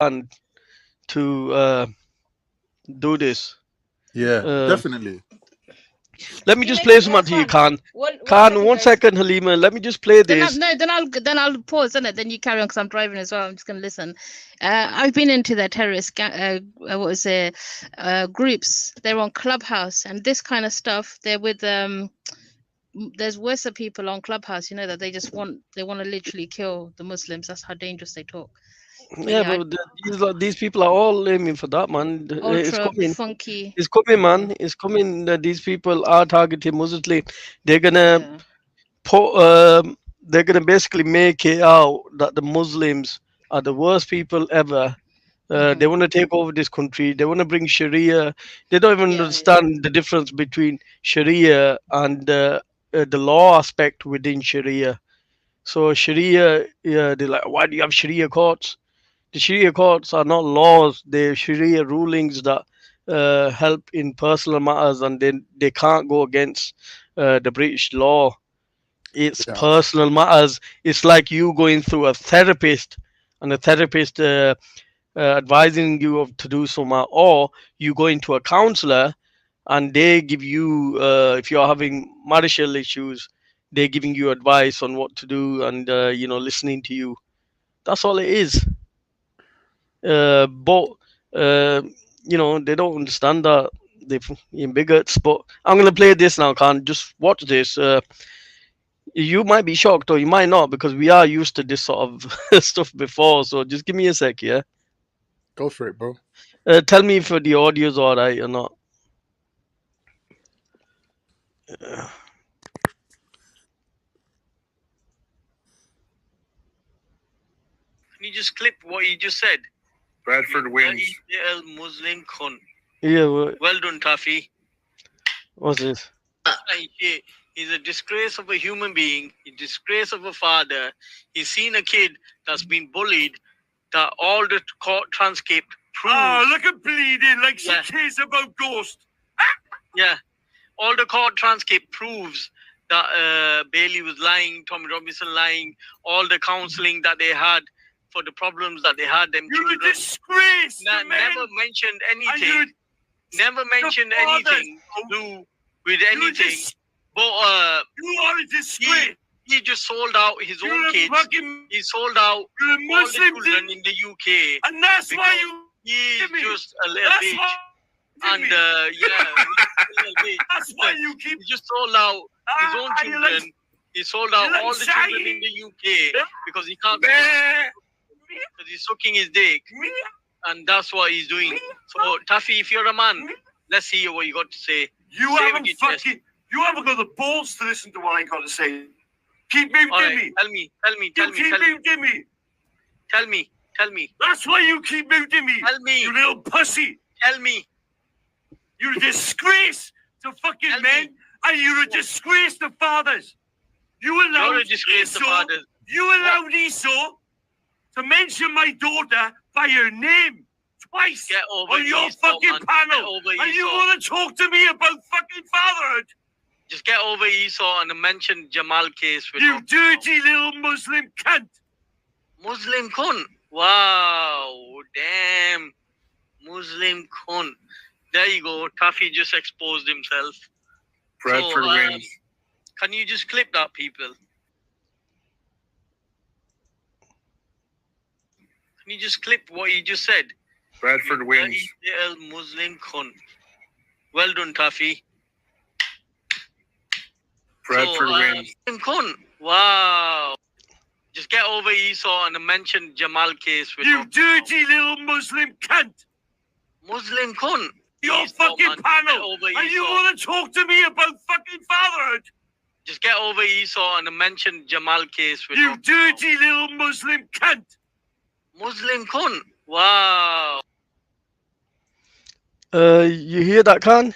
and to do this. Yeah, Uh, definitely. Let me You just make play it some more to you, fun. Khan. One Khan, second, one guys. second, Halima. Let me just play Then I'll this. no, then I'll pause, and then you carry on because I'm driving as well. I'm just gonna listen. I've been into the what was it, groups. They're on Clubhouse and this kind of stuff. They're with there's Western people on Clubhouse. You know that they want to literally kill the Muslims. That's how dangerous they talk. But Yeah, yeah, but these people are all aiming for that, man. It's ultra coming. funky. It's coming, man. It's coming. That these people are targeting Muslims. They're gonna Yeah. put. They're gonna basically make it out that the Muslims are the worst people ever. They Hmm. want to take over this country. They want to bring Sharia. They don't even Yeah. Yeah. understand the difference between Sharia and the law aspect within Sharia. So Sharia, yeah, they're like, why do you have Sharia courts? The Sharia courts are not laws; they're Sharia rulings that help in personal matters, and then they can't go against the British law. It's Yeah. personal matters. It's like you going through a therapist, and a therapist advising you of to do something, or you go into a counselor and they give you, if you're having marital issues, they're giving you advice on what to do and listening to you. That's all it is. But uh, they don't understand that they're bigots. But I'm gonna play this now. Can't just watch this. You might be shocked or you might not because we are used to this sort of stuff before. So just give me a sec, yeah. Go for it, bro. Tell me if the audio's alright or not. Can you just clip what you just said? Bradford wins. El Muslim Khun. Yeah, well done, Tafi. What's this? He's a disgrace of a human being, a disgrace of a father. He's seen a kid that's been bullied, that all the court transcript proves. Oh, look at bleeding like she cares about Ghost. Yeah, all the court transcript proves that Bailey was lying, Tommy Robinson lying, all the counseling that they had for the problems that they had. Them you're children. A disgrace. Never mentioned anything. Never mentioned anything to do with anything. But you are a disgrace. He just sold out his own kids. He sold out all the children in the UK. And that's why he's just a little bitch. And that's why you keep. He just sold out his own children. He sold out all the children in the UK because he can't. Because he's sucking his dick, and that's what he's doing. So Taffy, if you're a man, let's hear what you got to say. You haven't got the balls to listen to what I got to say. Keep muting me. Tell me. Keep muting me. Tell me. That's why you keep muting me. Tell me. You little pussy. Tell me. You're a disgrace to fucking men, and you're a disgrace to fathers. You allowed Esau to mention my daughter by her name twice on your fucking panel, and you want to talk to me about fucking fatherhood? Just get over Esau and mention Jamal case. You dirty little Muslim cunt. Muslim cunt. Wow, damn. Muslim cunt. There you go. Taffy just exposed himself. Bradford wins. Can you just clip that, people? Can you just clip what you just said? Bradford wins. El Muslim cunt. Well done, Taffy. Bradford wins. Muslim cunt. Wow. Just get over Esau and mention Jamal case. You dirty little Muslim cunt. Muslim cunt. Your fucking panel, and you want to talk to me about fucking fatherhood? Just get over Esau and mention Jamal case. You dirty little Muslim cunt. Muslim cunt. Wow. You hear that, Khan?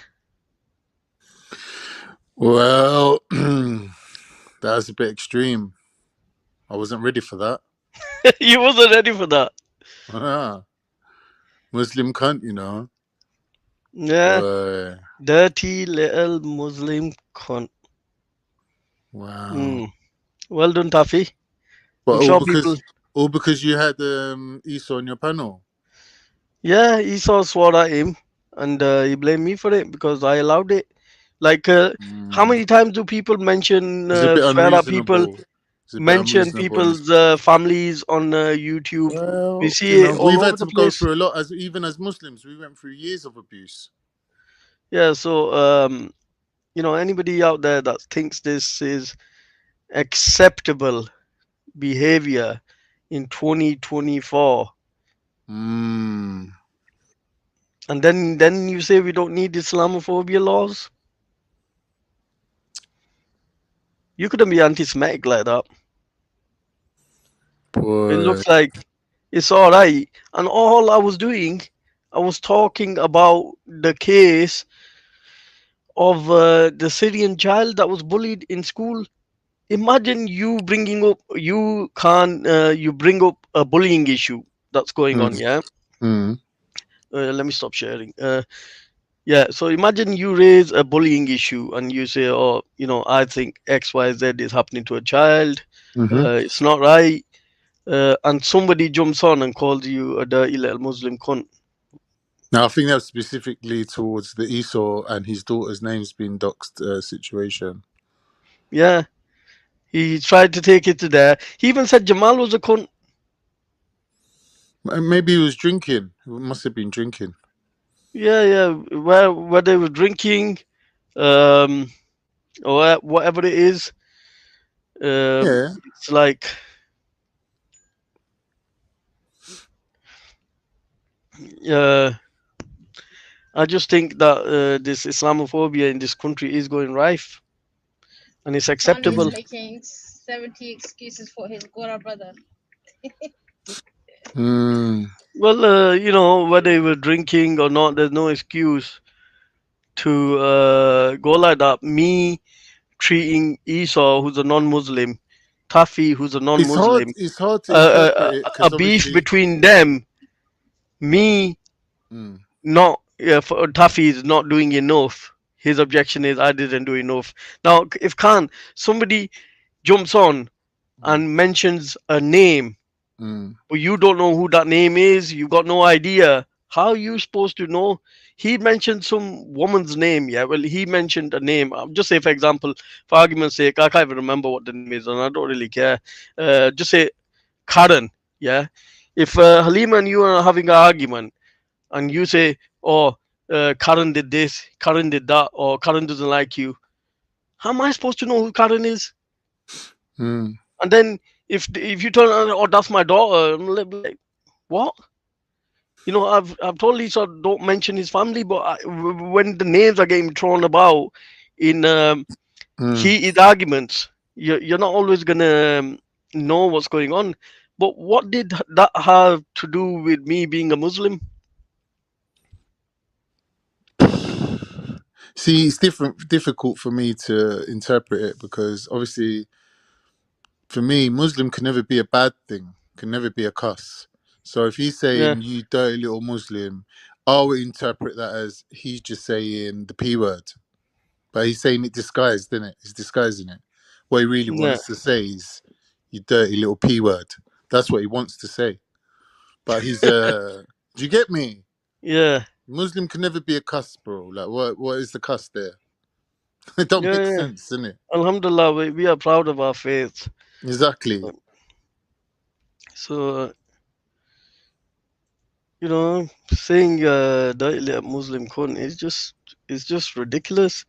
Well, that's a bit extreme. I wasn't ready for that. You wasn't ready for that. Muslim cunt, you know. Yeah. Dirty little Muslim cunt. Wow. Well done, Taffy. But all because you had Esau on your panel. Yeah, Esau swore at him, and he blamed me for it because I allowed it. Like, how many times do people mention It's a bit swear at people, unreasonable. It's a bit mention unreasonable in this people's situation. families on YouTube? We Well, see it all we've over had the to go place. through a lot even as Muslims. We went through years of abuse. Yeah, so anybody out there that thinks this is acceptable behavior in 2024, Mm. and then you say we don't need Islamophobia laws. You couldn't be anti-Semitic like that. It Boy. looks like it's all right. And all I was doing, I was talking about the case of the Syrian child that was bullied in school. Imagine you bringing up, you bring up a bullying issue that's going on, yeah? Mm. Let me stop sharing. Yeah, so imagine you raise a bullying issue and you say, oh, I think XYZ is happening to a child. Mm-hmm. It's not right. And somebody jumps on and calls you a dirty little Muslim cunt. Now, I think that's specifically towards the Esau and his daughter's names being doxed situation. Yeah, he tried to take it to there. He even said Jamal was a cunt. Maybe he was drinking. He must have been drinking. Yeah, where they were drinking, or whatever it is. Yeah. It's like, I just think that this Islamophobia in this country is going rife, and it's Man is acceptable. making 70 excuses for his Gora brother. Mm. Well, whether they were drinking or not, there's no excuse to go like that. Me treating Esau, who's a non-Muslim, Tafi, who's a non-Muslim, It's hard to interpret it a because beef obviously. between them. Me not for Tafi is not doing enough. His objection is I didn't do enough. Now, if somebody jumps on and mentions a name, but you don't know who that name is, you got no idea. How are you supposed to know? He mentioned some woman's name, yeah. Well, he mentioned a name. Just say, for example, for argument's sake, I can't even remember what the name is, and I don't really care. Just say Karen, yeah. If Halima and you are having an argument, and you say, "Oh, Karen did this, Karen did that, or Karen doesn't like you," how am I supposed to know who Karen is? And then if you turn around, "Oh, that's my daughter," I'm like, what? I've told Lisa don't mention his family, but when the names are getting thrown about in heated arguments, you're not always gonna know what's going on. But what did that have to do with me being a Muslim? See, it's difficult for me to interpret it because obviously, for me, Muslim can never be a bad thing, can never be a cuss. So if he's Yeah, saying you dirty little Muslim, I'll interpret that as he's just saying the P word. But he's saying it disguised, isn't it? He's disguising it. What he really yeah, wants to say is you dirty little P word. That's what he wants to say. But he's do you get me? yeah, Muslim can never be a cuss, bro. Like what is the cuss there? It don't make yeah. sense, isn't it? Alhamdulillah, we are proud of our faith. Exactly. So, saying dirty little Muslim cunt is just ridiculous.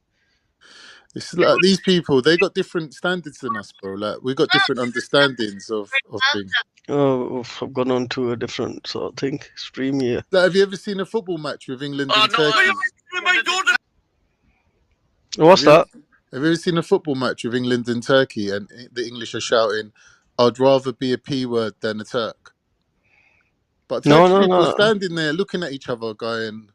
It's like these people, they got different standards than us, bro. Like we got different understandings of things. Oh, I've gone on to a different sort of thing. Stream here. Like, have you ever seen a football match with England and Turkey? What's that? Have you ever seen a football match with England and Turkey and the English are shouting, "I'd rather be a P word than a Turk"? But No, Turkish people no. standing there looking at each other, going,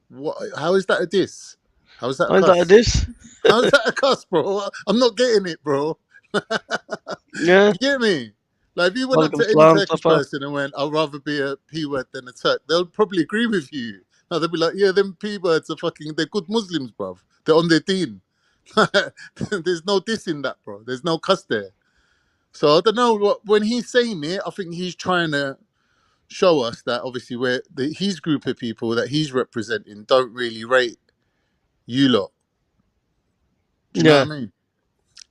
"What? How is that a diss? How is that a How is that cuss? this? How is that a cuss, bro? I'm not getting it, bro. Yeah. You get me? Like if you went up Welcome to any salam, Turkish Safa. person and went, "I'd rather be a P word than a Turk," they'll probably agree with you. No, they'll be like, "Yeah, them P words are they're good Muslims, bruv. They're on their deen." There's no diss in that, bro. There's no cuss there. So I don't know when he's saying it. I think he's trying to show us that obviously his group of people that he's representing don't really rate you lot. Do you know what I mean?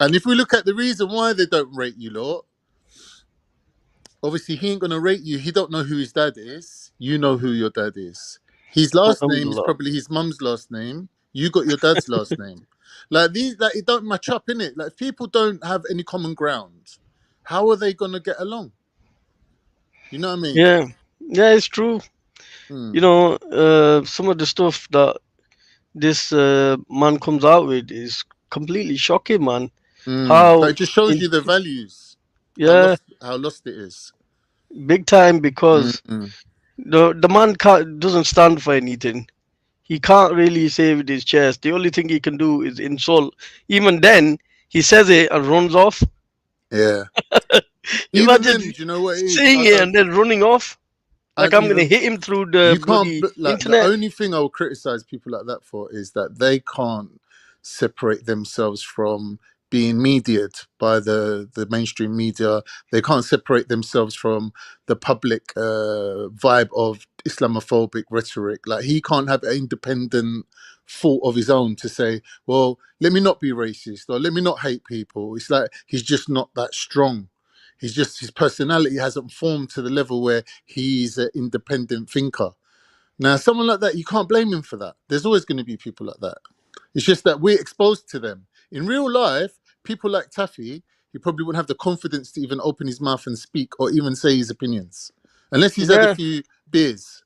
And if we look at the reason why they don't rate you lot, obviously he ain't gonna rate you. He don't know who his dad is. You know who your dad is. His last name is probably his mum's last name. You got your dad's last name. Like it don't match up, innit? Like if people don't have any common ground, how are they gonna get along? You know what I mean? Yeah, it's true. You know, some of the stuff that this man comes out with is completely shocking, man. How it just shows you the values. Yeah, how lost it is. Big time, because the man doesn't stand for anything. He can't really say with his chest. The only thing he can do is insult. Even then, he says it and runs off. Yeah. Imagine then, do you know what it is? saying it and then running off. Like I'm going to hit him through the internet. The only thing I will criticize people like that for is that they can't separate themselves from being mediated by the mainstream media. They can't separate themselves from the public vibe of Islamophobic rhetoric. Like he can't have an independent thought of his own to say, well, let me not be racist or let me not hate people. It's like he's just not that strong. His personality hasn't formed to the level where he's an independent thinker. Now, someone like that, you can't blame him for that. There's always going to be people like that. It's just that we're exposed to them. In real life, people like Taffy, he probably wouldn't have the confidence to even open his mouth and speak or even say his opinions. Unless he's had a few beers.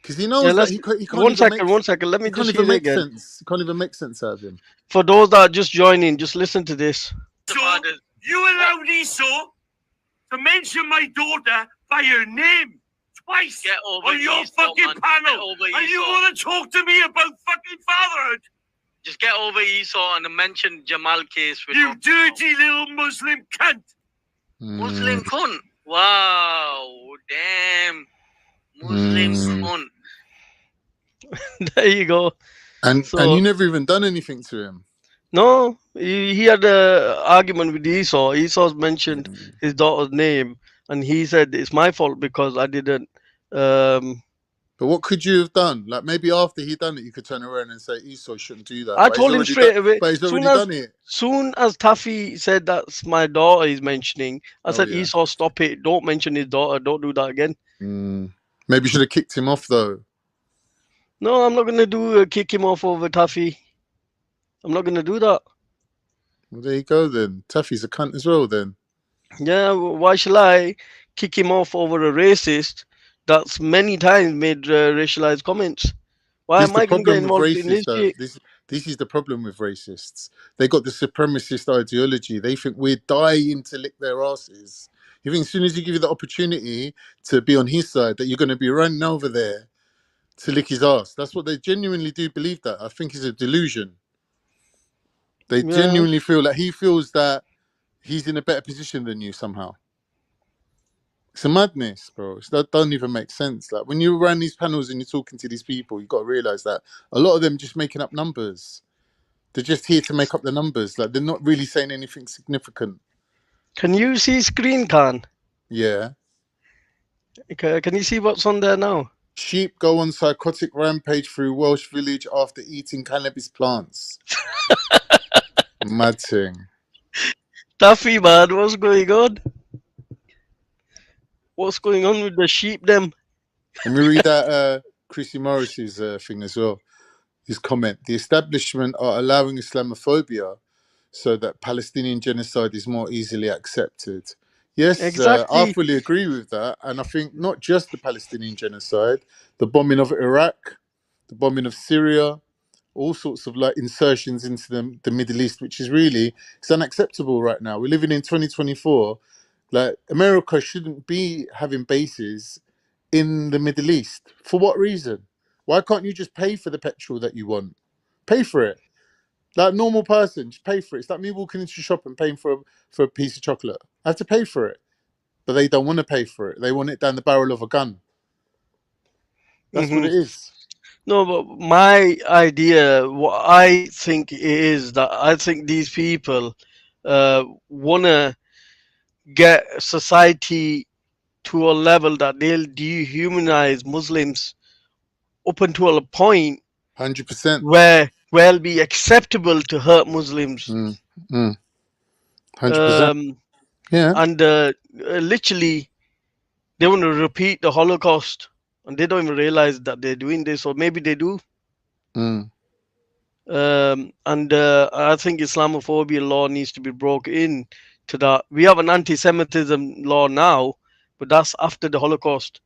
Because he knows that he can't One second. Let me just hear it again. Sense. He can't even make sense out of him. For those that are just joining, just listen to this. So, you allowed Esau to mention my daughter by her name twice on your fucking panel, and you want to talk to me about fucking fatherhood? Just get over Esau and mention Jamal case. You dirty little Muslim cunt. Muslim cunt. Wow, damn. Muslim cunt. There you go. And you never even done anything to him. No, he had an argument with Esau. Esau's mentioned his daughter's name, and he said it's my fault because I didn't. But what could you have done? Like maybe after he done it, you could turn around and say Esau shouldn't do that. I told him straight away. But he's already done it. Soon as Taffy said that's my daughter he's mentioning, I said, Esau, stop it. Don't mention his daughter. Don't do that again. Maybe you should have kicked him off though. No, I'm not going to do kick him off over Taffy. I'm not going to do that. Well, there you go then. Taffy's a cunt as well then. Yeah, why shall I kick him off over a racist that's many times made racialized comments? Why am I going to get involved in his shit? This is the problem with racists. They got the supremacist ideology. They think we're dying to lick their asses. You think as soon as you give you the opportunity to be on his side, that you're going to be running over there to lick his ass. That's what they genuinely do believe that. I think it's a delusion. They genuinely feel like he feels that he's in a better position than you somehow. It's a madness, bro. That doesn't even make sense. Like when you run these panels and you're talking to these people, you've got to realize that a lot of them just making up numbers. They're just here to make up the numbers. Like they're not really saying anything significant. Can you see screen, Khan? Yeah. Can you see what's on there now? Sheep go on psychotic rampage through Welsh village after eating cannabis plants. Mad thing. Taffy, man, what's going on? What's going on with the sheep, them? Let me read that Chrissy Morris's thing as well. His comment: the establishment are allowing Islamophobia so that Palestinian genocide is more easily accepted. Yes, exactly. I fully agree with that. And I think not just the Palestinian genocide, the bombing of Iraq, the bombing of Syria, all sorts of like insertions into the Middle East, which is really, it's unacceptable right now. We're living in 2024. Like America shouldn't be having bases in the Middle East. For what reason? Why can't you just pay for the petrol that you want? Pay for it. Like a normal person, just pay for it. It's like me walking into a shop and paying for a piece of chocolate. I have to pay for it. But they don't want to pay for it. They want it down the barrel of a gun. That's what it is. No, but my idea, what I think is that I think these people want to get society to a level that they'll dehumanize Muslims up until a point 100%. where it'll be acceptable to hurt Muslims. 100%. Yeah. And literally, they want to repeat the Holocaust, and they don't even realize that they're doing this, or maybe they do. And I think Islamophobia law needs to be broken in to that. We have an anti-Semitism law now, but that's after the Holocaust.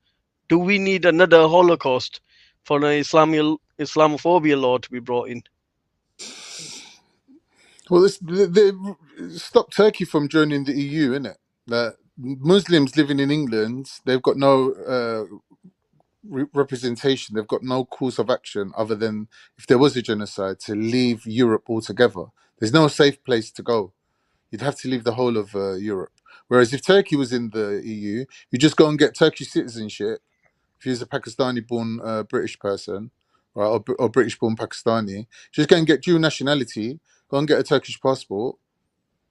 Do we need another Holocaust for an Islamophobia law to be brought in? Well, they stopped Turkey from joining the EU, innit? That Muslims living in England, they've got no representation. They've got no course of action other than if there was a genocide to leave Europe altogether. There's no safe place to go. You'd have to leave the whole of Europe. Whereas if Turkey was in the EU, you just go and get Turkish citizenship. If you're a Pakistani-born British person, right, or British-born Pakistani, just go and get dual nationality. Go and get a Turkish passport,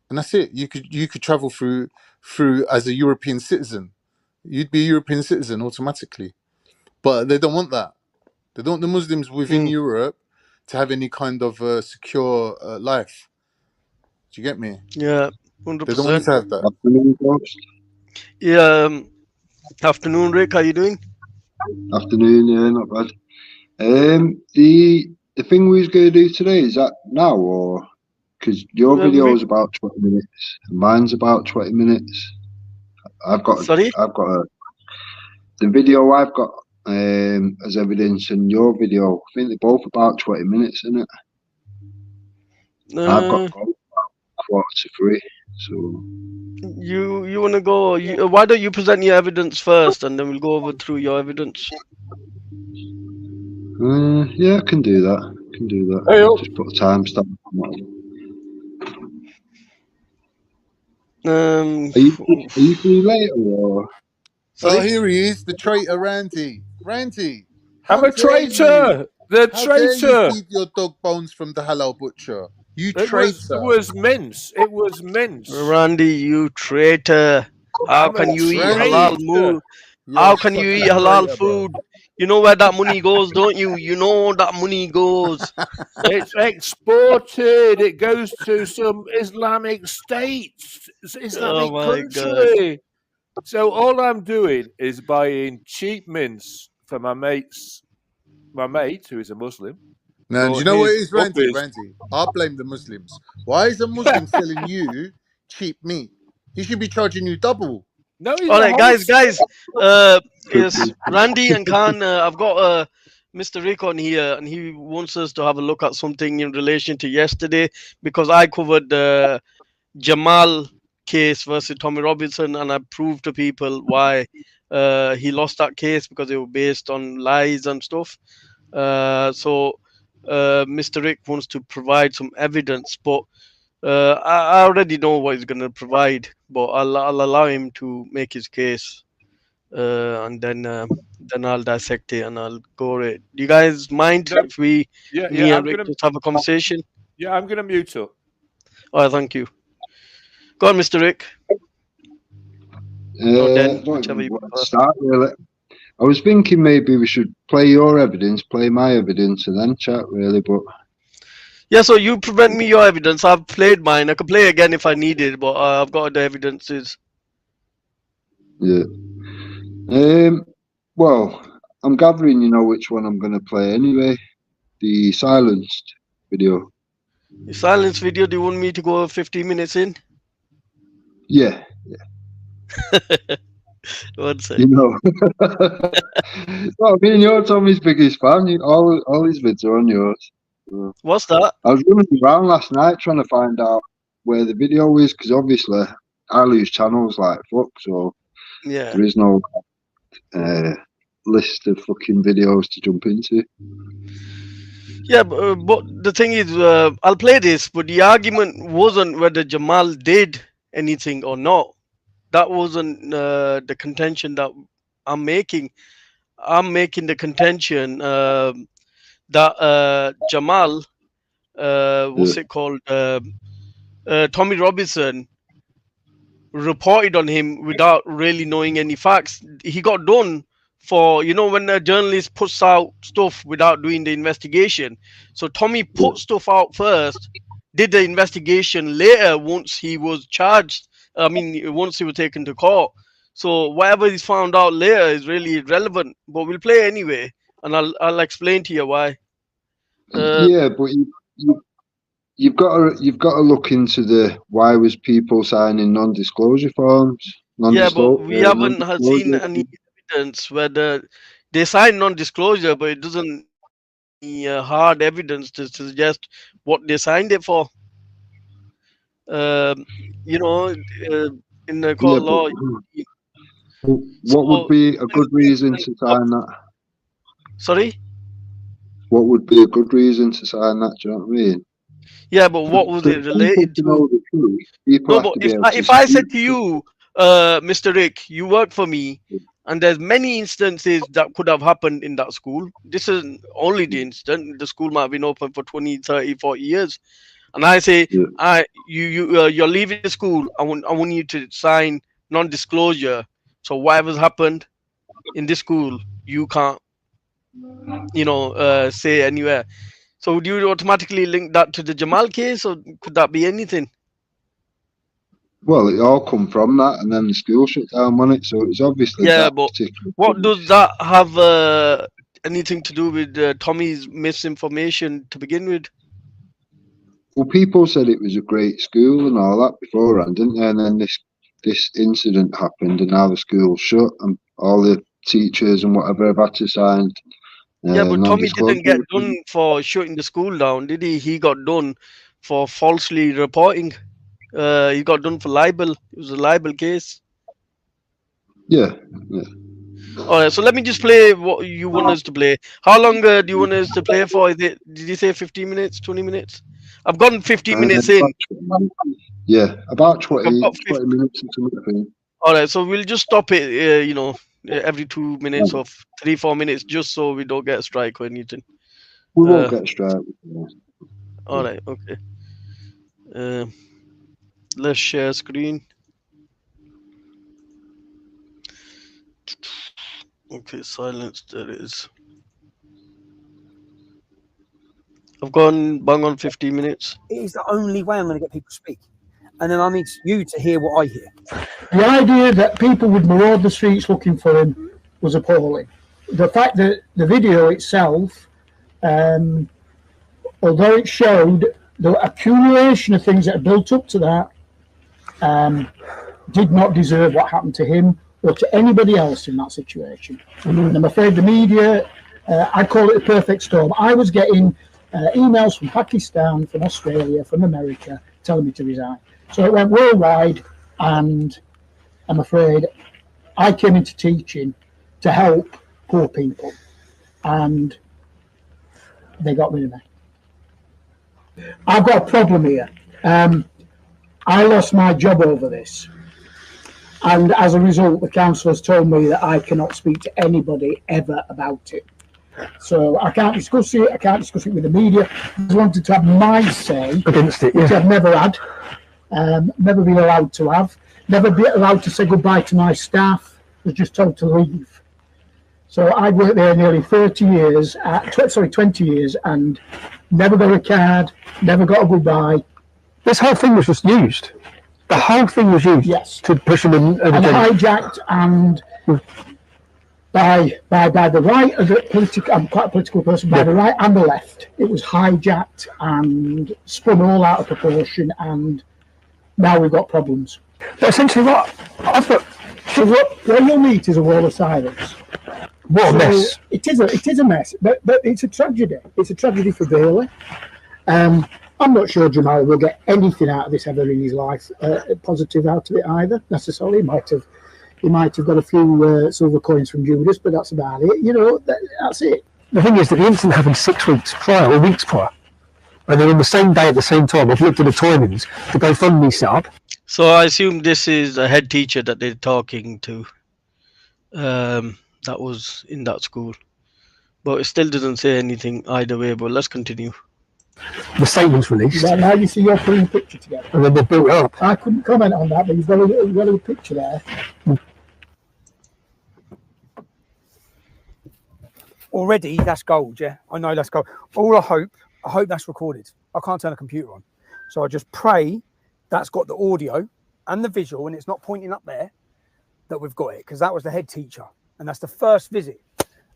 and that's it. You could travel through as a European citizen. You'd be a European citizen automatically. But they don't want that. They don't want the Muslims within Europe to have any kind of secure life. Do you get me? Yeah, 100%. They don't want you to have that. Yeah. Afternoon, Rick. How you doing? Afternoon. Yeah, not bad. The thing we was going to do today, is that now, or because your video is about 20 minutes, and mine's about 20 minutes. The video I've got as evidence, and your video, I think they're both about 20 minutes, isn't it? I've got both about 2:45. So you want to go? Why don't you present your evidence first, and then we'll go over through your evidence. Yeah, I can do that. Hey, just put a timestamp on that. Are you free later, or? Oh, here he is, the traitor, Randy. Randy, I'm a traitor. The traitor. Dare you feed your dog bones from the halal butcher? You traitor. It was mince. It was mince. Randy, you traitor. How can you eat halal food? How can you eat halal food? You know where that money goes, don't you? You know that money goes. It's exported. It goes to some Islamic states. It's Islamic country. God. So all I'm doing is buying cheap mince for my mate, who is a Muslim. Now, do you know what it is, Randy? I'll blame the Muslims. Why is a Muslim selling you cheap meat? He should be charging you double. No, all right, guys. Yes, Randy and Khan, I've got Mr. Rick on here, and he wants us to have a look at something in relation to yesterday, because I covered the Jamal case versus Tommy Robinson, and I proved to people why he lost that case, because it was based on lies and stuff. So Mr. Rick wants to provide some evidence, but I already know what he's going to provide, but I'll allow him to make his case, and then I'll dissect it and I'll go over it. Do you guys mind if me and Rick just have a conversation? Yeah, I'm going to mute up. All right, thank you. Go on, Mr. Rick. Start really. I was thinking maybe we should play your evidence, play my evidence, and then chat really, but... Yeah, so you present me your evidence. I've played mine. I can play again if I need it, but I've got the evidences. Yeah. Well, I'm gathering you know which one I'm going to play anyway. The silenced video. The silenced video, do you want me to go 15 minutes in? Yeah. One second. You know. Well, I mean, you're Tommy's biggest fan. All his vids are on yours. What's that? I was running around last night trying to find out where the video is, because obviously I lose channels like fuck, so yeah, there is no list of fucking videos to jump into. Yeah, but the thing is, I'll play this, but the argument wasn't whether Jamal did anything or not. That wasn't the contention that I'm making. I'm making the contention that Jamal, what's it called? Tommy Robinson reported on him without really knowing any facts. He got done for, you know, when a journalist puts out stuff without doing the investigation. So Tommy put stuff out first, did the investigation later once he was charged. I mean, once he was taken to court. So whatever he's found out later is really irrelevant. But we'll play anyway, and I'll explain to you why. Yeah, but you've got to look into the why was people signing non-disclosure forms. Yeah, but we haven't seen any evidence whether they signed non-disclosure, but it doesn't hard evidence to suggest what they signed it for. You know, in the court law. What would be a good reason to sign that? Sorry? What would be a good reason to sign that? Do you know what I mean? Yeah, but what was it related to? No, but if I said to you, Mr. Rick, you work for me, and there's many instances that could have happened in that school. This is only the incident. The school might have been open for 20, 30, 40 years. And I say, you're leaving the school. I want you to sign non-disclosure. So whatever's happened in this school, you can't, you know, say anywhere. So would you automatically link that to the Jamal case, or could that be anything? Well, it all come from that, and then the school shut down, wasn't it? So it's obviously but what does that have anything to do with Tommy's misinformation to begin with? Well, people said it was a great school and all that beforehand, didn't they? And then this incident happened, and now the school's shut, and all the teachers and whatever have had to sign. Yeah, but Tommy didn't get done for shutting the school down, did he? He got done for falsely reporting. He got done for libel. It was a libel case. Yeah. All right, so let me just play what you want us to play. How long do you want us to play for? Did you say 15 minutes, 20 minutes? I've gotten 15 minutes in. Yeah, about 20 minutes or something. All right, so we'll just stop it, you know, every 2 minutes or 3-4 minutes, just so we don't get a strike or anything. We won't get a strike. All right, okay. Let's share screen. Okay, silence. There is. I've gone bang on 15 minutes. It is the only way I'm going to get people to speak. And then I need you to hear what I hear. The idea that people would maraud the streets looking for him was appalling. The fact that the video itself, although it showed the accumulation of things that are built up to that, did not deserve what happened to him or to anybody else in that situation. And I'm afraid the media, I call it a perfect storm. I was getting emails from Pakistan, from Australia, from America, telling me to resign. So it went worldwide, and I'm afraid I came into teaching to help poor people, and they got rid of me. I've got a problem here. I lost my job over this, and as a result, the council has told me that I cannot speak to anybody ever about it. So I can't discuss it. I can't discuss it with the media. I just wanted to have my say against it, which I've never had, never been allowed to have, never been allowed to say goodbye to my staff. Was just told to leave. So I worked there nearly 20 years, and never got a card, never got a goodbye. This whole thing was just used. The whole thing was used, yes, to push him in. And hijacked and by the right of the political. I'm quite a political person. By the right and the left, it was hijacked and spun all out of proportion, and now we've got problems. But essentially, what I've got. So what you'll meet is a wall of silence. What a mess! It is a mess, but it's a tragedy. It's a tragedy for Bailey. I'm not sure Jamal will get anything out of this ever in his life, positive out of it either, necessarily. He might have got a few silver coins from Judas, but that's about it. You know, that's it. The thing is that the incident happened 6 weeks prior, or weeks prior. And then on the same day at the same time, I've looked at the timings, the GoFundMe set up. So I assume this is a head teacher that they're talking to, that was in that school. But it still doesn't say anything either way, but let's continue. The statement's released. Well, now you see you're putting a picture together. And then they built it up. I couldn't comment on that, but you've got a picture there. Already, that's gold, yeah? I know that's gold. All I hope that's recorded. I can't turn a computer on. So I just pray that's got the audio and the visual, and it's not pointing up there, that we've got it, because that was the head teacher. And that's the first visit.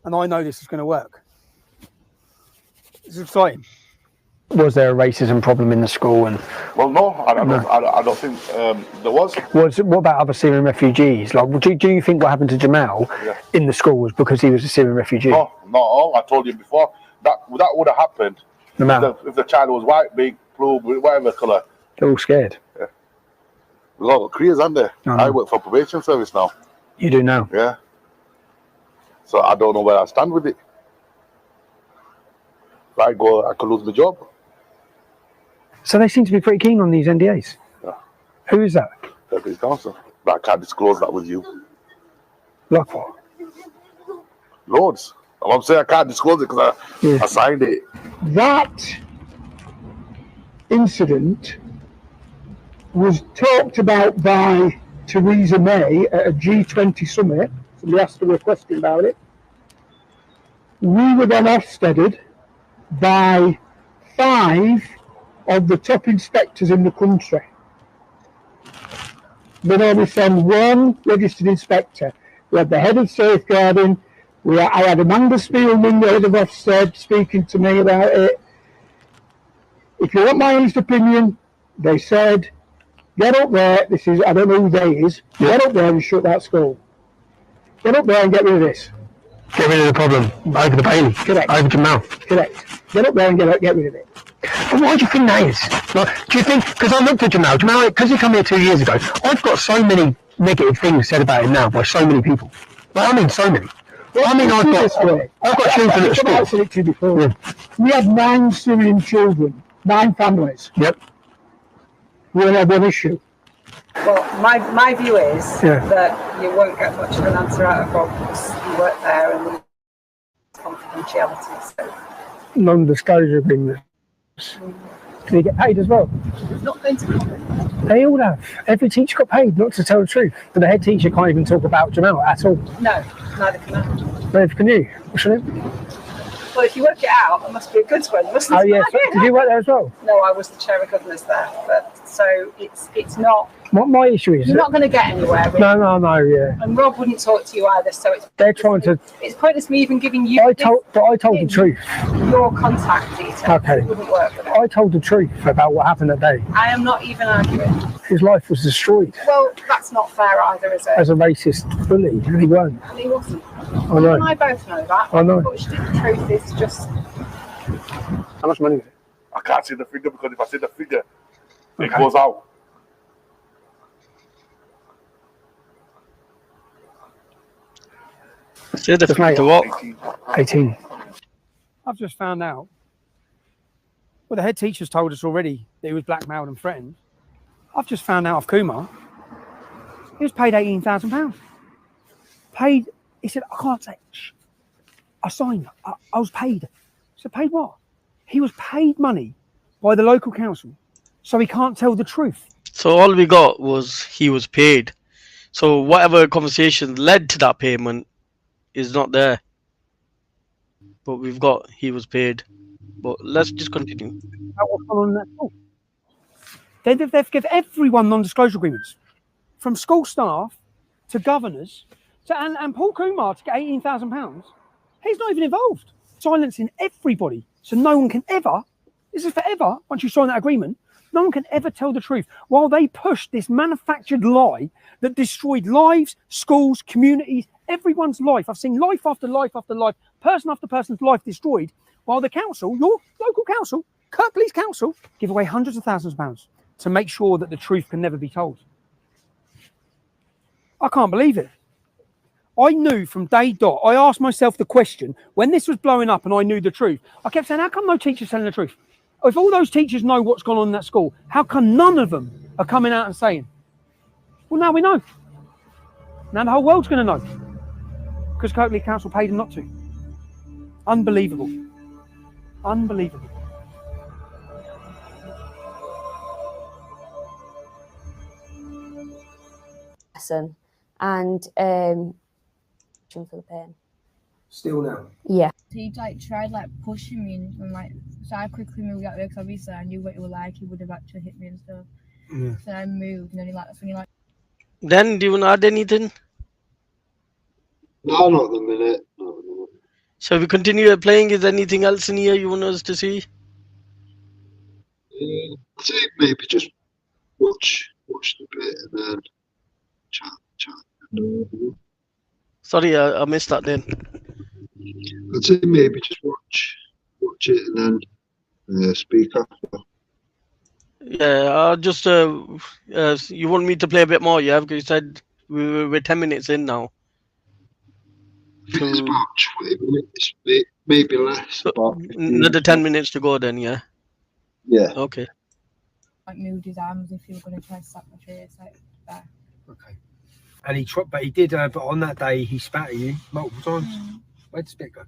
And I know this is going to work. It's exciting. Was there a racism problem in the school? And well, no, I don't think there was. What about other Syrian refugees? Like, do you think what happened to Jamal in the school was because he was a Syrian refugee? No, not all. I told you before that would have happened if the child was white, big, blue, whatever colour. They're all scared. Yeah. There's a lot of careers, aren't there? I work for probation service now. You do now? Yeah. So I don't know where I stand with it. If I go, I could lose my job. So they seem to be pretty keen on these NDAs. Yeah. Who is that? Deputy Council. But I can't disclose that with you. Like what? Loads. I'm saying I can't disclose it because I signed it. That incident was talked about by Theresa May at a G20 summit. Somebody asked her a question about it. We were then Ofsteded by 5 of the top inspectors in the country. Then only send 1 registered inspector. We had the head of safeguarding. I had Amanda Spielman, the head of Ofsted, speaking to me about it. If you want my honest opinion, they said, get up there. This is, I don't know who they is. Get up there and shut that school. Get up there and get rid of this. Get rid of the problem over the Bailey. Correct. Over Jamal. Correct. Get up there and get rid of it. But why do you think that is? Like, do you think, because I looked at Jamal, because he came here 2 years ago, I've got so many negative things said about him now by so many people. Like, I mean, so many. Well, I mean, I've got children at school. I said it to you before. Yeah. We had 9 Syrian children, 9 families. Yep. We only had 1 issue. Well, my view is that you won't get much of an answer out of Rob because you work there and the confidentiality. So. Non-disclosure agreement. Do they get paid as well? Not going to happen. They all have. Every teacher got paid not to tell the truth. But the head teacher can't even talk about Jamal at all. No, neither can I. Neither can you. What's your name? Well, if you work it out, it must be a good one, mustn't it? Oh, yes. Did you work there as well? No, I was the chair of governors there. But so it's not. What my issue is? You're not going to get anywhere. Really. No, yeah. And Rob wouldn't talk to you either, so it's. They're trying to. It's pointless me even giving you. I told the truth. Your contact details. Okay. It wouldn't work. I told the truth about what happened that day. I am not even arguing. His life was destroyed. Well, that's not fair either, is it? As a racist bully, and he weren't. And he wasn't. I know. And I both know that. I know. Unfortunately, the truth is just. How much money is it? I can't see the figure because if I see the figure, it goes out. Yeah, the figure what? 18. I've just found out. Well, the head teacher's told us already that he was blackmailed and threatened. I've just found out of Kumar. He was paid £18,000. Paid. He said, I can't say. Shh. I signed. I was paid. I said, paid what? He was paid money by the local council, so he can't tell the truth. So all we got was he was paid. So whatever conversation led to that payment is not there. But we've got he was paid. But let's just continue. What's going on in that school? They've given everyone non-disclosure agreements, from school staff to governors, and Paul Kumar to get £18,000. He's not even involved. Silencing everybody, so no one can ever. This is forever. Once you sign that agreement, no one can ever tell the truth. While they pushed this manufactured lie that destroyed lives, schools, communities, everyone's life. I've seen life after life after life, person after person's life destroyed. While the council, your local council, Kirklees Council, give away hundreds of thousands of pounds to make sure that the truth can never be told. I can't believe it. I knew from day dot, I asked myself the question, when this was blowing up and I knew the truth, I kept saying, how come no teacher's telling the truth? If all those teachers know what's gone on in that school, how come none of them are coming out and saying? Well, now we know. Now the whole world's going to know. Because Kirklees Council paid them not to. Unbelievable. Unbelievable. lesson, and for the pain. Still now? Yeah. He like tried like pushing me and like, so I quickly moved out of there because obviously I knew what he was like. He would have actually hit me and stuff. Yeah. So I moved, and then that's when he like. Then do you want to add anything? No, not at the minute. Shall we continue playing? Is there anything else in here you want us to see? I think maybe just watch the bit and then chat. Sorry, I missed that then. I'd say maybe just watch it and then speak after. Yeah, I'll just you want me to play a bit more, yeah? Because you said we're 10 minutes in now. I think it's about 20 minutes, maybe less. Another 10 minutes to go then, yeah? Yeah. Okay. Like moved his arms if he was going to try to slap my face like that. Okay. And he did, but on that day he spat at you multiple times. Where'd the spit go?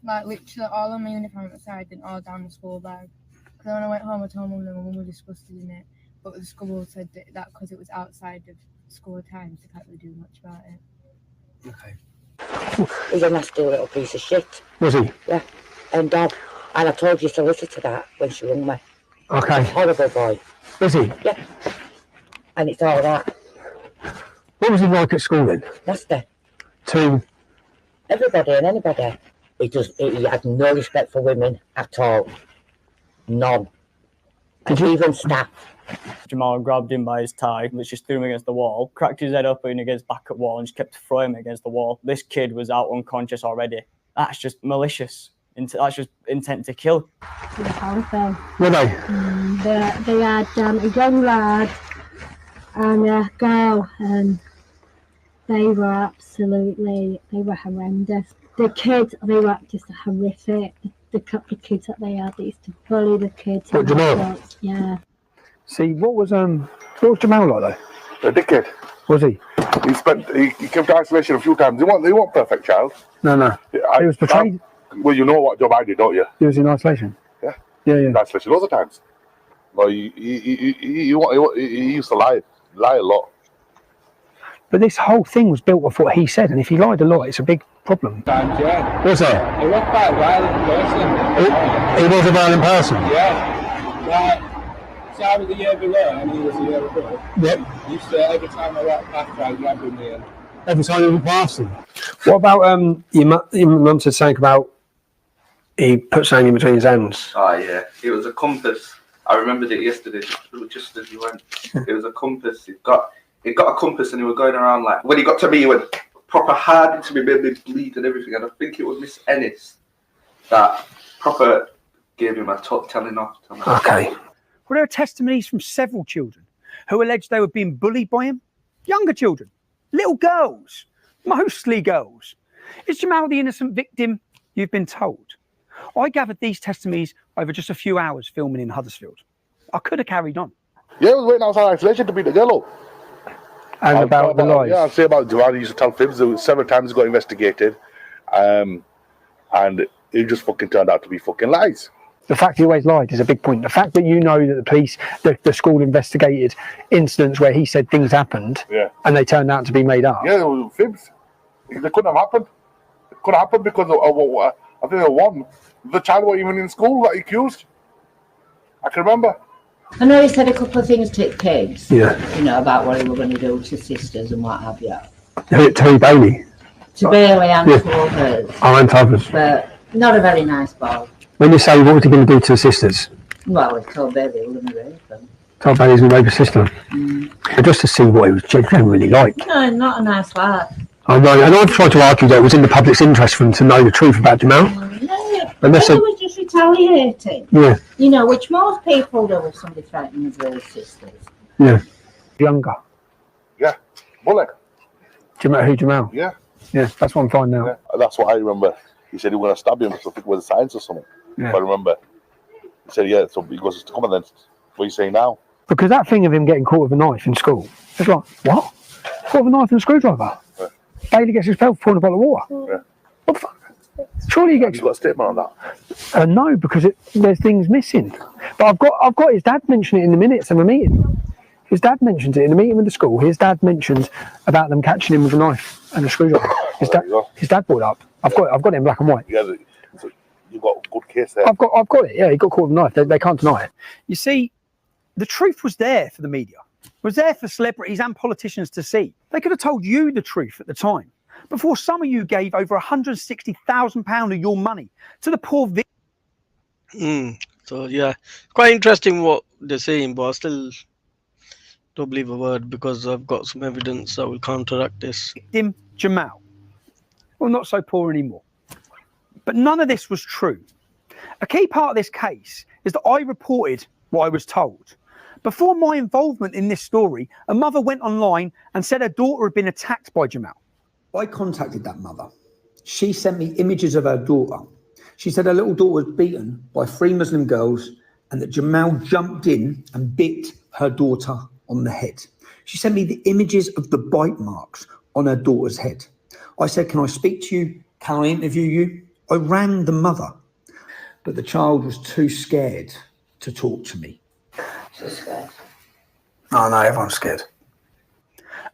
Like literally all on my uniform outside and all down the school bag. Because when I went home I told mum and my mum was disgusted in it. But the school said that because it was outside of school times they can't really do much about it. Okay. He's a nasty little piece of shit. Was he? Yeah. And Dad, and I told your solicitor that when she rung me. Okay. Horrible boy. Was he? Yeah. And it's all that. What was he like at school then? Nasty. To everybody and anybody. He had no respect for women at all. None. Even staff. Jamal grabbed him by his tie, which just threw him against the wall, cracked his head up and against back at wall and just kept throwing him against the wall. This kid was out unconscious already. That's just malicious. That's just intent to kill. Horrible. Were they? They had a young lad and a girl, and they were horrendous. The kids, they were just horrific. The couple of kids that they had, they used to bully the kids. What, Jamal? Yeah. See, what was Jamal like though? A dickhead. Was he? He came to isolation a few times. He wasn't perfect child. No. He was betrayed. Well, you know what job I did, don't you? He was in isolation. Yeah. Yeah. In isolation loads of times. Well, he used to lie a lot. But this whole thing was built off what he said, and if he lied a lot, it's a big problem. Yeah. Was there? He was quite a violent person. He was a violent person? Yeah. Like, so I was the year below and he was the year above. Yep. Used to, every time I walked past, I grabbed him there. Every time you walked past him? What about, your mum said something about he put something in between his hands? Oh, yeah. It was a compass. I remembered it yesterday, just as you went. It was a compass. It got a compass and he was going around like, when he got to me, he went proper hard into me, made me bleed and everything. And I think it was Miss Ennis that proper gave him a telling off. Okay. Well, there are testimonies from several children who alleged they were being bullied by him. Younger children, little girls, mostly girls. Is Jamal the innocent victim you've been told? I gathered these testimonies over just a few hours filming in Huddersfield. I could have carried on. Yeah, I was waiting outside isolation to beat the girl up. And about the lies? Yeah, I'd say about Jamal. He used to tell fibs. Several times he got investigated. And it just fucking turned out to be fucking lies. The fact he always lied is a big point. The fact that you know that the police, the school investigated incidents where he said things happened, and they turned out to be made up. Yeah, it was fibs. They couldn't have happened. It couldn't happen because of I think the child wasn't even in school that he accused. I can remember. I know he said a couple of things to kids. Yeah. You know, about what he was going to do to sisters and what have you. To Bailey? To Bailey and to others. Oh, and to others. But not a very nice boy. When you say, what was he going to do to the sisters? Well, he told Bailey he was going to rape them. Told Bailey he was going to rape his sister. But just to see what he was genuinely like. No, not a nice lad. I know, and I've tried to argue that it was in the public's interest for them to know the truth about Jamal. Yeah, And he was just retaliating. Yeah. You know, which most people do if somebody threatens their sisters. Yeah. Younger. Yeah. Bullet. Who, Jamal? Yeah. Yeah, that's what I'm finding out. Yeah. That's what I remember. He said he was going to stab him, so I think it was science or something. Yeah. If I remember. He said, yeah, so he goes, come on then, what are you saying now? Because that thing of him getting caught with a knife in school, it's like, what? Caught with a knife and a screwdriver? Yeah. Bailey gets expelled for pouring a bottle of water. Yeah. What the fuck? Surely he gets... You got a statement on that? No, because there's things missing. But I've got his dad mentioning it in the minutes of a meeting. His dad mentions it in a meeting with the school. His dad mentions about them catching him with a knife and a screwdriver. His dad brought it up. I've got it in black and white. Yeah, so you've got a good case there. I've got it. Yeah, he got caught with a knife. They can't deny it. You see, the truth was there for the media. It was there for celebrities and politicians to see. They could have told you the truth at the time. Before some of you gave over £160,000 of your money to the poor victims. So yeah, quite interesting what they're saying, but I still don't believe a word because I've got some evidence that will counteract this. Victim Jamal. Well, not so poor anymore. But none of this was true. A key part of this case is that I reported what I was told. Before my involvement in this story, a mother went online and said her daughter had been attacked by Jamal. I contacted that mother. She sent me images of her daughter. She said her little daughter was beaten by 3 Muslim girls and that Jamal jumped in and bit her daughter on the head. She sent me the images of the bite marks on her daughter's head. I said, can I speak to you? Can I interview you? I rang the mother, but the child was too scared to talk to me. She's scared. Oh, no, everyone's scared.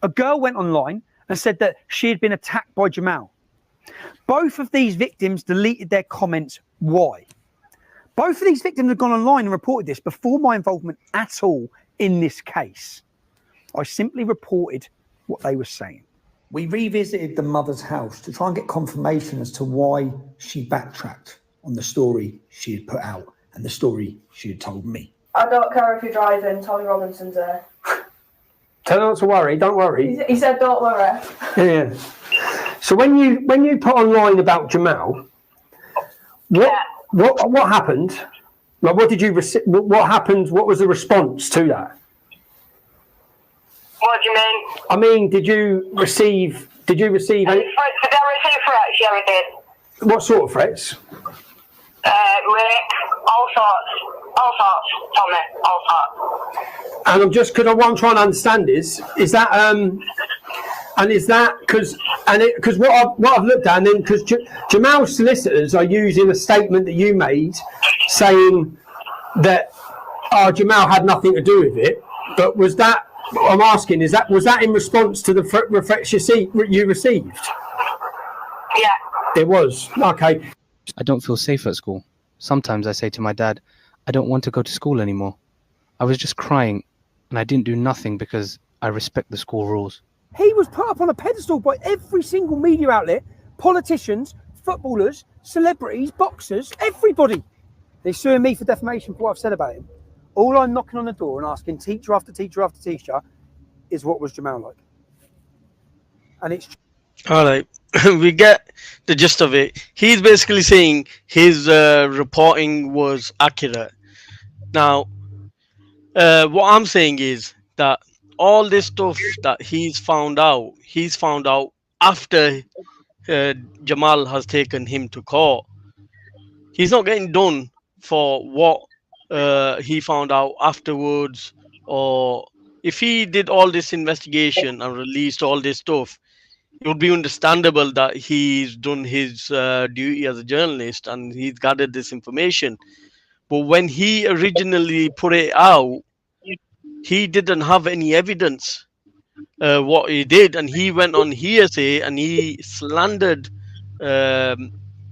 A girl went online and said that she had been attacked by Jamal. Both of these victims deleted their comments. Why? Both of these victims had gone online and reported this before my involvement at all in this case. I simply reported what they were saying. We revisited the mother's house to try and get confirmation as to why she backtracked on the story she had put out and the story she had told me. I don't care if you're driving, Tommy Robinson's there. Tell her not to worry, don't worry. He said don't worry. Yeah. So when you put online about Jamal, what happened? Like, what did you what happened? What was the response to that? What do you mean? I mean, did you receive any... Did I receive threats? Yeah, I did. What sort of threats? Rape, all sorts, Tommy, all sorts. And I'm just, because what I'm trying to understand is that, and is that, because what I've looked at, and then, because Jamal's solicitors are using a statement that you made saying that Jamal had nothing to do with it, but was that, what I'm asking, was that in response to the threats you received? Yeah. It was, okay. I don't feel safe at school. Sometimes I say to my dad, I don't want to go to school anymore. I was just crying and I didn't do nothing because I respect the school rules. He was put up on a pedestal by every single media outlet, politicians, footballers, celebrities, boxers, everybody. They're suing me for defamation for what I've said about him. All I'm knocking on the door and asking teacher after teacher after teacher is what was Jamal like? And it's... All right. We get the gist of it. He's basically saying his reporting was accurate. Now, what I'm saying is that all this stuff that he's found out after Jamal has taken him to court. He's not getting done for what he found out afterwards, or if he did all this investigation and released all this stuff, it would be understandable that he's done his duty as a journalist and he's gathered this information. But when he originally put it out, he didn't have any evidence what he did, and he went on hearsay and he slandered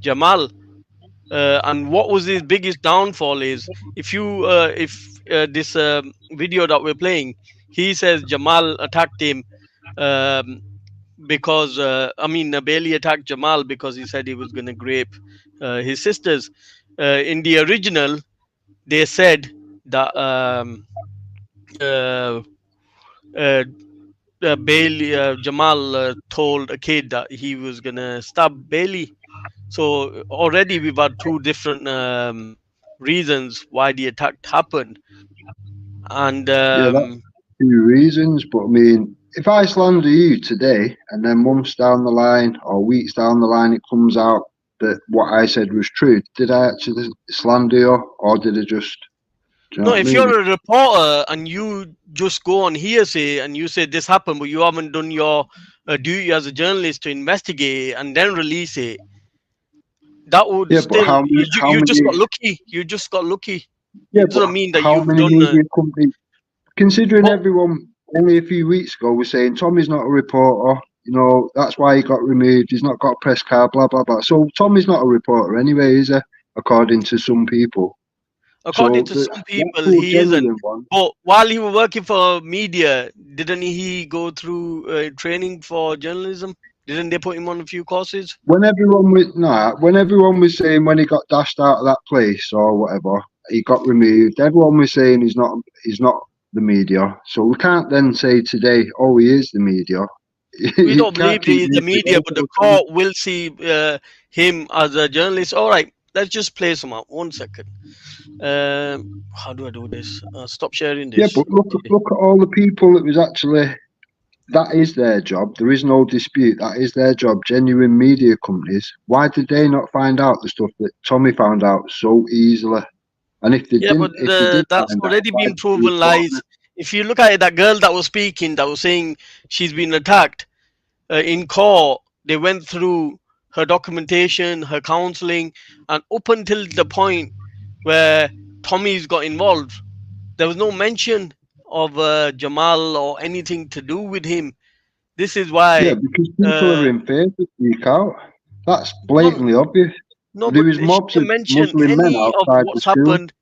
Jamal. And what was his biggest downfall is, if this video that we're playing, he says Jamal attacked him because Bailey attacked Jamal because he said he was going to grape his sisters. In the original, they said that Jamal told a kid that he was going to stab Bailey. So already we've had two different reasons why the attack happened. And that's two reasons, but I mean, if I slander you today and then months down the line or weeks down the line it comes out that what I said was true, did I actually slander you, or did I just... No, if you're a reporter and you just go on hearsay and you say this happened, but you haven't done your duty as a journalist to investigate and then release it, that would still... You just got lucky. You just got lucky. Yeah, it doesn't mean that how you've many done... media companies... considering everyone only a few weeks ago was saying Tommy's not a reporter, you know, that's why he got removed, he's not got a press card, blah, blah, blah. So Tommy's not a reporter anyway, is he? According to some people. According to some people, he isn't. But while he was working for media, didn't he go through training for journalism? Didn't they put him on a few courses? When everyone was saying when he got dashed out of that place or whatever, he got removed, everyone was saying he's not the media. So we can't then say today, oh, he is the media. We don't believe he is the media, but the court will see him as a journalist. All right, let's just play some out. 1 second. How do I do this? Stop sharing this. Yeah, but look at all the people that was actually, that is their job. There is no dispute. That is their job. Genuine media companies. Why did they not find out the stuff that Tommy found out so easily? And if they didn't, that's already been proven lies. If you look at it, that girl that was speaking, that was saying she's been attacked in court, they went through her documentation, her counseling, and up until the point where Tommy's got involved, there was no mention of Jamal or anything to do with him. This is why. Yeah, because people are in fear to speak out. That's blatantly obvious. No, there but was mobs of mention Muslim men any of outside what's the school. happened.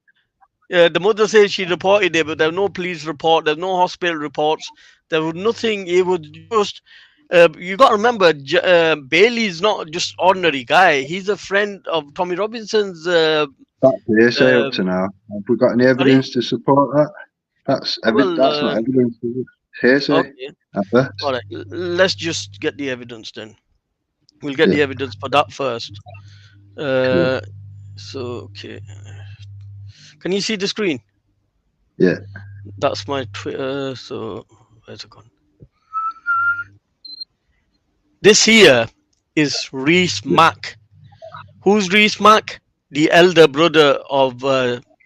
The mother says she reported it, but there was no police report. There's no hospital reports. There was nothing. It was just. You got to remember, Bailey's not just ordinary guy. He's a friend of Tommy Robinson's. That's hearsay up to now. Have we got any evidence to support that? That's that's not evidence. It's hearsay. Okay. All right. Let's just get the evidence then. We'll get the evidence for that first. So okay. Can you see the screen? Yeah. That's my Twitter. So where's it gone? This here is Reese Mack. Who's Reese Mack? The elder brother of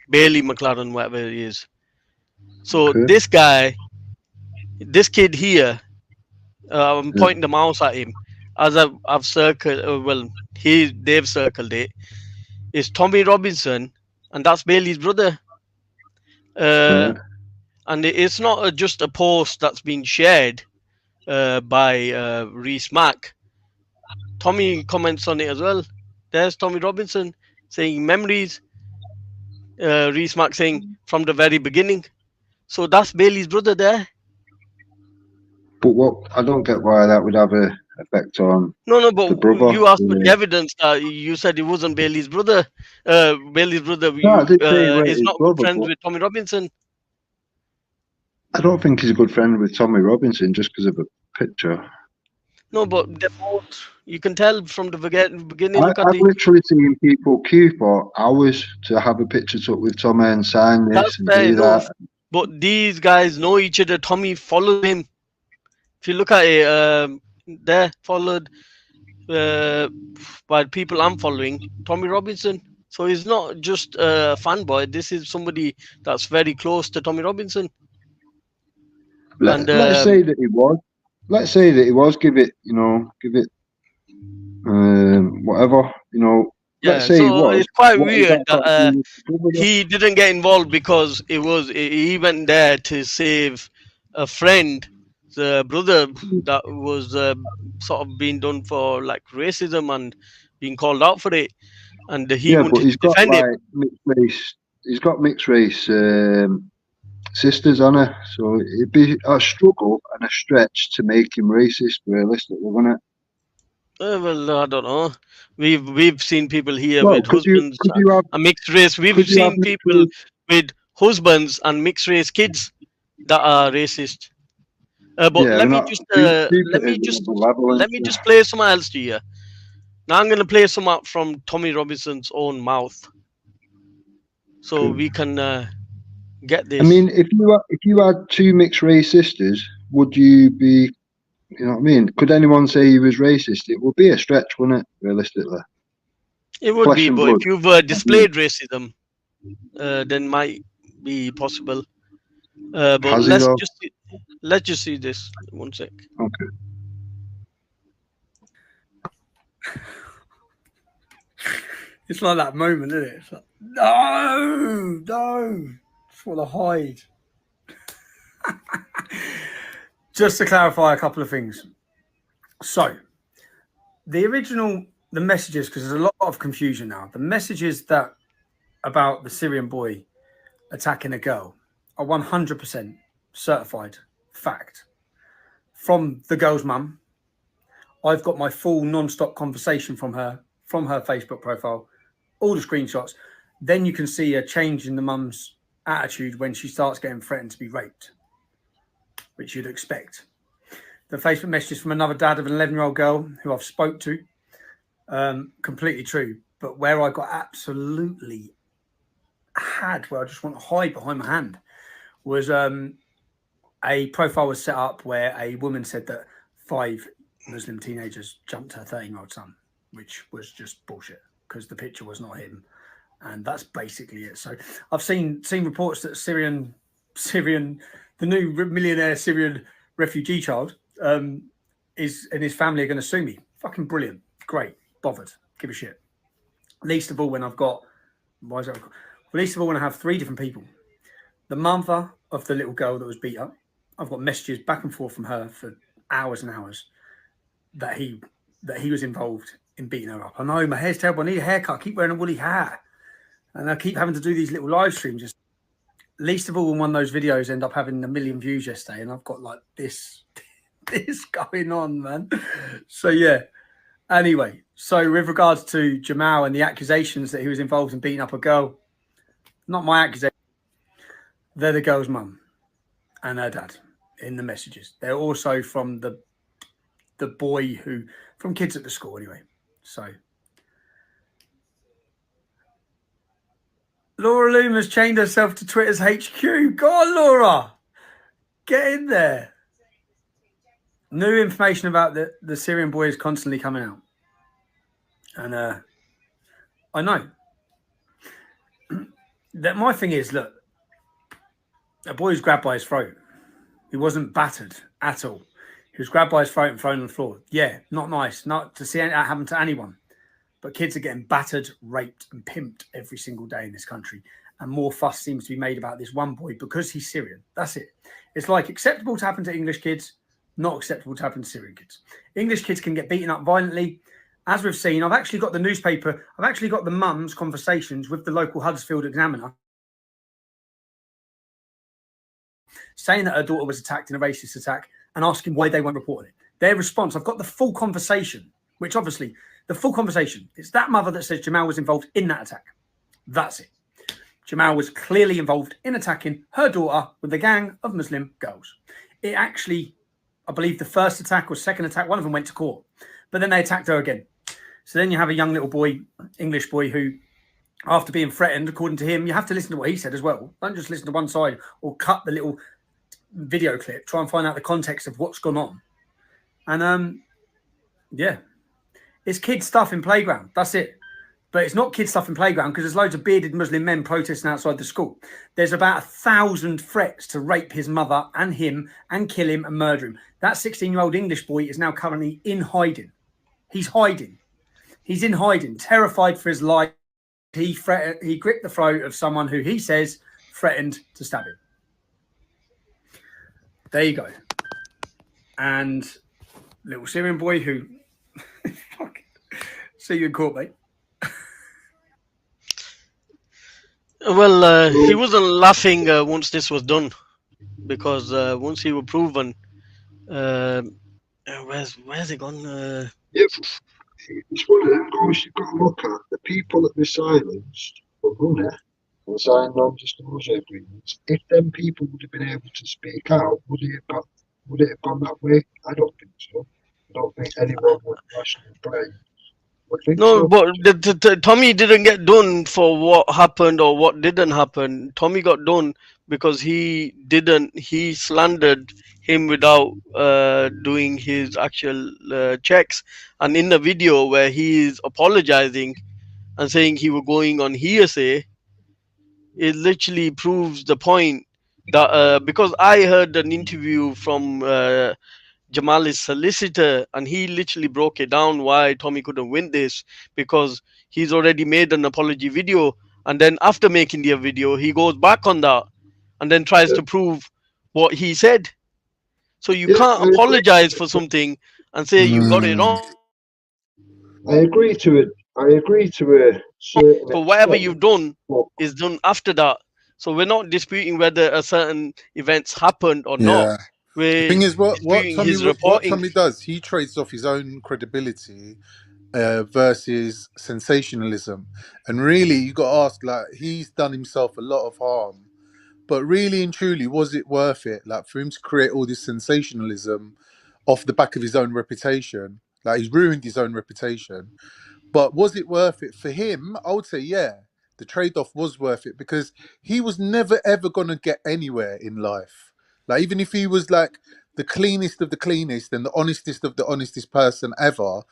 Bailey McLaren, whatever he is. So this guy, this kid here, I'm pointing the mouse at him. As I've circled, they've circled it. Is Tommy Robinson, and that's Bailey's brother. And it's not just a post that's been shared by Reese Mack. Tommy comments on it as well. There's Tommy Robinson saying memories. Reese Mack saying from the very beginning. So that's Bailey's brother there. But what I don't get why that would have a effect on but the brother. You asked for the evidence that you said it wasn't Bailey's brother. Bailey's brother is not good friends with Tommy Robinson. I don't think he's a good friend with Tommy Robinson just because of a picture. No, but they're both, you can tell from the beginning. I've literally seen people queue for hours to have a picture took with Tommy and sign this and do that. But these guys know each other. Tommy followed him. If you look at it, they're followed by people I'm following. Tommy Robinson. So he's not just a fanboy. This is somebody that's very close to Tommy Robinson. Let's say that he was. Let's say that he was. Give it, whatever, Let's say he was. It's quite weird that he didn't get involved because he went there to save a friend, the brother that was sort of being done for like racism and being called out for it, and he wanted to defend him. He's got mixed race sisters on her, so it'd be a struggle and a stretch to make him racist, realistically, wouldn't it? Well, I don't know. We've seen people here with husbands and mixed race. We've seen people with husbands and mixed race kids that are racist. But let me just play something else to you. Now I'm going to play some out from Tommy Robinson's own mouth, so we can get this. I mean, if you had two mixed race sisters, would you be? You know what I mean? Could anyone say he was racist? It would be a stretch, wouldn't it? Realistically, it would be. But if you've displayed racism, then might be possible. But let's just see this. 1 sec. Okay. It's like that moment, isn't it? It's like, no, just want to hide. Just to clarify a couple of things. So, the messages, because there's a lot of confusion now. The messages that about the Syrian boy attacking a girl are 100% certified fact from the girl's mum. I've got my full non-stop conversation from her Facebook profile, all the screenshots. Then you can see a change in the mum's attitude when she starts getting threatened to be raped, which you'd expect. The Facebook messages from another dad of an 11-year-old girl who I've spoke to, completely true. But where I got absolutely where I just want to hide behind my hand, was a profile was set up where a woman said that 5 Muslim teenagers jumped her 13-year-old son, which was just bullshit because the picture was not him. And that's basically it. So I've seen reports that the new millionaire Syrian refugee child is and his family are going to sue me. Fucking brilliant. Great. Bothered. Give a shit. Least of all when I've got, least of all when I have 3 different people. The mother of the little girl that was beat up. I've got messages back and forth from her for hours and hours that he was involved in beating her up. I know my hair's terrible. I need a haircut. I keep wearing a woolly hair. And I keep having to do these little live streams. Just least of all when one of those videos end up having 1 million views yesterday, and I've got like this going on, man. So yeah. Anyway, so with regards to Jamal and the accusations that he was involved in beating up a girl, not my accusation. They're the girl's mum and her dad in the messages. They're also from the boy from kids at the school anyway. So Laura Loom has chained herself to Twitter's HQ. Go on, Laura. Get in there. New information about the Syrian boy is constantly coming out. And I know. That my thing is, look, a boy was grabbed by his throat. He wasn't battered at all. He was grabbed by his throat and thrown on the floor. Yeah, not nice. Not to see that happen to anyone. But kids are getting battered, raped and pimped every single day in this country. And more fuss seems to be made about this one boy because he's Syrian. That's it. It's like acceptable to happen to English kids, not acceptable to happen to Syrian kids. English kids can get beaten up violently. As we've seen, I've actually got the newspaper. I've actually got the mum's conversations with the local Huddersfield Examiner saying that her daughter was attacked in a racist attack and asking why they weren't reporting it. Their response, I've got the full conversation, which obviously, the full conversation, it's that mother that says Jamal was involved in that attack. That's it. Jamal was clearly involved in attacking her daughter with a gang of Muslim girls. It actually, I believe the first attack or second attack, one of them went to court, but then they attacked her again. So then you have a young little boy, English boy, who, after being threatened, according to him, you have to listen to what he said as well. Don't just listen to one side or cut the little video clip. Try and find out the context of what's gone on. And, yeah, it's kid stuff in playground. That's it. But it's not kid stuff in playground because there's loads of bearded Muslim men protesting outside the school. There's about 1,000 threats to rape his mother and him and kill him and murder him. That 16-year-old English boy is now currently in hiding. He's hiding. He's in hiding, terrified for his life. He gripped the throat of someone who he says threatened to stab him. There you go. And little Syrian boy who... See you in court, mate. Well, he wasn't laughing once this was done, because once he was proven, where's it gone? Yeah, it's one of them guys you've got to look at. The people that were silenced for money and signed non-disclosure agreements. If them people would have been able to speak out, would it have gone that way? I don't think so. I don't think anyone would rationally blame. No, but Tommy didn't get done for what happened or what didn't happen. Tommy got done because he slandered him without doing his actual checks. And in the video where he is apologizing and saying he was going on hearsay, it literally proves the point that because I heard an interview from Jamal's solicitor, and he literally broke it down why Tommy couldn't win this, because he's already made an apology video, and then after making the video he goes back on that and then tries to prove what he said. So you can't apologize for something and say you got it wrong. I agree to it. I agree to a certain But whatever extent, you've done but is done after that. So we're not disputing whether a certain events happened or not. Yeah. The We're thing is, what disputing Tommy his what reporting. Tommy does, he trades off his own credibility versus sensationalism, and really, you got to ask, like, he's done himself a lot of harm, but really and truly, was it worth it? Like, for him to create all this sensationalism off the back of his own reputation, like he's ruined his own reputation. But was it worth it for him? I would say, yeah. The trade-off was worth it because he was never ever gonna get anywhere in life. Like, even if he was like the cleanest of the cleanest and the honestest of the honestest person ever,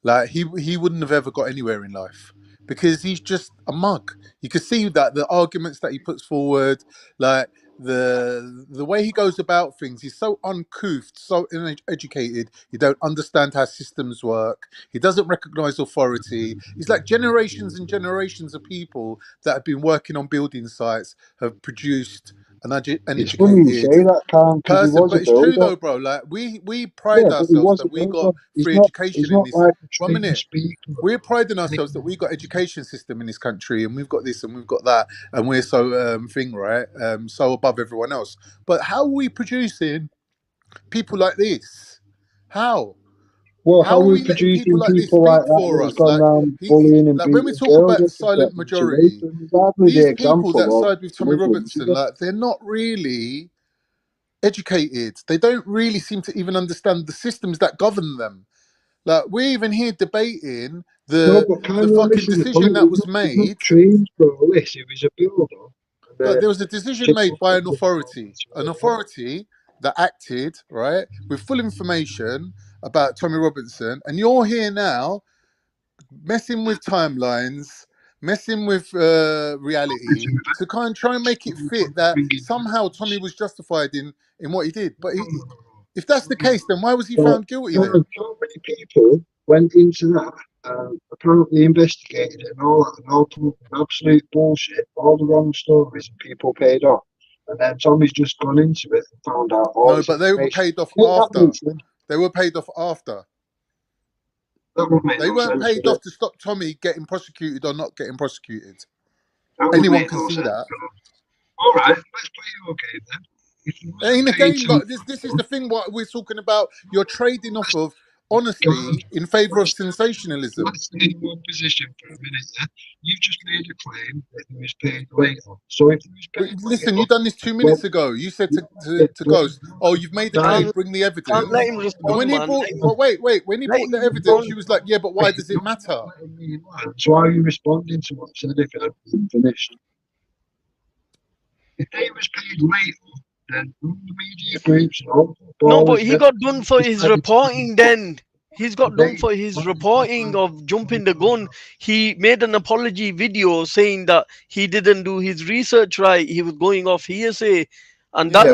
like he wouldn't have ever got anywhere in life because he's just a mug. You can see that the arguments that he puts forward, like the way he goes about things, he's so uncouth, so uneducated. You don't understand how systems work. He doesn't recognize authority. He's like generations and generations of people that have been working on building sites have produced an it's funny you educated say that, Khan, because he person. was But a it's true builder. though, bro. Like we pride Yeah, but he ourselves was a that we builder. got He's free not. education He's in not this. like a 1 trained minute. speaker. We're priding ourselves that we got education system in this country, and we've got this and we've got that, and we're so so above everyone else. But how are we producing people like this? How? Well, How how are we we letting people producing like this people like speak that for that's us? gone around bullying and Like when we beating talk girls about the up and silent threatening to rape majority, them? He's hardly the these people example that of side with Tommy Muslims, is Robinson, he? like they're not really educated. They don't really seem to even understand the systems that govern them. Like we're even here debating No, the but the kind of fucking missing the decision point. that was He's not made. trained for all this. He was a builder. But And, there was a decision made by an authority that acted right with full information about Tommy Robinson, and you're here now messing with timelines, messing with reality to kind of try and make it fit that somehow Tommy was justified in what he did. But if that's the case, then why was he so, found guilty then? so many people went into that and apparently investigated it and all that, and all told absolute bullshit, all the wrong stories, and people paid off. And then Tommy's just gone into it and found out all No, this but they were information. paid off I think that after. makes sense. They were paid off after. That would make They no weren't sense, paid would off it? to stop Tommy getting prosecuted or not getting prosecuted. That would Anyone make can no see sense. that. All right, let's play your game then. If you It ain't a paid game, to but this is the thing. What we're talking about, you're trading off of honesty in favor of sensationalism. let's stay in one position for a minute. Yeah? You've just made a claim that he was paid later. So if he was paid Listen, later, you done this 2 minutes ago. You said to Ghost, "Oh, you've made a claim. Bring the Can't let evidence." him And respond, when he man. brought, well, wait, when he Let brought the him evidence, respond. she was like, "Yeah, but why does it matter?" so why are you responding to what's said if it hasn't finished? If he was paid later, then all the media groups and all No, but he got done for his reporting then. He's got done for his reporting of jumping the gun. He made an apology video saying that he didn't do his research right. He was going off hearsay. And that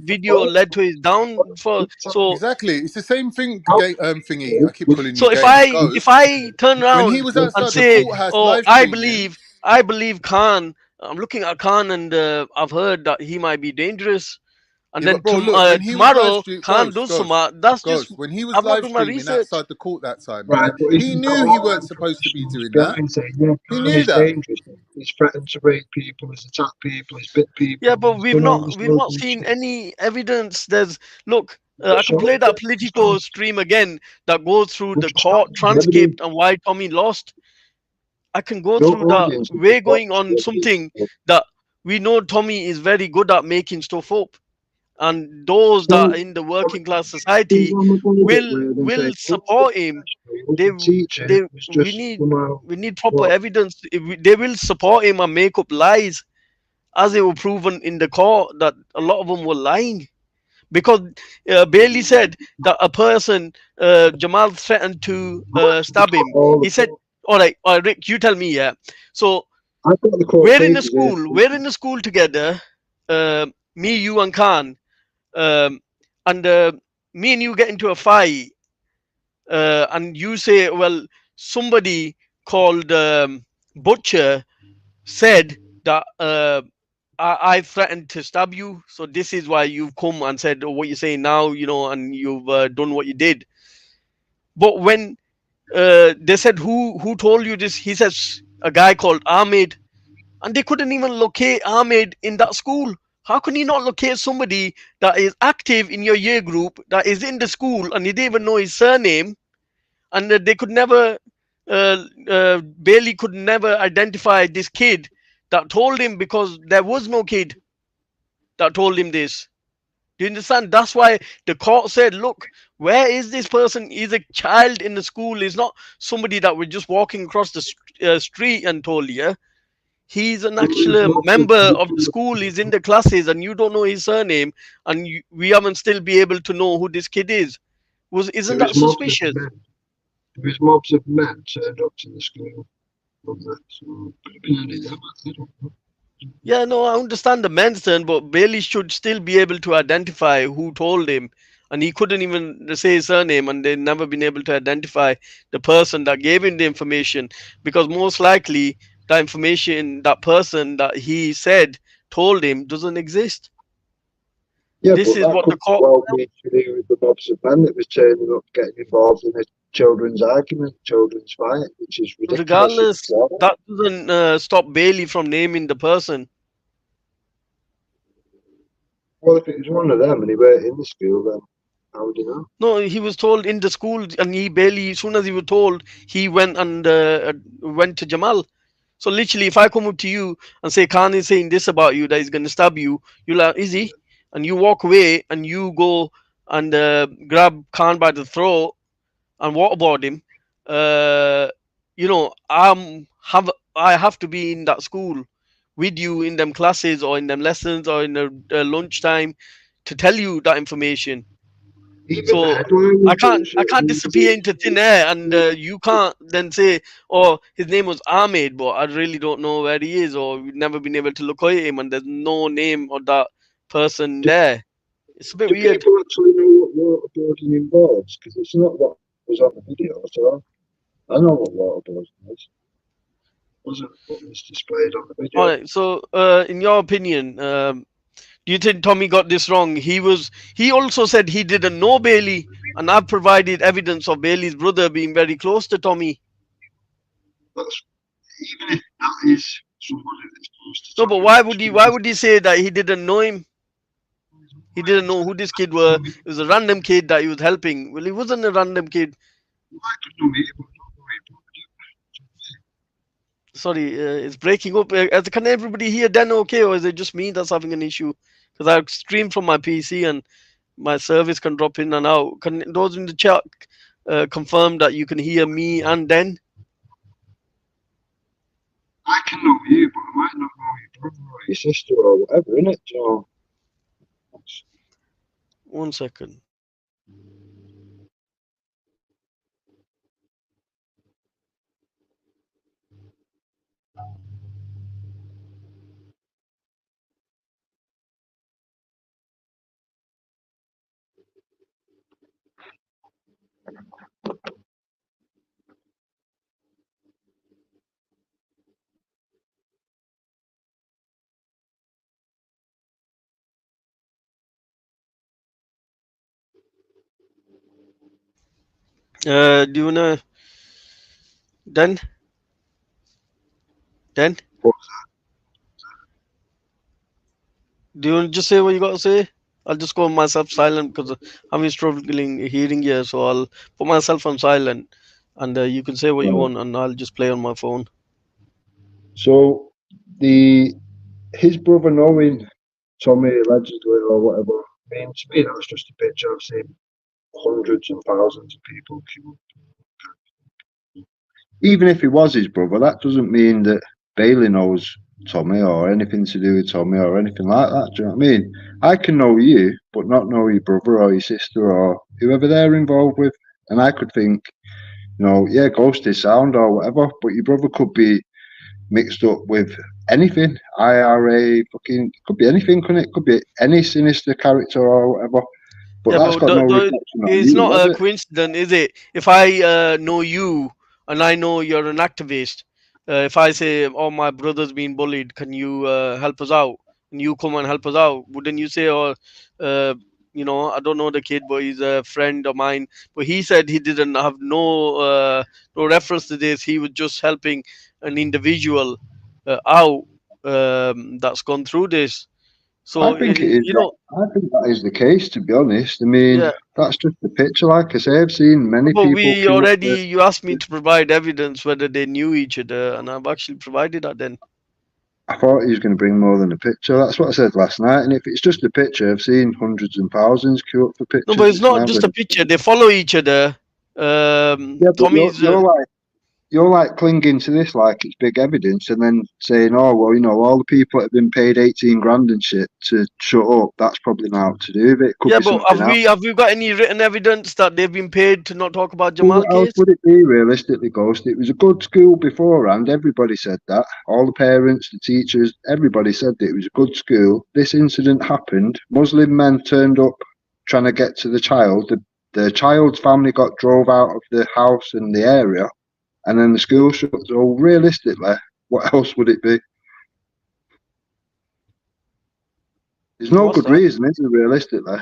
video led to his downfall. So Exactly, it's the same thing. Thingy. I keep calling you so if gay. Ghost. I turn When around he was and outside the say, courthouse "Oh, live I streaming, believe Khan," I'm looking at Khan and I've heard that he might be dangerous. And yeah, then but bro, look, when he was live tomorrow streaming, Khan does some. That's just Ghost. When he was I've not live done my streaming research. outside the court that time, Right, yeah, but if he you've knew got he all weren't them supposed to be doing guys that. saying, yeah, He Khan knew is that. dangerous, he's threatened to rape people, he's attacked people, he's bit people. Yeah, but he's we've done all this not local seen shit. any evidence. There's look. I can play that Politico stream again that goes through the court transcript and why Tommy lost. I can go No through that. audience would We're watch going on the something video. that we know Tommy is very good at making stuff up, and those that are in the working class society will support him. They we need proper evidence. They will support him and make up lies, as they were proven in the court that a lot of them were lying. Because Bailey said that a person, Jamal threatened to stab him. He said, all right, Rick, you tell me, yeah. So we're in the school together, me, you and Khan, and me and you get into a fight, and you say, well, somebody called Butcher said that I threatened to stab you, so this is why you've come and said what you're saying now, you know, and you've done what you did. But when they said who told you this, he says a guy called Ahmed, and they couldn't even locate Ahmed in that school. How can you not locate somebody that is active in your year group, that is in the school, and you didn't even know his surname, and they could never, Bailey could never identify this kid that told him, because there was no kid that told him this. Do you understand? That's why the court said, look, where is this person? He's a child in the school. He's not somebody that was just walking across the street and told you. He's an actual member of the school. He's in the classes, and you don't know his surname, and we haven't still be able to know who this kid is. Isn't that suspicious? There was mobs of men turned up to the school. Yeah, no, I understand the men's turn, but Bailey should still be able to identify who told him, and he couldn't even say his surname, and they've never been able to identify the person that gave him the information, because most likely the information, that person that he said told him, doesn't exist. Yeah, this but is that what could the court. well be to do with the mobs of men that was turning up, getting involved in a children's argument, children's fight, which is ridiculous. Regardless, that doesn't stop Bailey from naming the person. Well, if it was one of them and he weren't in the school, then how would you know? No, he was told in the school, and he Bailey, as soon as he was told, he went and went to Jamal. So literally, if I come up to you and say Khan is saying this about you, that he's going to stab you, you're like, is he? And you walk away and you go and grab Khan by the throat and waterboard him. You know, I have to be in that school with you in them classes or in them lessons or in the lunchtime to tell you that information. So I can't disappear into thin air, and you can't then say, oh, his name was Ahmed, but I really don't know where he is, or we've never been able to locate him, and there's no name of that person there. It's a bit weird. People actually know what waterboarding involves? Because it's not what was on the video, so I know what waterboarding is. Wasn't what was displayed on the video. All right. So, in your opinion, do you think Tommy got this wrong? He also said he didn't know Bailey, and I've provided evidence of Bailey's brother being very close to Tommy. Even if that is somebody that's close to No, but why would he say that he didn't know him? He didn't know who this kid were. It was a random kid that he was helping. Well, he wasn't a random kid. Sorry, it's breaking up. Can everybody hear Dan okay, or is it just me that's having an issue? Because I stream from my PC and my service can drop in and out. Can those in the chat confirm that you can hear me and Dan? I can know you, but I might not know your brother or your sister or whatever, innit? So, 1 second. Do you wanna Dan? Dan? Do you want to just say what you got to say? I'll just go myself silent because I'm struggling hearing you, so I'll put myself on silent, and you can say what you want, and I'll just play on my phone. So his brother knowing Tommy allegedly or whatever, I mean, to me that's just a picture I've seen hundreds and thousands of people queue. Even if he was his brother, that doesn't mean that Bailey knows Tommy or anything to do with Tommy or anything like that. Do you know what I mean? I can know you, but not know your brother or your sister or whoever they're involved with. And I could think, you know, yeah, Ghost is sound or whatever, but your brother could be mixed up with anything. IRA, fucking, could be anything, couldn't it? Could be any sinister character or whatever. But yeah, that's got no reflection on it's you, not is a it? coincidence, is it? If I know you and I know you're an activist, if I say, "Oh, my brother's being bullied, can you help us out?" and you come and help us out, wouldn't you say, or you know, I don't know the kid, but he's a friend of mine. But he said he didn't have no reference to this. He was just helping an individual out that's gone through this. So I think it is. you know, I think that is the case. To be honest, I mean, yeah. that's just the picture. Like I say, I've seen many But people. we already, you asked me to provide evidence whether they knew each other, and I've actually provided that then. I thought he was going to bring more than a picture. That's what I said last night. And if it's just a picture, I've seen hundreds and thousands queue up for pictures. No, but it's not just a picture. They follow each other. Yeah, but Tommy's. You're like clinging to this like it's big evidence, and then saying, "Oh well, you know, all the people that have been paid 18 grand and shit to shut up. That's probably not to do with it." Could Yeah, be but have we got any written evidence that they've been paid to not talk about Jamal What else case? would it be realistically, Ghost? It was a good school beforehand. Everybody said that. All the parents, the teachers, everybody said that it was a good school. This incident happened. Muslim men turned up trying to get to the child. The child's family got drove out of the house and the area, and then the school shut. So realistically, what else would it be? There's no good reason, is there, realistically?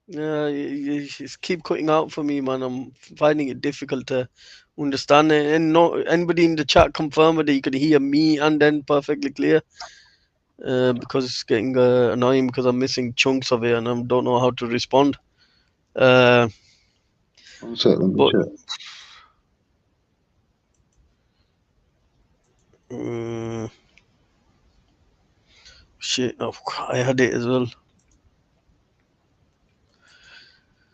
Yeah, you just keep cutting out for me, man. I'm finding it difficult to understand it. And no, anybody in the chat confirm that you could hear me and then perfectly clear. Because it's getting annoying because I'm missing chunks of it and I don't know how to respond. But, shit, oh, I had it as well.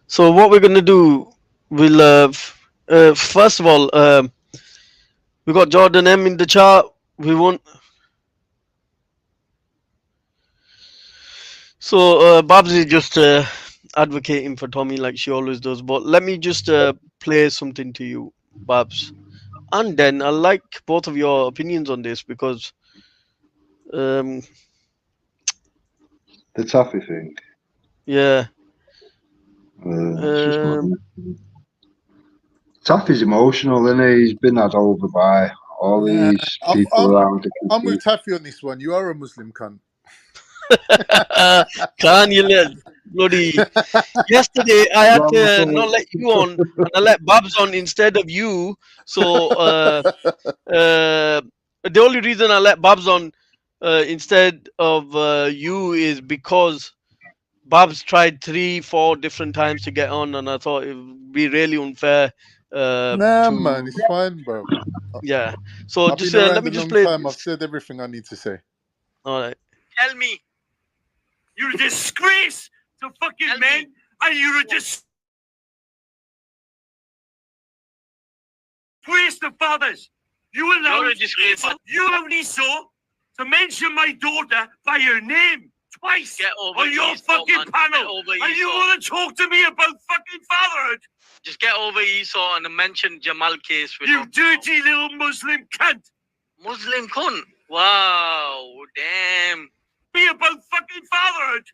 So what we're gonna do, we'll first of all, we got Jordan M in the chat. We want. So Babs is just advocating for Tommy like she always does. But let me just play something to you, Babs, and then I like both of your opinions on this because the Taffy thing. Yeah. Taffy's emotional, isn't he? He's been had over by all these people around. I'm with Taffy on this one. You are a Muslim cunt. Can you let bloody yesterday I had to not let you on and I let Babs on instead of you. So the only reason I let Babs on instead of you is because Babs tried 3-4 different times to get on, and I thought it would be really unfair. Man, it's fine, bro. Yeah. So I've just been around let me a just long play. time. I've said everything I need to say. All right. Tell me, you're a disgrace to fucking men, and you're a disgrace to fathers. You allowed Iso to mention my daughter by her name twice on your fucking panel, and you want to talk to me about fucking fatherhood? Just get over Esau and mention Jamal case. You dirty little Muslim cunt. Muslim cunt? Wow, damn. Be about fucking fatherhood.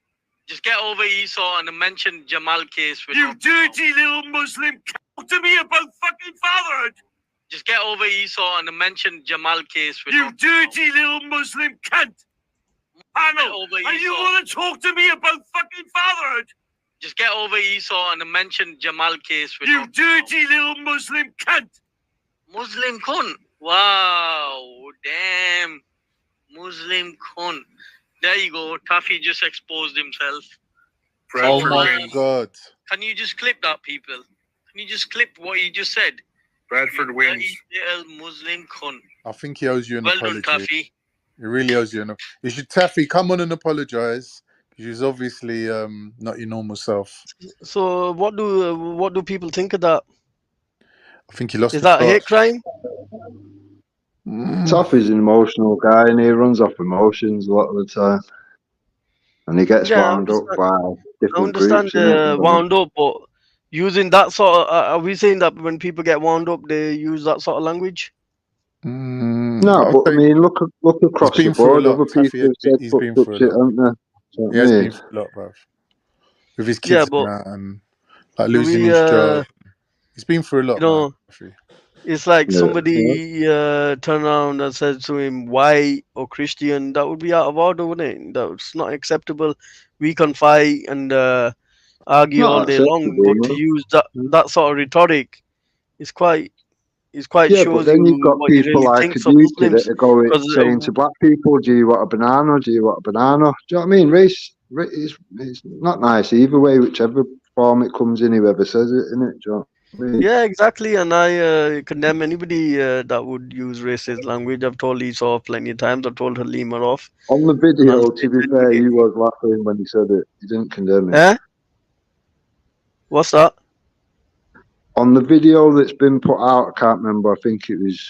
Just get over Esau and mention Jamal case. You dirty little Muslim cunt. Talk to me about fucking fatherhood. Just get over Esau and mention Jamal case. You dirty little Muslim cunt. Panel, and you want to talk to me about fucking fatherhood? Just get over Esau and mention Jamal case. You dirty little Muslim cunt. Muslim cunt? Wow, damn. Muslim cunt. There you go. Taffy just exposed himself. Oh my God. Can you just clip that, people? Can you just clip what he just said? Bradford wins. Little Muslim cunt. I think he owes you an apology. Well done, Taffy. He really owes you an apology. You should, Taffy, come on and apologize. She's obviously not your normal self. So what do people think of that? I think he lost. Is that a hate crime? Taffy's an emotional guy, and he runs off emotions a lot of the time, and he gets wound up by different groups. I understand wound up, but using that sort of, are we saying that when people get wound up, they use that sort of language? No, but I mean, look across the board. Other people have said fucked up shit, haven't they? He has been through a lot, bruv. With his kids and like losing his job. He's been through a lot, It's like somebody turned around and said to him, "White or Christian?" That would be out of order, wouldn't it? That's not acceptable. We can fight and argue Not all day long, acceptable, but to no. use that sort of rhetoric is quite Yeah, but shows then you you've got what he people really like thinks of Aduki that Muslims. are going Because saying to black people, "Do you want a banana? Do you want a banana?" Do you know what I mean? Race it's not nice either way, whichever form it comes in. Whoever says it, innit? Do you know what I mean? yeah, exactly, and I condemn anybody that would use racist language. I've told Lisa off plenty of times. I've told Halima off. On the And video, I'll to be fair, you was laughing when he said it. You didn't condemn it. Eh? What's that? On the video that's been put out, I can't remember. I think it was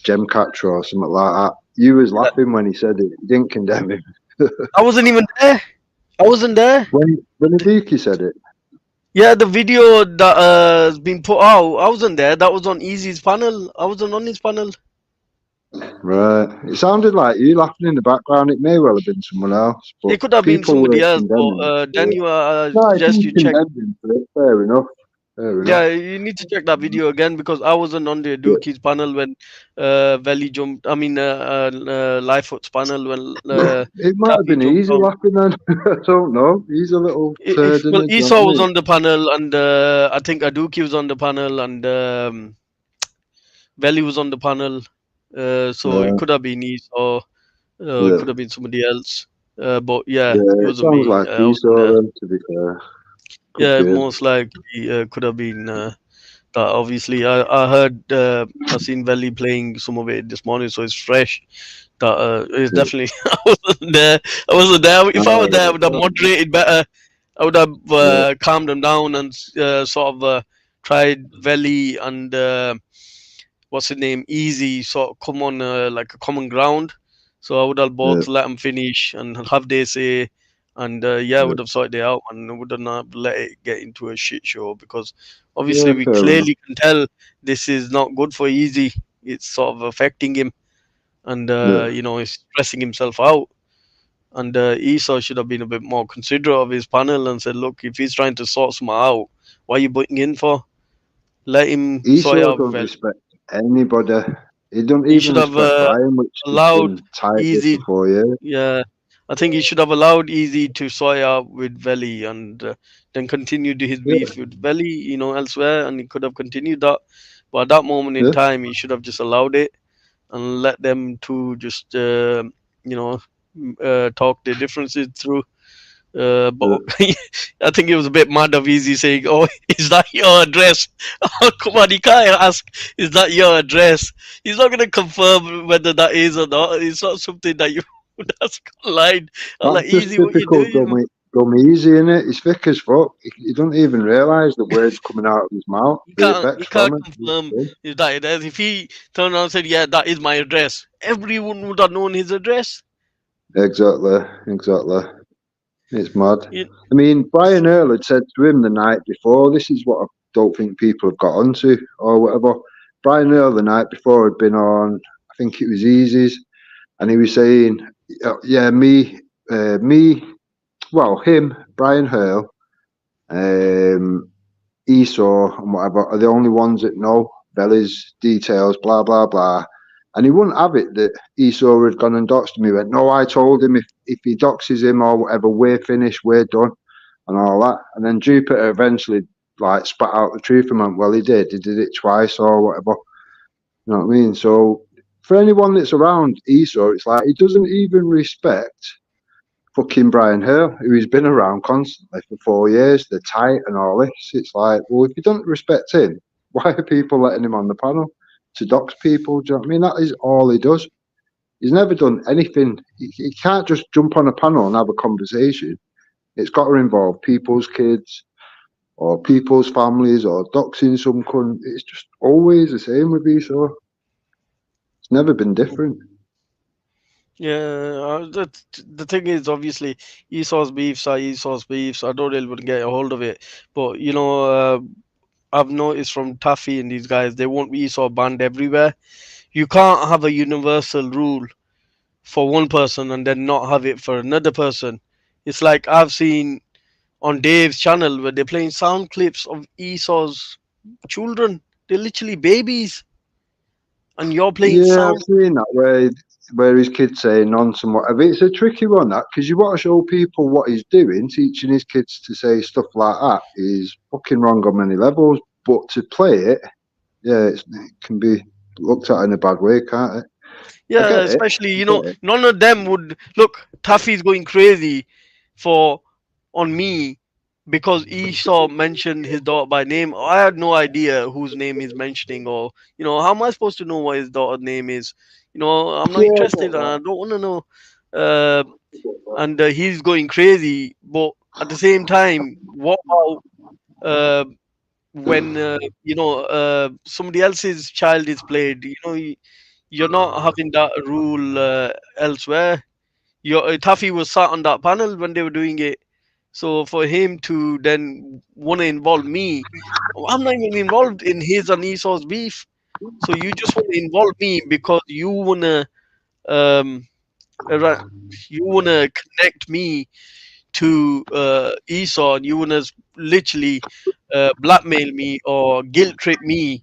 Gemcatcher or something like that. You was laughing when he said it. You didn't condemn him. I wasn't even there. I wasn't there. When Aduki said it. Yeah, the video that has been put out, I wasn't there. That was on Easy's panel. I wasn't on his panel. Right. It sounded like you laughing in the background. It may well have been someone else. But It could have been people somebody were else, condemning but it. then you No, if suggest you you check. condemned him for it, fair enough. Fair enough. Yeah, you need to check that video again because I wasn't on the Duki's panel when Valley jumped. I mean, Lightfoot's panel when It might have Taffy been jumped easy on. laughing then. I don't know. He's a little turd, Well, isn't he? Do you know Esau what I was mean? on the panel, and I think Aduki was on the panel, and Valley was on the panel. So Yeah. it could have been Esau, Yeah. could have been somebody else. But yeah, Yeah, it it wasn't sounds me. like I wasn't Esau there. then, to be fair. Could Yeah, be him. most likely could have been that. Obviously, I heard I seen Valley playing some of it this morning, so it's fresh. That it's Yeah. definitely I wasn't there. I wasn't there. If I was there, I would have moderated better. I would have calmed them down and sort of tried Valley and what's his name, Easy, sort of come on like a common ground. So I would have both let them finish and have their say, and I would have sorted it out and would have not let it get into a shit show because obviously Yeah, we fair enough. clearly can tell this is not good for Easy. It's sort of affecting him, and he's stressing himself out. And Esau should have been a bit more considerate of his panel and said, "Look, if he's trying to sort something out, what are you butting in for? Let him sort it Esau out." don't respect anybody. He don't He even should have respect Brian, which has allowed been tight with Easy. for 4 years. Yeah, I think he should have allowed Easy to sort it out with Valley and then continued his beef with Valley, elsewhere, and he could have continued that. But at that moment in time, he should have just allowed it and let them two just, talk their differences through. But I think it was a bit mad of Easy saying, "Oh, is that your address?" Oh, come on, he can't ask, "Is that your address?" He's not going to confirm whether that is or not. It's not something that you would ask online. I'm like, That's just Easy, what you typical doing? dumb Easy, innit? He's thick as fuck. He don't even realise the words coming out of his mouth. The He effects can't from it. confirm is that address. If he turned around and said, "Yeah, that is my address," everyone would have known his address. Exactly. It's mad. I mean, Brian Earl had said to him the night before, this is what I don't think people have got onto or whatever. Brian Earl the night before had been on, I think it was Easy's, and he was saying, him, Brian Earl, Esau and whatever are the only ones that know Bella's details, blah, blah, blah. And he wouldn't have it that Esau had gone and doxed him. He went, "No, I told him if he doxes him or whatever, we're finished, we're done," and all that. And then Jupiter eventually spat out the truth and went, "Well, he did it twice or whatever." You know what I mean? So for anyone that's around Esau, it's like he doesn't even respect fucking Brian Hill, who he's been around constantly for 4 years. They're tight and all this. It's like, well, if you don't respect him, why are people letting him on the panel? To dox people, do you know what I mean? That is all he does. He's never done anything. He can't just jump on a panel and have a conversation. It's got to involve people's kids or people's families or doxing some cunt. It's just always the same with Esau. It's never been different. Yeah, the thing is, obviously, Esau's beefs are Esau's beefs. I don't really want to get a hold of it. But, I've noticed from Taffy and these guys, they want Esau banned everywhere. You can't have a universal rule for one person and then not have it for another person. It's like I've seen on Dave's channel where they're playing sound clips of Esau's children. They're literally babies. and you're playing Yeah, sound. I've seen that where his kids say nonsense, whatever. It's a tricky one, that, because you want to show people what he's doing. Teaching his kids to say stuff like that is fucking wrong on many levels. But to play it, yeah, it can be looked at in a bad way, can't it? Yeah, especially, you know, none of them would look. Taffy's going crazy on me because Esau mentioned his daughter by name. I had no idea whose name he's mentioning, or, you know, how am I supposed to know what his daughter's name is? You know, I'm not interested and I don't want to know. And he's going crazy. But at the same time, what about when, you know, somebody else's child is played? You know, you're not having that rule elsewhere. Taffy was sat on that panel when they were doing it. So for him to then want to involve me, I'm not even involved in his and Esau's beef. So you just want to involve me because you wanna connect me to Esau, and you wanna literally blackmail me or guilt trip me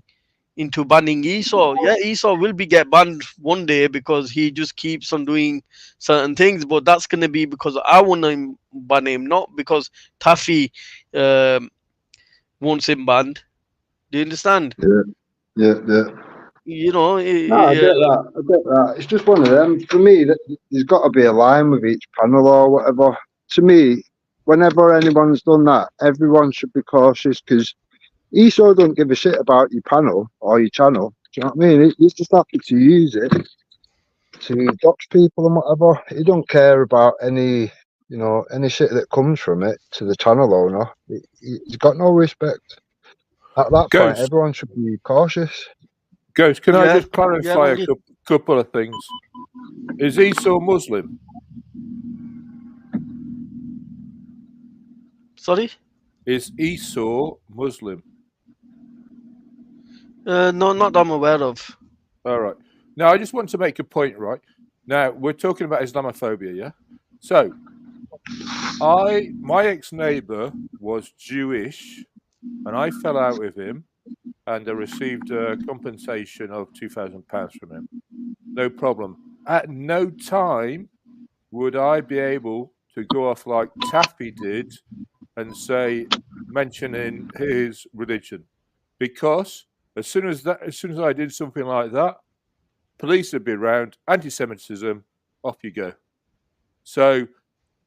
into banning Esau. Yeah, Esau will get banned one day because he just keeps on doing certain things, but that's gonna be because I want to ban him, not because Taffy wants him banned. Do you understand? Yeah. You know, No, I get that. It's just one of them. For me, there's got to be a line with each panel or whatever. To me, whenever anyone's done that, everyone should be cautious, because Esau don't give a shit about your panel or your channel. Do you know what I mean? He's just happy to use it to dox people and whatever. He don't care about any shit that comes from it to the channel owner. He's got no respect. At that point, everyone should be cautious. Ghost, can I just clarify a couple of things? Is Esau Muslim? Sorry? Is Esau Muslim? No, not that I'm aware of. All right. Now, I just want to make a point, right? Now, we're talking about Islamophobia, yeah? So, my ex-neighbour was Jewish, and I fell out with him, and I received a compensation of £2,000 from him. No problem. At no time would I be able to go off like Taffy did and mentioning his religion, because as soon as I did something like that, police would be around, anti-Semitism, off you go. So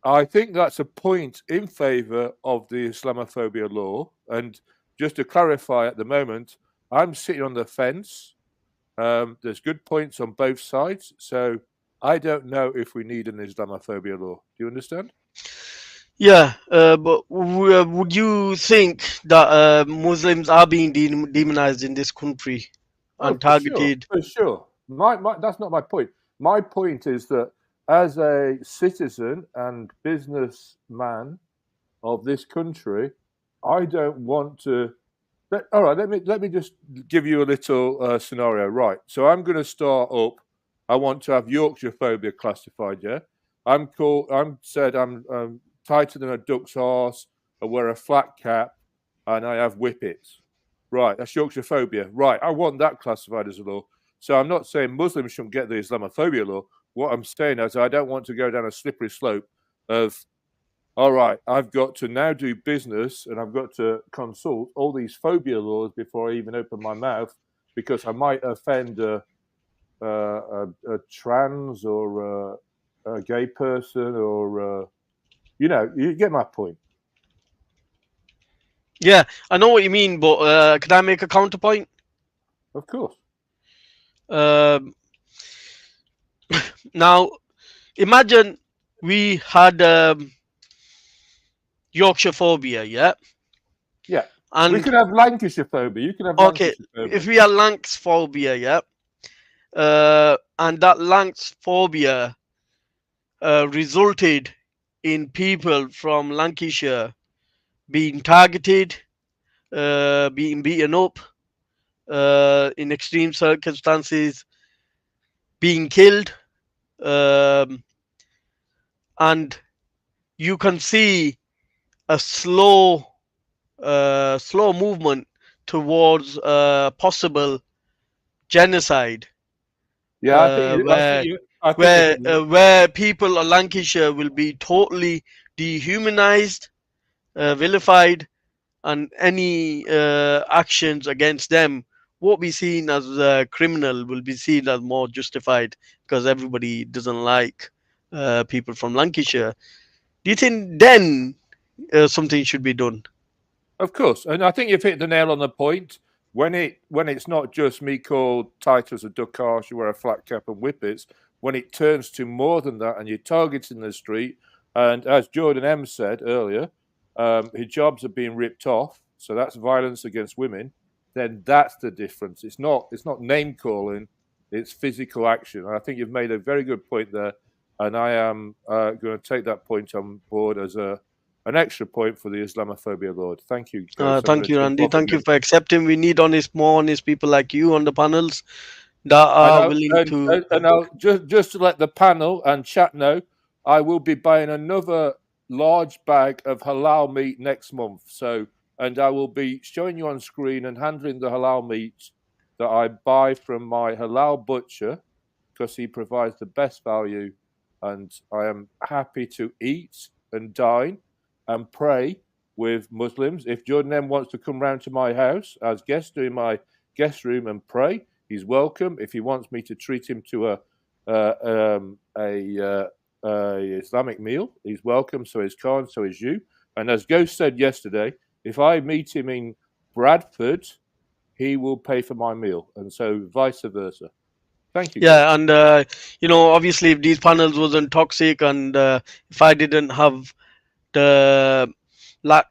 I think that's a point in favour of the Islamophobia law. And just to clarify, at the moment, I'm sitting on the fence. There's good points on both sides. So I don't know if we need an Islamophobia law. Do you understand? Yeah, but would you think that Muslims are being demonized in this country and targeted? For sure. That's not my point. My point is that as a citizen and businessman of this country, I don't want to. All right, let me just give you a little scenario. Right, so I'm going to start up. I want to have Yorkshire phobia classified. Yeah, I'm tighter than a duck's arse. I wear a flat cap, and I have whippets. Right, that's Yorkshire phobia. Right, I want that classified as a law. So I'm not saying Muslims shouldn't get the Islamophobia law. What I'm saying is I don't want to go down a slippery slope of, all right, I've got to now do business and I've got to consult all these phobia laws before I even open my mouth, because I might offend a trans or a gay person or, you get my point. Yeah, I know what you mean, but can I make a counterpoint? Of course. Now, imagine we had Yorkshire phobia, yeah? Yeah. And we could have Lancashire phobia. You can have okay, Lancashire phobia. if we had Lancs phobia, yeah? And that Lancs phobia resulted in people from Lancashire being targeted, being beaten up, in extreme circumstances, being killed, and you can see a slow movement towards possible genocide Yeah, where people of Lancashire will be totally dehumanized, vilified, and any actions against them won't be seen as criminal, will be seen as more justified, because everybody doesn't like people from Lancashire. Do you think then something should be done? Of course, and I think you've hit the nail on the point. When it's not just me called Titus a Duckarsh, you wear a flat cap and whippets, when it turns to more than that and you're targeting the street, and as Jordan M said earlier, hijabs are being ripped off, so that's violence against women, then that's the difference. It's not name calling, it's physical action. And I think you've made a very good point there, and I am going to take that point on board as an extra point for the Islamophobia Lord. Thank you. Thank you, Randy. Thank you for accepting. We need more honest people like you on the panels that are willing to. And I'll, just to let the panel and chat know, I will be buying another large bag of halal meat next month. And I will be showing you on screen and handling the halal meat that I buy from my halal butcher, because he provides the best value, and I am happy to eat and dine and pray with Muslims. If Jordan M wants to come round to my house as guest, in my guest room and pray, he's welcome. If he wants me to treat him to a Islamic meal, he's welcome. So is Khan, so is you. And as Ghost said yesterday, if I meet him in Bradford, he will pay for my meal, and so vice versa. Thank you. Yeah, and obviously, if these panels wasn't toxic, and if I didn't have the lack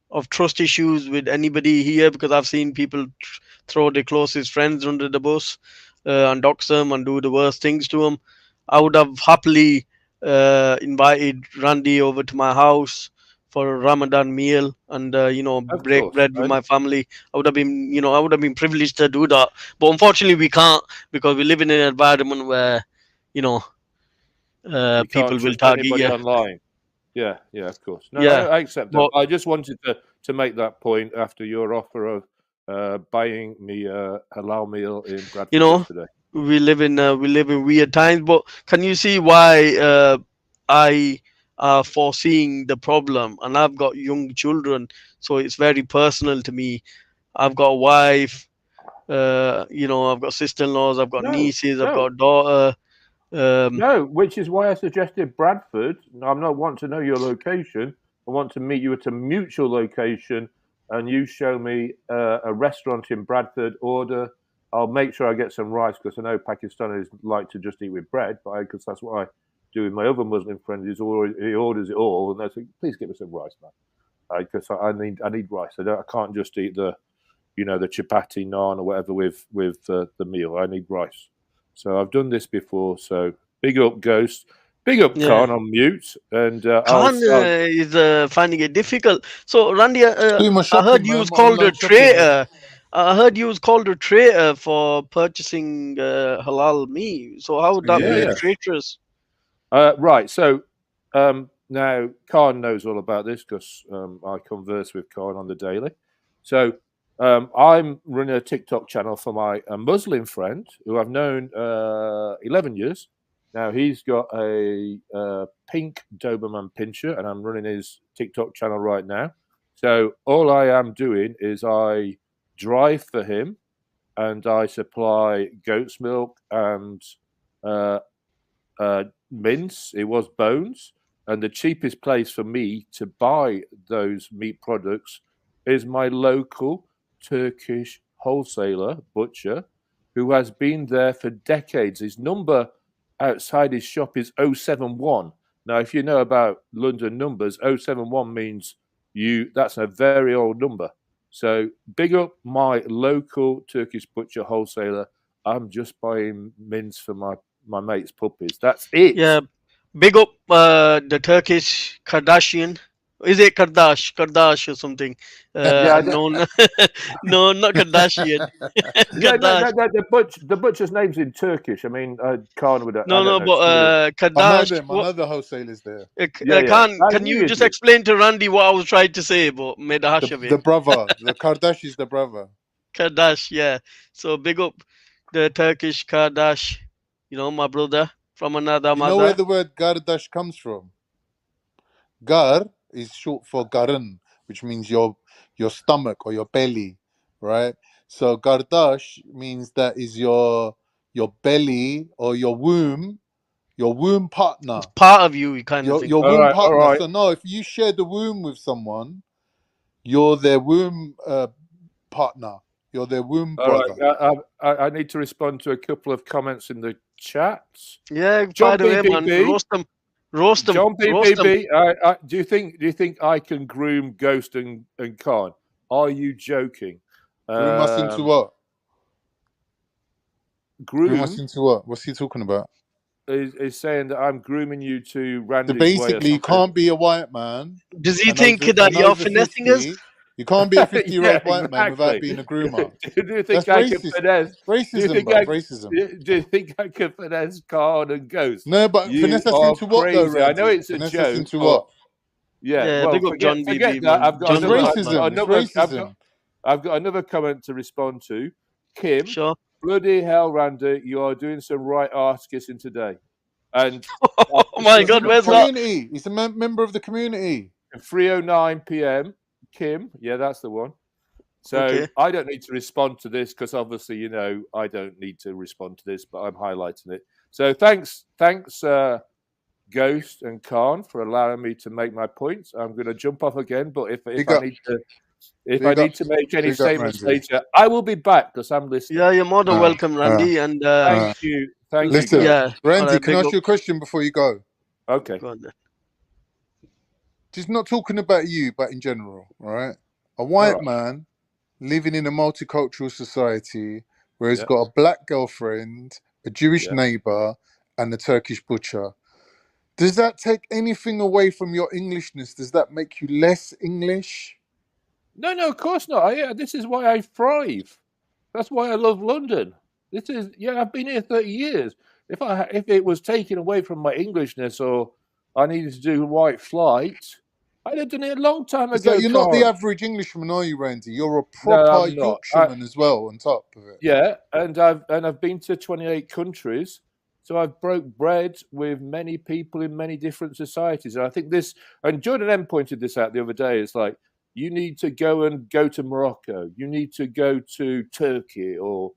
of trust issues with anybody here, because I've seen people throw their closest friends under the bus and dox them and do the worst things to them, I would have happily invited Randy over to my house for a Ramadan meal and break bread with my family. I would have been privileged to do that, but unfortunately we can't, because we live in an environment where people will target you online. Yeah, of course. No, I accept that. I just wanted to make that point after your offer of buying me a halal meal in Bradford today. We live in weird times, but can you see why I are foreseeing the problem? And I've got young children, so it's very personal to me. I've got a wife, I've got sister-in-laws, I've got nieces, I've got a daughter. No, which is why I suggested Bradford. I'm not wanting to know your location. I want to meet you at a mutual location, and you show me a restaurant in Bradford. Order. I'll make sure I get some rice, because I know Pakistanis like to just eat with bread, because that's what I do with my other Muslim friend. He orders it all, and they say, "Please give me some rice, man," because I need rice. I can't just eat the chapati, naan, or whatever with the meal. I need rice. So I've done this before. So big up, Ghost. Big up, Khan on mute. And Khan is finding it difficult. So Randy, I heard you was called a traitor. I heard you was called a traitor for purchasing halal meat. So how would that be a traitorous? Right. So now Khan knows all about this, because I converse with Khan on the daily. So I'm running a TikTok channel for a Muslim friend who I've known 11 years. Now he's got a pink Doberman Pinscher, and I'm running his TikTok channel right now. So all I am doing is I drive for him, and I supply goat's milk and mince. It was bones, and the cheapest place for me to buy those meat products is my local Turkish wholesaler butcher, who has been there for decades. His number outside his shop is 071. Now, if you know about London numbers, 071 means that's a very old number. So big up my local Turkish butcher wholesaler. I'm just buying mince for my mate's puppies. That's it. Yeah, big up the Turkish Kardashian. Is it Kardash or something? No, not Kardashian. The butcher's name's in Turkish. I mean, Khan would. But Kardash. I know the wholesalers there. Khan, can you just explain to Randy what I was trying to say, but made a hash of it? The brother, the Kardash is the brother. Kardash, yeah. So big up the Turkish Kardash You know, my brother from another You mother. know where the word Gardash comes from? Gar is short for Garan, which means your stomach or your belly, right? So Gardash means that is your belly or your womb partner. It's part of you, kind of thing. Your womb partner. So no, if you share the womb with someone, you're their womb partner. You're their womb brother. I need to respond to a couple of comments in the chat. Yeah, John by the way, man, BBB. roast them. John roast them. BBB. Do you think I can groom Ghost and Khan? Are you joking? Groom us into what? Groom us into what? What's he talking about? Is saying that I'm grooming you to Randy's So basically, way you can't be a white man. Does he think that you're finessing us? You can't be a 50-year-old white man without exactly. being a groomer. Do you think That's I racist. can finesse? Racism, bro. Racism. Do you think I can finesse Khan and Ghost? No, but you finesse us are into what, though, crazy. I know Randy? it's a Finesse joke. us into what? Yeah, well, big up John forget BB, that. man. I've got John racism. I've got another comment to respond to. Kim, sure. Bloody hell, Randy, you are doing some right arse kissing today. And oh my God, where's community? He's a member of the community. 3:09 p.m. Kim, yeah, that's the one. So Okay. I don't need to respond to this because obviously, you know, I don't need to respond to this, but I'm highlighting it. So thanks, Ghost and Khan, for allowing me to make my points. I'm going to jump off again, but if I need to make any statements later, I will be back because I'm listening. Yeah, you're more than welcome, Randy. And thank you. Listen, Yeah, Randy, can I ask you a question before you go? Okay. Go on then. Just not talking about you, but in general, all right? A white man living in a multicultural society where he's got a black girlfriend, a Jewish neighbor, and a Turkish butcher. Does that take anything away from your Englishness? Does that make you less English? No, of course not. This is why I thrive. That's why I love London. I've been here 30 years. If it was taken away from my Englishness or I needed to do white flight, I'd have done it a long time ago. So you're not the average Englishman, are you, Randy? You're a proper Yorkshireman as well, on top of it. Yeah, and I've been to 28 countries, so I've broke bread with many people in many different societies. And I think and Jordan M pointed this out the other day. It's like you need to go to Morocco, you need to go to Turkey, or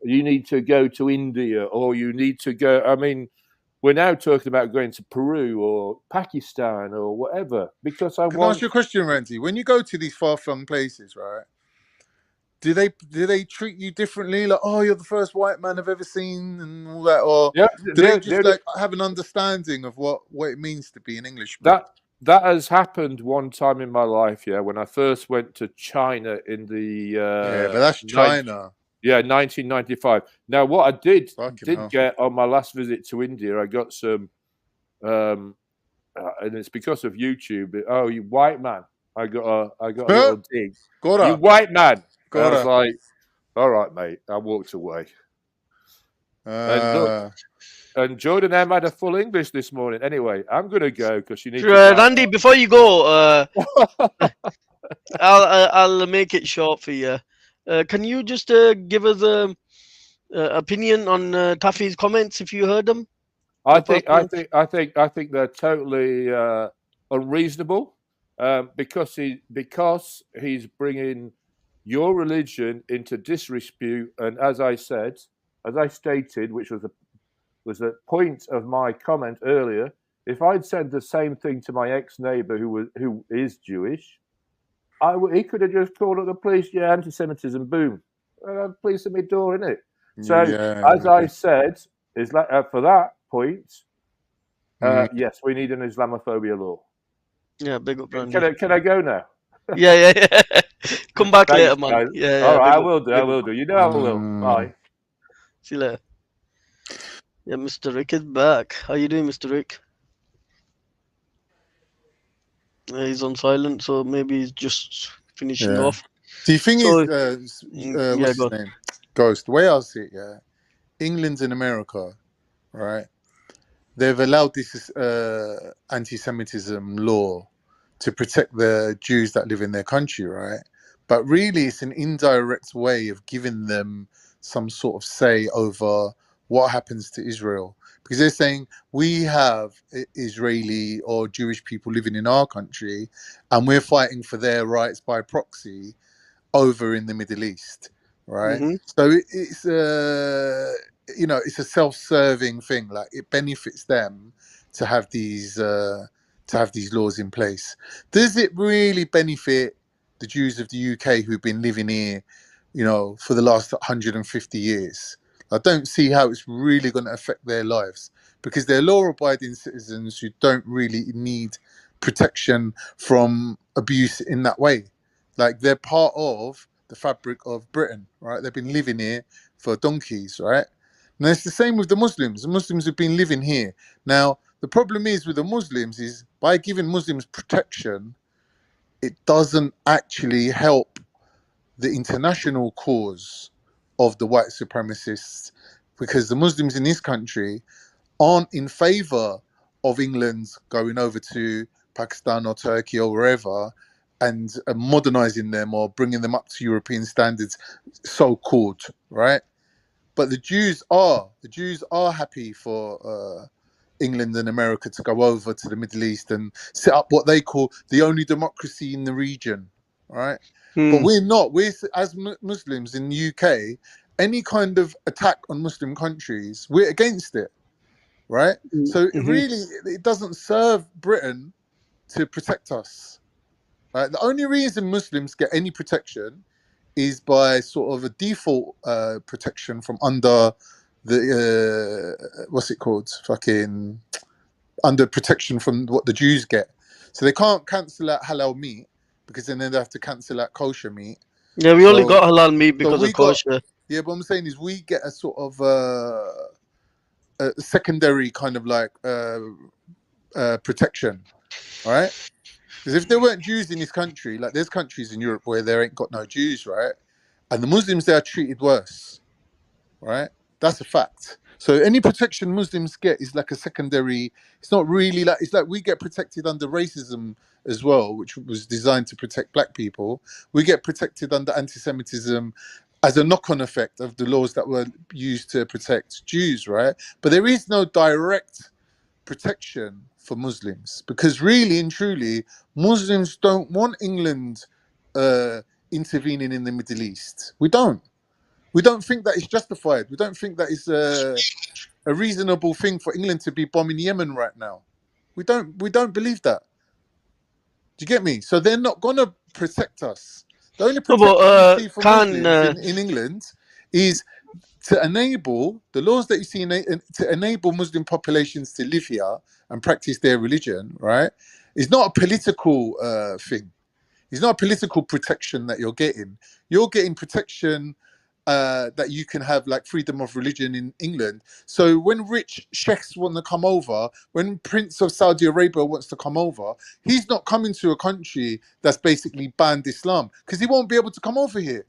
you need to go to India, or you need to go. I mean, we're now talking about going to Peru or Pakistan or whatever because Can I ask you a question, Randy? When you go to these far-flung places, right? Do they treat you differently? Like, oh, you're the first white man I've ever seen, and all that, or do they just have an understanding of what it means to be an Englishman? That has happened one time in my life. Yeah, when I first went to China in the but that's China. 1995. Now, what I did get on my last visit to India, I got some, and it's because of YouTube. Oh, you white man! I got a little dig. You white man! I was like, all right, mate. I walked away. And Jordan M had a full English this morning. Anyway, I'm gonna go because you need. Randy, before you go, I'll make it short for you. Can you just give us a opinion on Taffy's comments if you heard them? I think they're totally unreasonable because he's bringing your religion into disrepute. And as I stated, which was the point of my comment earlier, if I'd said the same thing to my ex-neighbor who is Jewish, he could have just called up the police. Yeah, anti-Semitism, boom. Police at my door, innit? So, I said, is that for that point, yes, we need an Islamophobia law. Yeah, big up, Randy. Can I go now? Yeah. Come back later, man. Guys. Yeah. All right, I will do. You know I will. Bye. See you later. Yeah, Mr. Rick is back. How you doing, Mr. Rick? He's on silent, so maybe he's just finishing off. The thing is, what's his name? Ghost. The way I see it, England's in America, right? They've allowed this anti-Semitism law to protect the Jews that live in their country, right? But really, it's an indirect way of giving them some sort of say over what happens to Israel, because they're saying we have Israeli or Jewish people living in our country and we're fighting for their rights by proxy over in the Middle East, right? So it's you know, it's a self-serving thing. Like, it benefits them to have these laws in place. Does it really benefit the Jews of the UK who've been living here, you know, for the last 150 years? I don't see how it's really going to affect their lives, because they're law-abiding citizens who don't really need protection from abuse in that way. Like, they're part of the fabric of Britain, right? They've been living here for donkeys, right? And it's the same with the Muslims. The Muslims have been living here. Now, the problem is with the Muslims is by giving Muslims protection, it doesn't actually help the international cause of the white supremacists, because the Muslims in this country aren't in favor of England going over to Pakistan or Turkey or wherever and modernizing them or bringing them up to European standards, so-called, right? But the Jews are happy for England and America to go over to the Middle East and set up what they call the only democracy in the region, right? But we're not. We're, as Muslims in the UK, any kind of attack on Muslim countries, we're against it, right? So really, it doesn't serve Britain to protect us, right? The only reason Muslims get any protection is by sort of a default protection from under the what's it called? Fucking under protection from what the Jews get. So they can't cancel out halal meat, because then they'd have to cancel out kosher meat. Yeah, we only got halal meat because of kosher. Yeah, but I'm saying is we get a sort of a secondary kind of like protection, right? Because if there weren't Jews in this country, like there's countries in Europe where there ain't got no Jews, right? And the Muslims there are treated worse, right? That's a fact. So any protection Muslims get is like a secondary. It's not really like, it's like we get protected under racism as well, which was designed to protect black people. We get protected under anti-Semitism as a knock-on effect of the laws that were used to protect Jews, right? But there is no direct protection for Muslims, because really and truly, Muslims don't want England intervening in the Middle East. We don't think that it's justified. We don't think that it's a reasonable thing for England to be bombing Yemen right now. We don't believe that. Do you get me? So they're not gonna protect us. The only protection we see for Muslims in England is to enable the laws that you see to enable Muslim populations to live here and practice their religion, right? It's not a political thing. It's not a political protection that you're getting. You're getting protection that you can have like freedom of religion in England. So when rich sheikhs want to come over, when Prince of Saudi Arabia wants to come over, he's not coming to a country that's basically banned Islam, because he won't be able to come over here.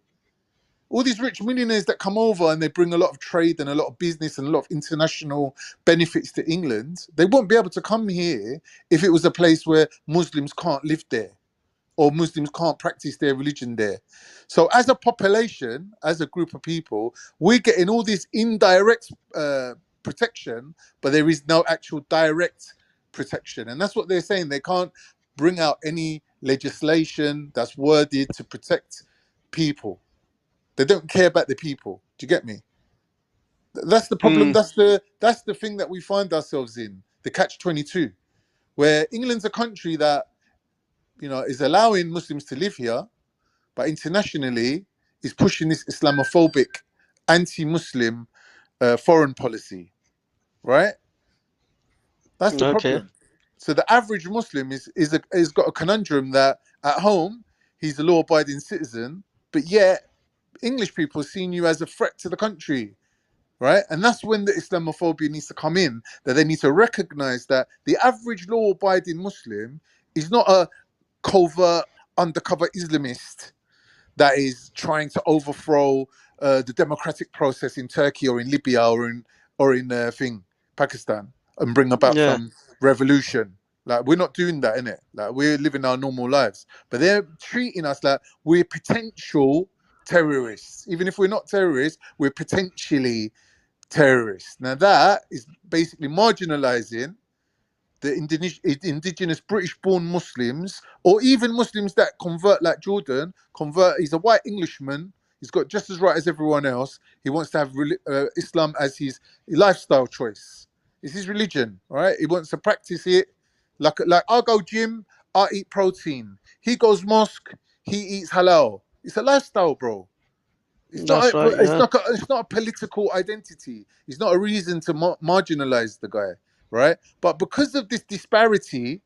All these rich millionaires that come over and they bring a lot of trade and a lot of business and a lot of international benefits to England, they won't be able to come here if it was a place where Muslims can't live there or Muslims can't practice their religion there. So as a population, as a group of people, we're getting all this indirect protection, but there is no actual direct protection. And that's what they're saying. They can't bring out any legislation that's worded to protect people. They don't care about the people. Do you get me? That's the problem. That's the thing that we find ourselves in, the catch-22, where England's a country that, you know, is allowing Muslims to live here, but internationally is pushing this Islamophobic, anti-Muslim foreign policy, right? That's the problem. So the average Muslim is got a conundrum that at home he's a law-abiding citizen, but yet English people seeing you as a threat to the country, right? And that's when the Islamophobia needs to come in, that they need to recognize that the average law-abiding Muslim is not a covert, undercover Islamist that is trying to overthrow the democratic process in Turkey or in Libya or in Pakistan and bring about some revolution. Like, we're not doing that, innit? Like, we're living our normal lives, but they're treating us like we're potential terrorists. Even if we're not terrorists, we're potentially terrorists. Now that is basically marginalizing the indigenous British-born Muslims, or even Muslims that convert like Jordan. He's a white Englishman. He's got just as right as everyone else. He wants to have Islam as his lifestyle choice. It's his religion, all right? He wants to practice it. Like I'll go gym, I eat protein. He goes mosque, he eats halal. It's a lifestyle, bro. It's not a political identity. It's not a reason to marginalize the guy, right? But because of this disparity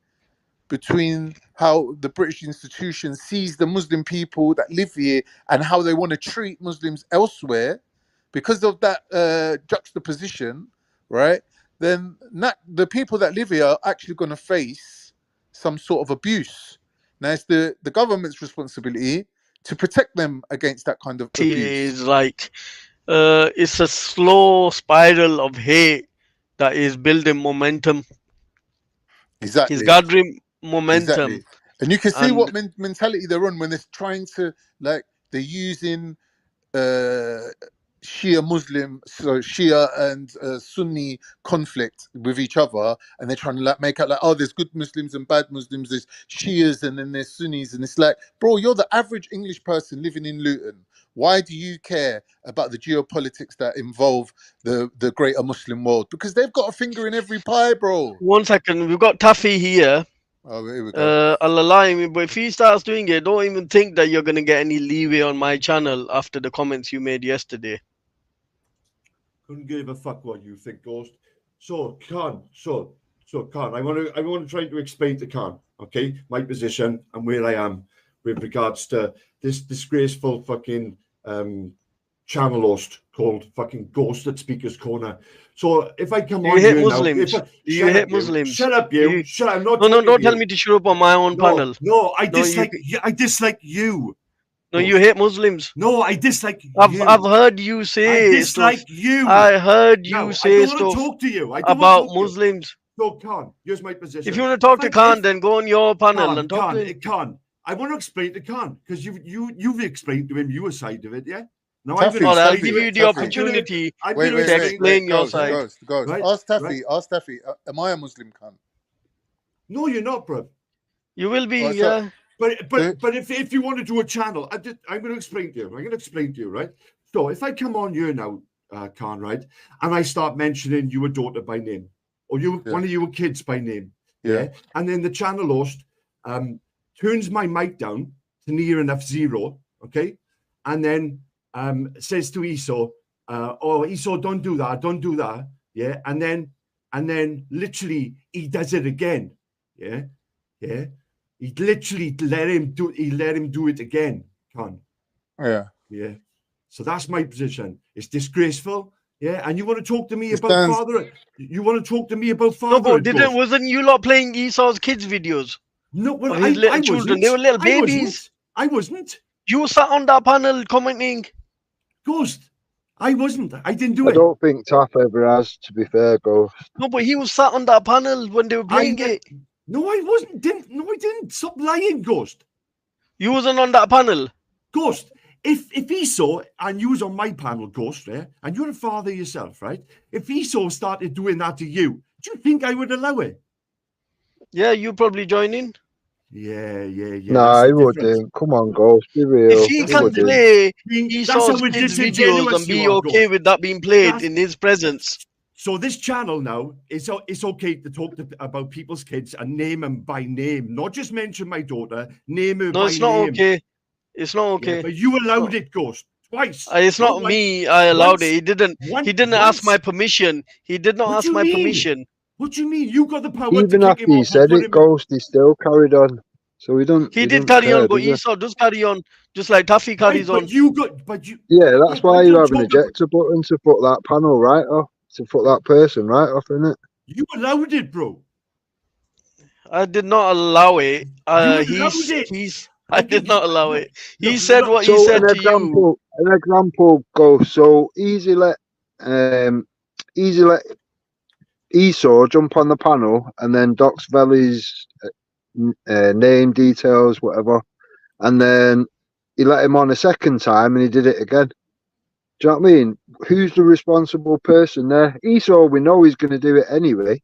between how the British institution sees the Muslim people that live here and how they want to treat Muslims elsewhere, because of that juxtaposition, right? Then the people that live here are actually going to face some sort of abuse. Now it's the government's responsibility to protect them against that kind of abuse. It's like it's a slow spiral of hate that is building momentum. Exactly. It's gathering momentum. Exactly. And you can see what mentality they're on when they're trying to, like, they're using Shia and Sunni conflict with each other, and they're trying to like make out like, oh, there's good Muslims and bad Muslims, there's Shias and then there's Sunnis, and it's like, bro, you're the average English person living in Luton. Why do you care about the geopolitics that involve the greater Muslim world? Because they've got a finger in every pie, bro. 1 second, we've got Taffy here. Oh, here we go. I'll allow him, but if he starts doing it, don't even think that you're gonna get any leeway on my channel after the comments you made yesterday. Couldn't give a fuck what you think, Ghost. So Khan, I want to try to explain to Khan, okay, my position and where I am with regards to this disgraceful fucking channel host called fucking Ghost at Speaker's Corner. So if I come on, you hate Muslims. You hate Muslims. Shut up, you. Shut up. I'm not. No, don't tell me to shut up on my own panel. No, I dislike. I dislike you. No, you hate Muslims. No, I dislike you. I've heard you say. I dislike you. I heard you say stuff. I don't want to talk to you. About Muslims. So Khan, here's my position. If you want to talk to Khan, then go on your panel and talk to him. Khan, I want to explain to Khan because you've explained to him your side of it, yeah. No, I'll give you the opportunity to explain your side. Right? Ask Taffy. Am I a Muslim, Khan? No, you're not, bro. You will be, yeah. But if you want to do a channel, I'm going to explain to you. I'm going to explain to you, right? So if I come on here now, Khan, right, and I start mentioning your daughter by name, or one of your kids by name, yeah, and then the channel host turns my mic down to near enough zero, okay, and then says to Esau, "Oh, Esau, don't do that," yeah, and then literally he does it again, yeah. He literally let him do it again, Khan. Yeah. Yeah. So that's my position. It's disgraceful. Yeah. And you want to talk to me about father? You want to talk to me about father? No, but wasn't you lot playing Esau's kids videos? No, well, his little children. They were little babies. I wasn't. You sat on that panel commenting. Ghost. I wasn't. I didn't do it. I don't think Taff ever has, to be fair, Ghost. No, but he was sat on that panel when they were playing it. No, I wasn't. I didn't. Stop lying, Ghost. You wasn't on that panel. Ghost, if Esau, and you was on my panel, Ghost, right, and you're a father yourself, right? If Esau started doing that to you, do you think I would allow it? Yeah, you probably join in. Yeah. No, I wouldn't. Come on, Ghost, be real. If he can play Esau's kids videos and be okay with that being played in his presence. So this channel now, it's okay to talk about people's kids and name them by name, not just mention my daughter, name her by name. No, it's not okay. It's not okay. Yeah, but you allowed it, Ghost, twice. It's not me. I allowed it. He didn't ask my permission. He did not ask my permission. What do you mean? You got the power. Even after he said it, Ghost, he still carried on. So we don't. He did carry on, but Esau does carry on, just like Taffy carries on. Yeah, that's why you have an ejector button to put that panel right off. To put that person right off, innit? You allowed it, bro. I did not allow it. I did not allow it. He said what he said to you. An example goes so easy. Let Esau jump on the panel and then dox Veli's name details, whatever, and then he let him on a second time and he did it again. Do you know what I mean? Who's the responsible person there? Esau, we know he's going to do it anyway.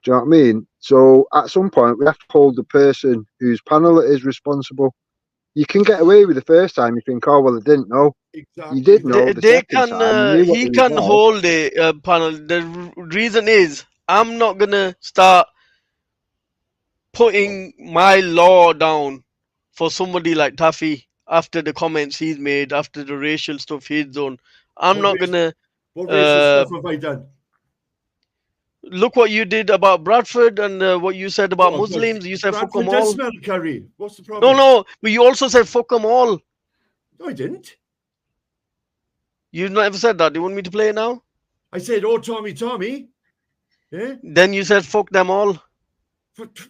Do you know what I mean? So at some point, we have to hold the person whose panel it is responsible. You can get away with the first time. You think, oh, well, I didn't know. Exactly. You did know the second time. He can hold a panel. The reason is, I'm not going to start putting my law down for somebody like Taffy after the comments he's made, after the racial stuff he's done. I'm not going to... What racial stuff have I done? Look what you did about Bradford and what you said about Muslims. You said fuck them all. Does smell curry. What's the problem? No, but you also said fuck them all. No, I didn't. You never said that. Do you want me to play it now? I said, oh, Tommy. Yeah? Then you said fuck them all.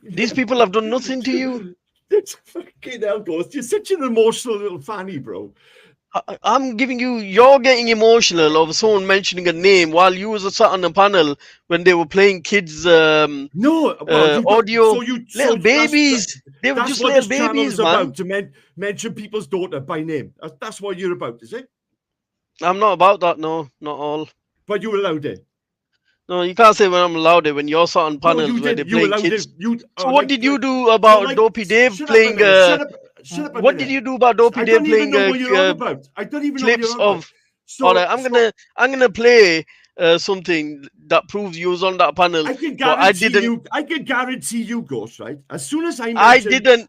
These people have done nothing to you. It's fucking hell, Ghost. You're such an emotional little fanny, bro. I'm giving you, you're getting emotional over someone mentioning a name while you was sat on the panel when they were playing kids audio. Little babies. They were just little babies, man. About, to mention people's daughter by name. That's what you're about, is it? I'm not about that, no, not all. But you allowed it. No, you can't say when I'm allowed it when you're sat on panels where they're playing kids. So what did you do about Dopey Dave playing? What did you do about Dopey Dave playing clips of? All right, I'm gonna play something that proves you was on that panel. I can guarantee you, Ghost, right? As soon as I didn't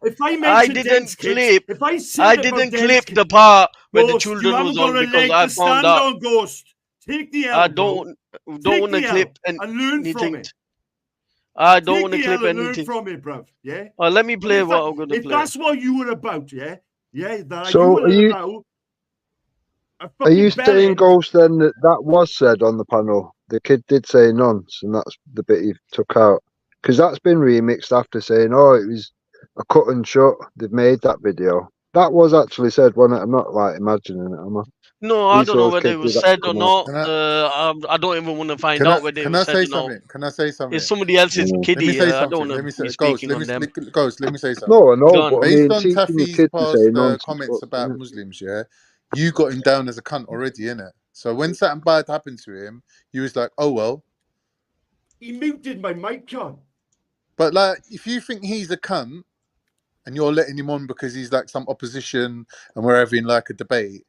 clip the part where the children was on because I found out. Ghost. Take the L, I don't want to clip and learn from it. I don't want to clip anything. Learn from it, bruv. Yeah. Let me play what I'm gonna play. If that's what you were about, yeah. So are you saying, Ghost, then that was said on the panel? The kid did say nonce, and that's the bit he took out, because that's been remixed after saying, "Oh, it was a cut and shut." They've made that video. That was actually said, wasn't it? I'm not like imagining it, am I? No, I don't know whether it was said or not. I don't even want to find out whether it was said or not. Can I say something? It's somebody else's kiddie. I don't want to be speaking on them. Ghost, let me say something. No, I know. Based on Taffy's past comments about Muslims, yeah, you got him down as a cunt already, innit? So when something bad happened to him, he was like, oh, well. He muted my mic, John. But, like, if you think he's a cunt and you're letting him on because he's, like, some opposition and we're having, like, a debate,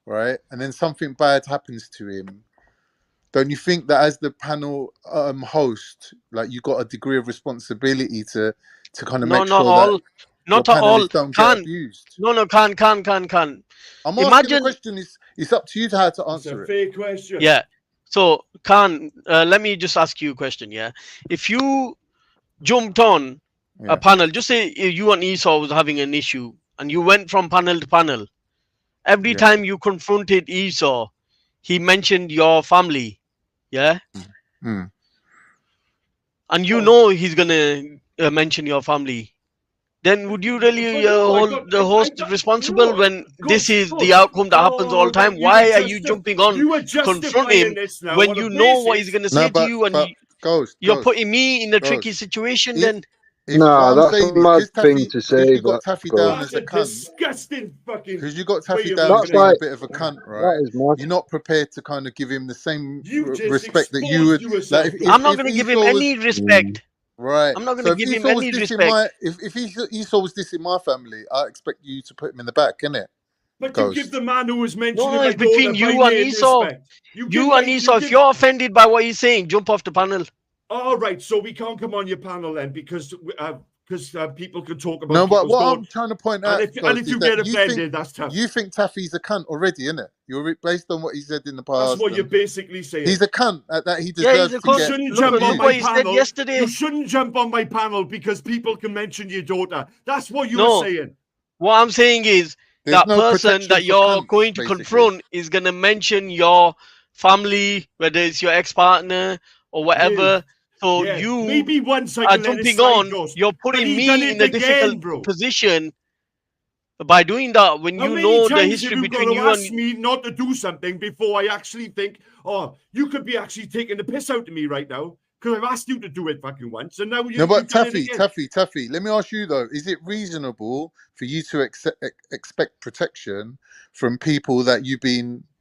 right? And then something bad happens to him. Don't you think that as the panel host, like you got a degree of responsibility to kind of make sure that not all don't get abused? No, can. I'm asking the question. It's up to you to how to answer it. It's a fair question. Yeah. So, Khan, let me just ask you a question. Yeah. If you jumped on a panel, just say you and Esau was having an issue, and you went from panel to panel. Every time you confronted Esau, he mentioned your family, yeah? And you know he's going to mention your family. Then would you really hold the host responsible when this is the outcome that happens all the time? Why are you jumping on confront him when you know what he's going to say to you and you're putting me in a tricky situation then? No, that's a mad thing to say. You got Taffy down as a cunt. Disgusting fucking. Because you got Taffy down as being a bit of a cunt, right? You're not prepared to kind of give him the same respect that you would. Like, I'm not going to give him any respect. Right. I'm not going to give him any respect. If Esau was dissing my family, I expect you to put him in the back, innit? But you give the man who was mentioning. No, it's between you and Esau. You and Esau. If you're offended by what he's saying, jump off the panel. All right, so we can't come on your panel then because people can talk about. No, but what I'm trying to point out, and if you get offended, that's tough. You think Taffy's a cunt already, innit? You're based on what he said in the past. That's what you're basically saying. He's a cunt that he deserves to get. You shouldn't jump on my panel. You shouldn't jump on my panel because people can mention your daughter. That's what you were saying. What I'm saying is that person that you're going to confront is going to mention your family, whether it's your ex-partner or whatever. So you maybe once are jumping on, you're putting me in a difficult position by doing that when you know the history between you and ask me not to do something before I actually think, oh, you could be actually taking the piss out of me right now because I've asked you to do it fucking once, and now you. No, but Taffy. Let me ask you though: is it reasonable for you to expect protection from people that you've been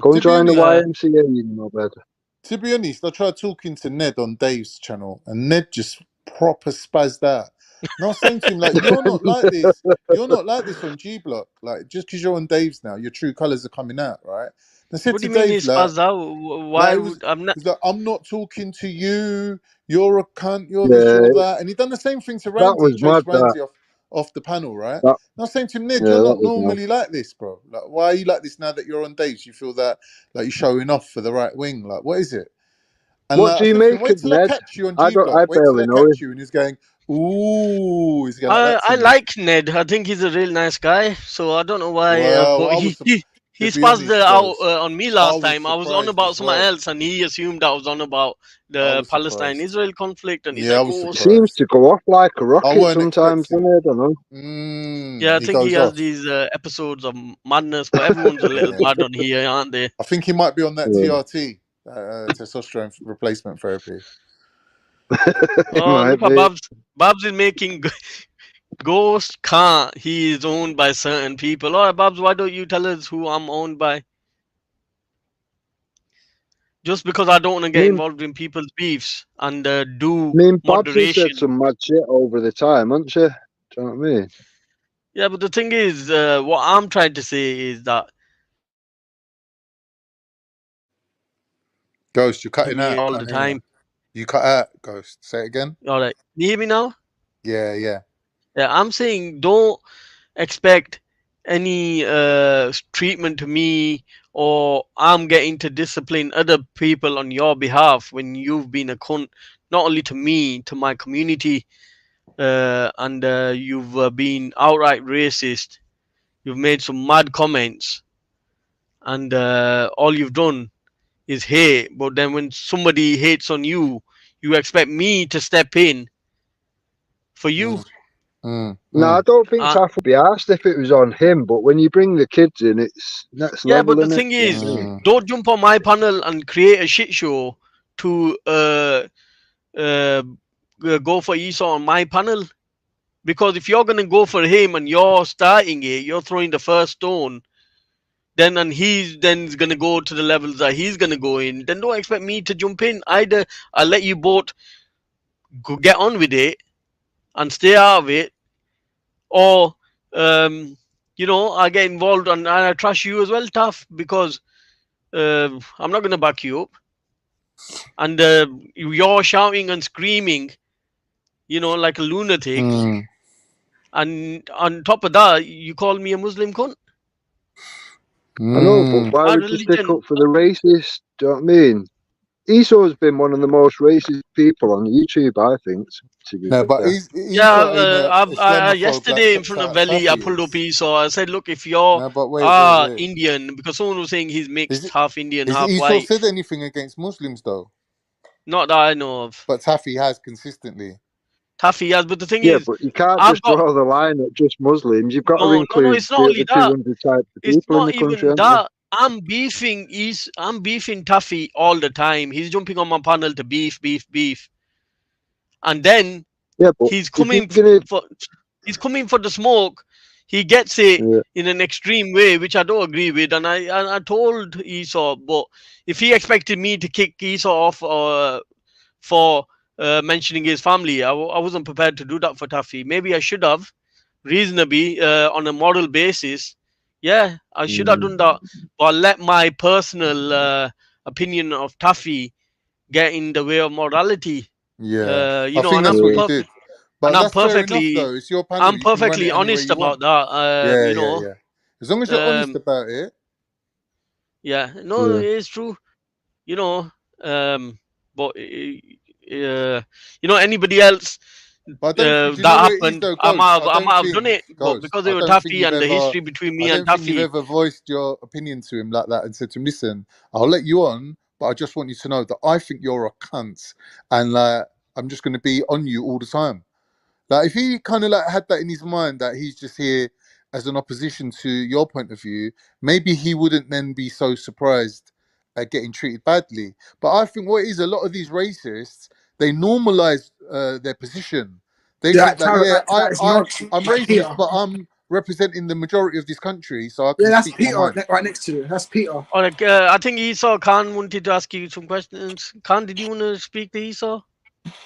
gone. Go and join the YMCA, you know, better. To be honest, I tried talking to Ned on Dave's channel, and Ned just proper spazzed out. And I was saying to him, like, you're not like this. You're not like this on G Block. Like, just because you're on Dave's now, your true colours are coming out, right? And I said What do to you mean Dave, he's like, spazzed out? Why would I'm not? he's like, I'm not talking to you. You're a cunt. You're this. You're that. And he done the same thing to Randy. was Chased mad, that. Randy off the panel, right? That- and I was saying to him, Ned, yeah, you're that not was mad. normally like this, bro. Like, why are you like this now that you're on Dave's? You feel that like you're showing off for the right wing. Like, what is it? And What like, do I you said to him, make wait of till I Ned? catch you on I G Block. Wait till barely I know catch him. you. And he's going, ooh, he's going like that to I me. like Ned. I think he's a real nice guy. So I don't know why. Well, But I he was he to be spazzed honest, out Ghost, on me last was time. I was on surprised about as someone well. else, and he assumed I was on about I the was surprised. Palestine-Israel conflict, and he's Yeah, I like, was "Oh, He surprised. seems to go off like a I rocket weren't sometimes, expecting. doesn't he? I don't know. yeah." I He think he goes has off. these episodes of madness, but everyone's a little Yeah. mad on here, aren't they? I think he might be on that Yeah. TRT, testosterone replacement therapy. Oh, Might look at be. Babs. Babs is making Ghost can't. He is owned by certain people. All right, Babs, why don't you tell us who I'm owned by? Just because I don't want to get involved in people's beefs and do I mean, Babs has moderation. said some mad shit over the time, hasn't she? Do you know what I mean? Yeah, but the thing is, what I'm trying to say is that Ghost, you're cutting me out. all Can't the hear you. time. You cut out, Ghost. Say it again. All right, you hear me now? Yeah, yeah. Yeah, I'm saying don't expect any treatment to me, or I'm getting to discipline other people on your behalf when you've been a cunt, not only to me, to my community, and you've been outright racist. You've made some mad comments, and all you've done is hate. But then when somebody hates on you, you expect me to step in for you. No, I don't think Uh, Taff would be asked if it was on him, but when you bring the kids in, it's next Yeah, level, but the innit? thing is, You know what I mean? don't jump on my panel and create a shit show to go for Esau on my panel. Because if you're gonna go for him and you're starting it, you're throwing the first stone, then and he's then gonna go to the levels that he's gonna go in. Then don't expect me to jump in. Either I'll let you both go get on with it and stay out of it, or you know, I get involved and I trust you as well, Tough, because I'm not gonna back you up. And you're shouting and screaming, you know, like a lunatic. And on top of that, you call me a Muslim cunt. I know, but why Our would you stick religion. up for the racist? Do you know what I mean? Esau's been one of the most racist people on YouTube, I think. To be No, but fair. he's Yeah, not in a Islamophobe yesterday in like front of Valley, I Taffy pulled up is. Esau. I said, look, if you're No, but wait. Indian, because someone was saying he's mixed, Is half Indian, Is half Esau white. said anything against Muslims though? Not that I know of. But Taffy has consistently. Taffy has, but the thing Yeah, is, but you can't I've just got draw the line at just Muslims. You've got to no, include it's not the only other that. 200 types of It's people in not the country, even haven't you? that. I'm beefing Taffy all the time. He's jumping on my panel to beef, and then Yeah, but he's if you're coming gonna, he's coming for the smoke. He gets it in an extreme way, which I don't agree with. And I told Esau, but if he expected me to kick Esau off for mentioning his family, I wasn't prepared to do that for Taffy. Maybe I should have, reasonably, on a moral basis. Yeah, I should have done that, but I let my personal opinion of Taffy get in the way of morality. Yeah, You I know, think and that's what you did. But and I'm that's fair enough perfectly, though. It's your panel. I'm You can run perfectly it any way honest you want. about that. Yeah, You know, yeah. As long as you're honest about it. yeah, no, Yeah. it's true. You know, but you know, anybody else But I don't think, do you that know what it is happened, though, I Ghost? might have done it, but Ghost, because I it was don't think Taffy you've and the ever, history between me I and don't think you've Taffy. ever voiced your opinion to him like that and said to him, listen, I'll let you on, but I just want you to know that I think you're a cunt, and I'm just going to be on you all the time. Like if he kind of like had that in his mind that he's just here as an opposition to your point of view, maybe he wouldn't then be so surprised at getting treated badly. But I think what it is, a lot of these racists, they normalize their position. They think that I'm racist, Peter. but I'm representing the majority of this country, so I Yeah, can that's speak my Peter mind. right next to you. That's Peter. Or like, I think Esau Khan wanted to ask you some questions. Khan, did you want to speak to Esau?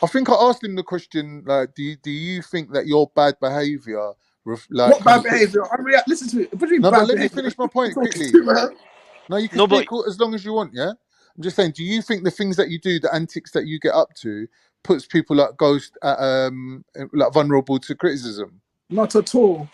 I think I asked him the question, like, do you think that your bad behaviour, like, What bad behaviour? Listen to it. No, but let me finish my point quickly. No, you can speak as long as you want, yeah? I'm just saying, do you think the things that you do, the antics that you get up to, puts people like Ghost at, like vulnerable to criticism? Not at all.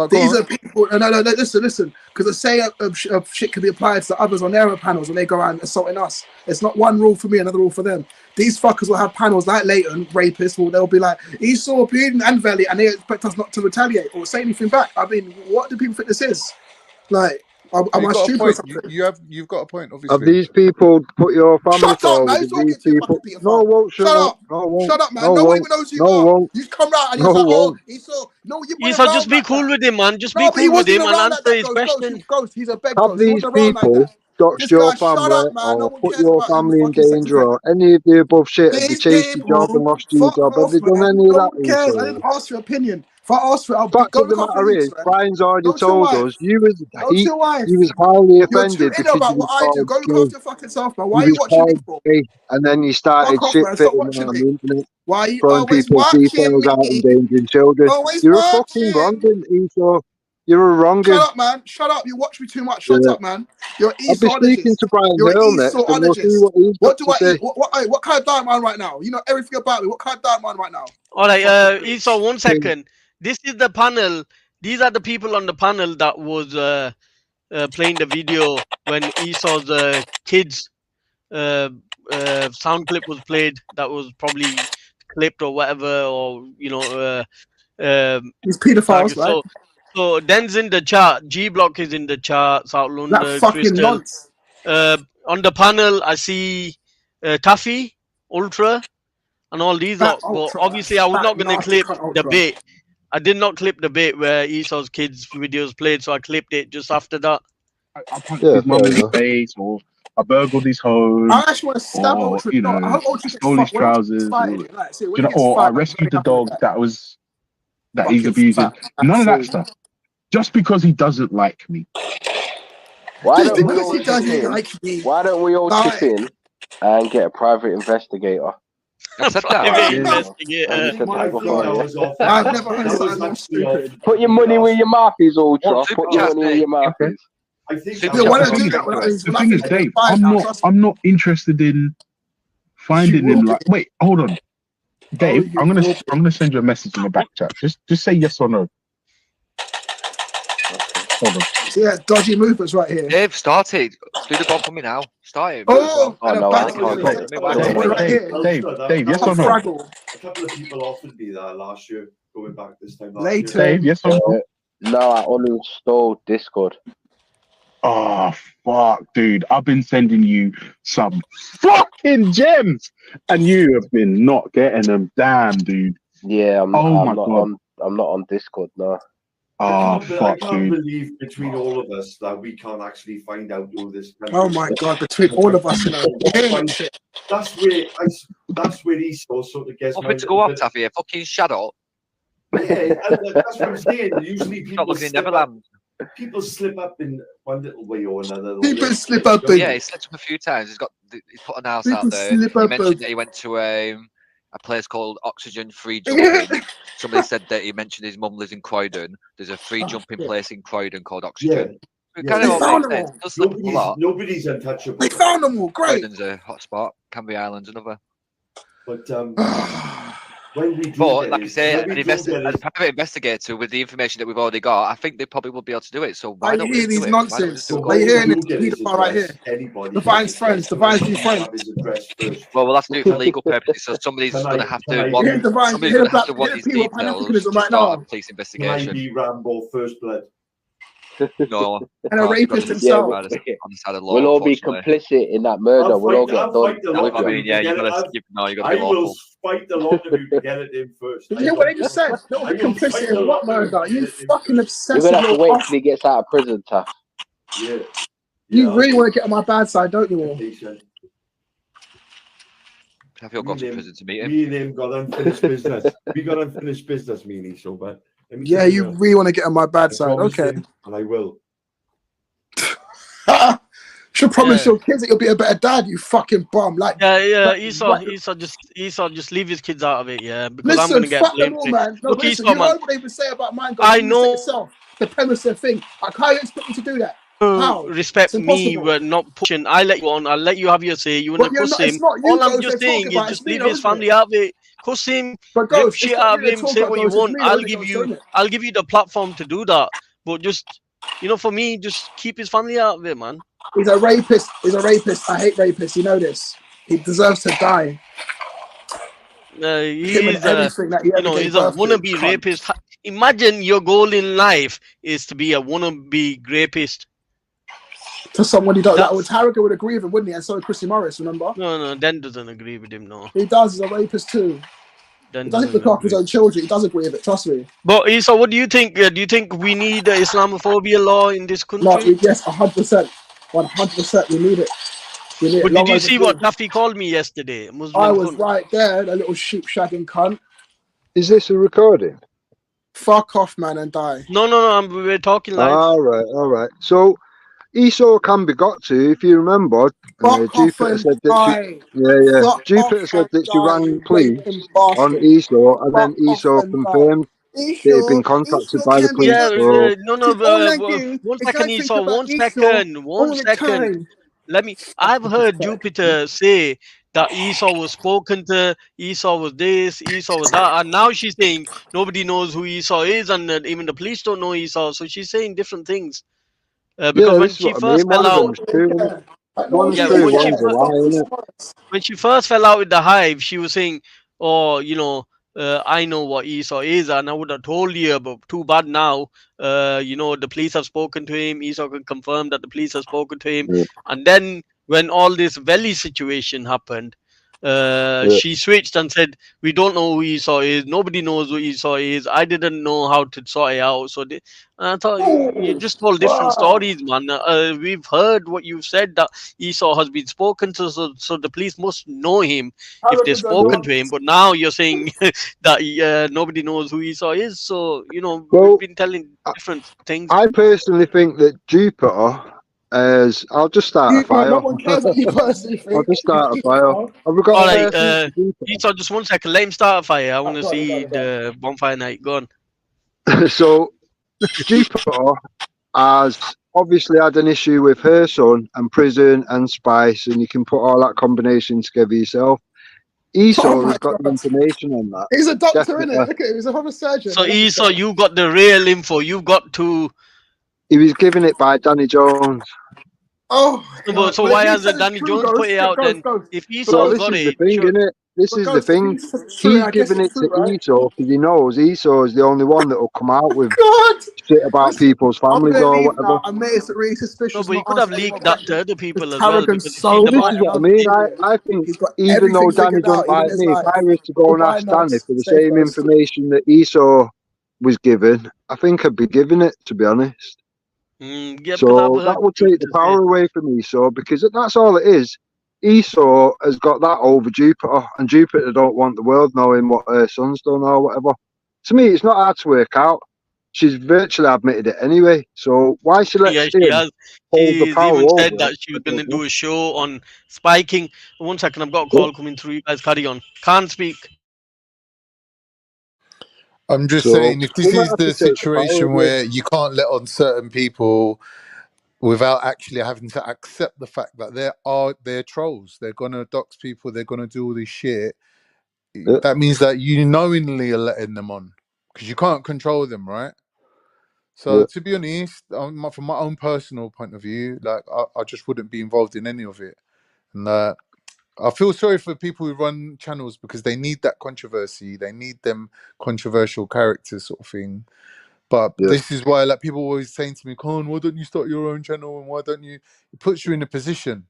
These are people. No, listen. Because the say of shit can be applied to others on their panels when they go around assaulting us. It's not one rule for me, another rule for them. These fuckers will have panels like Leighton, rapists. They'll be like Esau, Bean, and Valley, and they expect us not to retaliate or say anything back. I mean, what do people think this is? Like, am I stupid or something? You've got a point, obviously. Have these people put your family Shut up, forward? man. It's all good to fucking Peter. No, won't shut up. No, won't. Shut up, man. No, No one won't. even knows who you No, are. won't. You come round and No, you're like, won't. Esau. No, you Esau, just be cool with him, man. Just be No, but he cool with wasn't him and around like answer that, his question. Ghost. He's a beg Have ghost. He these wasn't around like people that. doxed This your guy, shut family up, man. No or one put cares your about you, family in fucking danger secretary. or any of the above shit? Have they These chased your job and people, lost your fuck job? Have off, they done man. any of No that? one cares. I Esau? didn't ask for your opinion. If I asked for it, I'll Fact go of the look after matter your is, Brian's already Go to your told wife. us he was Go to your wife. highly You're too offended in because about he what was I do. called Go look gay. after your fucking self, man. He Why are you was watching me called for? gay, and then he started Fuck off, shit man. Stop fitting watching on me. the internet, Why are you throwing always people's watching details out, me? endangering children. Always You're a fucking watching. wrongin, Esau. You're a wrongin. Shut up, man. Shut up. You watch me too much. Shut Yeah. up, man. You're I'll be speaking Esauologist. to Brian You're an Hill next, and we'll see Esauologist. what he's What got do to I say. eat? What kind of diet am I on right now? You know everything about me. What kind of diet am I on right now? All right, Esau, 1 second. This is the panel. These are the people on the panel that was playing the video when Esau's kids sound clip was played. That was probably clipped or whatever, or These pedophiles, right? So Den's in the chat. G Block is in the chat. South London, That fucking Crystal. nonce. On the panel, I see Taffy, Ultra, and all these lot. But obviously, I was not going to clip the bit. I did not clip the bit where Esau's kids' videos played, so I clipped it just after that. I punched his mum in the face, or I burgled his home, I actually want to stab or Ultra. you No, I know, hope Ultra gets stole his fucked when Ultra trousers, gets or, fired. Like, see, when you he know, gets or I fired, I'm rescued the happy with dog that. that was that Fucking he's abusing. fat None of that asshole. stuff. Just because he doesn't like me. Why Just don't we because all he chip doesn't in? like me. Why don't we all Like- chip in and get a private investigator? I said that. I've never heard something more stupid. Put your money where your mouth is, Ultra. Put your money where your mouth is. I think The thing is, Dave, I'm not interested in finding him. Like, wait, hold on, Dave. I'm gonna send you a message in the back chat. Just say yes or no. Hold on. Yeah, dodgy movements right here. Dave, start it. Do the bomb for me now. Start it. Oh, and no, I I can't. Dave, yes or no? A couple of people offered me that last year, going back this time last Later. year. Dave, yes or no? No, I uninstalled Discord. Oh fuck, dude! I've been sending you some fucking gems, and you have been not getting them. Damn, dude. Yeah, I'm not on Discord now. Oh I fuck, can't dude. believe between all of us that we can't actually find out who this. Oh my god! Between all of us, you know, that's where Esau sort of gets. Want me to go off, Taffy? Fucking shadow. Yeah, and that's what I'm saying. Usually people Not looking in slip Neverland. People slip up in one little way or another. People slip up in. Yeah, he slipped up a few times. He's put an house People out there. slip He up mentioned in. that he went to a place called Oxygen Free Jumping. Somebody said that he mentioned his mum lives in Croydon. There's a free jumping place in Croydon called Oxygen. It kind of all makes sense. It does slip up a lot. Nobody's untouchable. They found them all. Great. Croydon's a hot spot. Canby Island's another. But when we do But get like it- I say, when we a do get it- private investigator with the information that we've already got, I think they probably will be able to do it. So why Are don't you we hearing just these do it? Why don't we nonsense? just do it? Are you hearing this We'll get his pedophile right here? address, anybody. Divine's friends, Divine's new friend. Have his address first. Well, we'll have to do it for legal purposes. So somebody's going to have to want. Hear Divine, Somebody's hear going to have to the want his people of details Pan-Africanism to right start now. a police Can I investigation. be Rambo first blood? No, And a rapist himself. on the side of law. We'll all be unfortunately. complicit in that murder. We'll all get I'll done. fight the That's lot what of I you mean. Yeah, to you get it. got to. No, you got I to be will lawful. fight the lot of you to get it in first. Did you hear what they just said? Don't be complicit in what murder? You fucking You're obsessive gonna have to little wait off. till he gets out of prison, Taff. Yeah. You really want to get on my bad side, don't you all? I feel got to prison to meet him. Me and him got unfinished business. We got unfinished business, me and Esau, but let me Yeah, tell you really want to get on my bad I side. promise Okay. you, and I will. should promise your kids that you'll be a better dad, you fucking bum. Like, Esau just leave his kids out of it, because I'm gonna get fuck them blamed. all, man. No, Look, listen, Esau, you man. heard what they would say about mine. I know. Yourself, the premise of the thing. Like, how you expect me to do that? How? Respect me, we're not pushing. I let you on. I'll let you have your say. You wanna cuss him? All I'm just saying is just leave his family out of it. Cuss him, rip shit out of him, say what you want. I'll give you the platform to do that. But just, for me, just keep his family out of it, man. He's a rapist. He's a rapist. I hate rapists. You know this. He deserves to die. He's a wannabe rapist. Imagine your goal in life is to be a wannabe rapist. To someone you don't like. Well, Tarragher would agree with him, wouldn't he? And so would Chrissy Morris, remember? No, Den doesn't agree with him, no. He does. He's a rapist too. He doesn't look after his own children. He does agree with it, trust me. But Isa, what do you think? Do you think we need a Islamophobia law in this country? No, yes, 100%. 100%. We need it. But did you see what Duffy called me yesterday? I was right there, a little sheep shagging cunt. Is this a recording? Fuck off, man, and die. No, we're talking live. All right. So, Esau can be got to, if you remember. Jupiter said that Jupiter said that she rang police on Esau, and then Esau confirmed that he'd been contacted by the police. One second. I've heard Jupiter say that Esau was spoken to, Esau was this, Esau was that, and now she's saying nobody knows who Esau is, and even the police don't know Esau. So she's saying different things. Because when she first fell out, when she first fell out with the hive, she was saying, I know what Esau is, and I would have told you, but too bad now. The police have spoken to him. Esau can confirm that the police have spoken to him. And then when all this Valley situation happened, she switched and said, we don't know who Esau is. Nobody knows who Esau is. I didn't know how to sort it out. So I thought you just told different stories, man. We've heard what you've said, that Esau has been spoken to, so the police must know him if they've spoken to him. But now you're saying that nobody knows who Esau is. So, we've been telling different things. I personally think that Jupiter... I'll just start a fire. No one cares what you personally think. I'll just start a fire. Have we got Esau, just 1 second. Let him start a fire. I want to see the bonfire night. Go on. So, Jupiter has obviously had an issue with her son and prison and Spice, and you can put all that combination together yourself. Esau has got the information on that. He's a doctor, isn't it? Look at him. He's a homo surgeon. So, Esau, you got the real info. You've got to... He was given it by Danny Jones. Oh, so why hasn't Danny Jones put it out then? If Esau got it, this is the thing. He's giving it to Esau because he knows Esau is the only one that will come out with shit about people's families or whatever. I made it really suspicious. No, but he could have leaked that to other people as well. This is what I mean. I think even though Danny don't like me, if I was to go and ask Danny for the same information that Esau was given, I think I'd be giving it, to be honest. So that will take the power away from Esau, because that's all it is. Esau has got that over Jupiter, and Jupiter don't want the world knowing what her son's done or whatever. To me, it's not hard to work out. She's virtually admitted it anyway. So why should let him hold the power even over said that she was going to do a show on spiking. 1 second, I've got a call coming through. You guys carry on. Can't speak. I'm just saying, if this is the situation where you can't let on certain people without actually having to accept the fact that they're trolls, they're gonna dox people, they're gonna do all this shit, that means that you knowingly are letting them on because you can't control them, right? So to be honest, from my own personal point of view, like I just wouldn't be involved in any of it, and I feel sorry for people who run channels because they need that controversy. They need them controversial characters, sort of thing. But this is why, like, people always saying to me, "Khan, why don't you start your own channel? And why don't you?" It puts you in a position,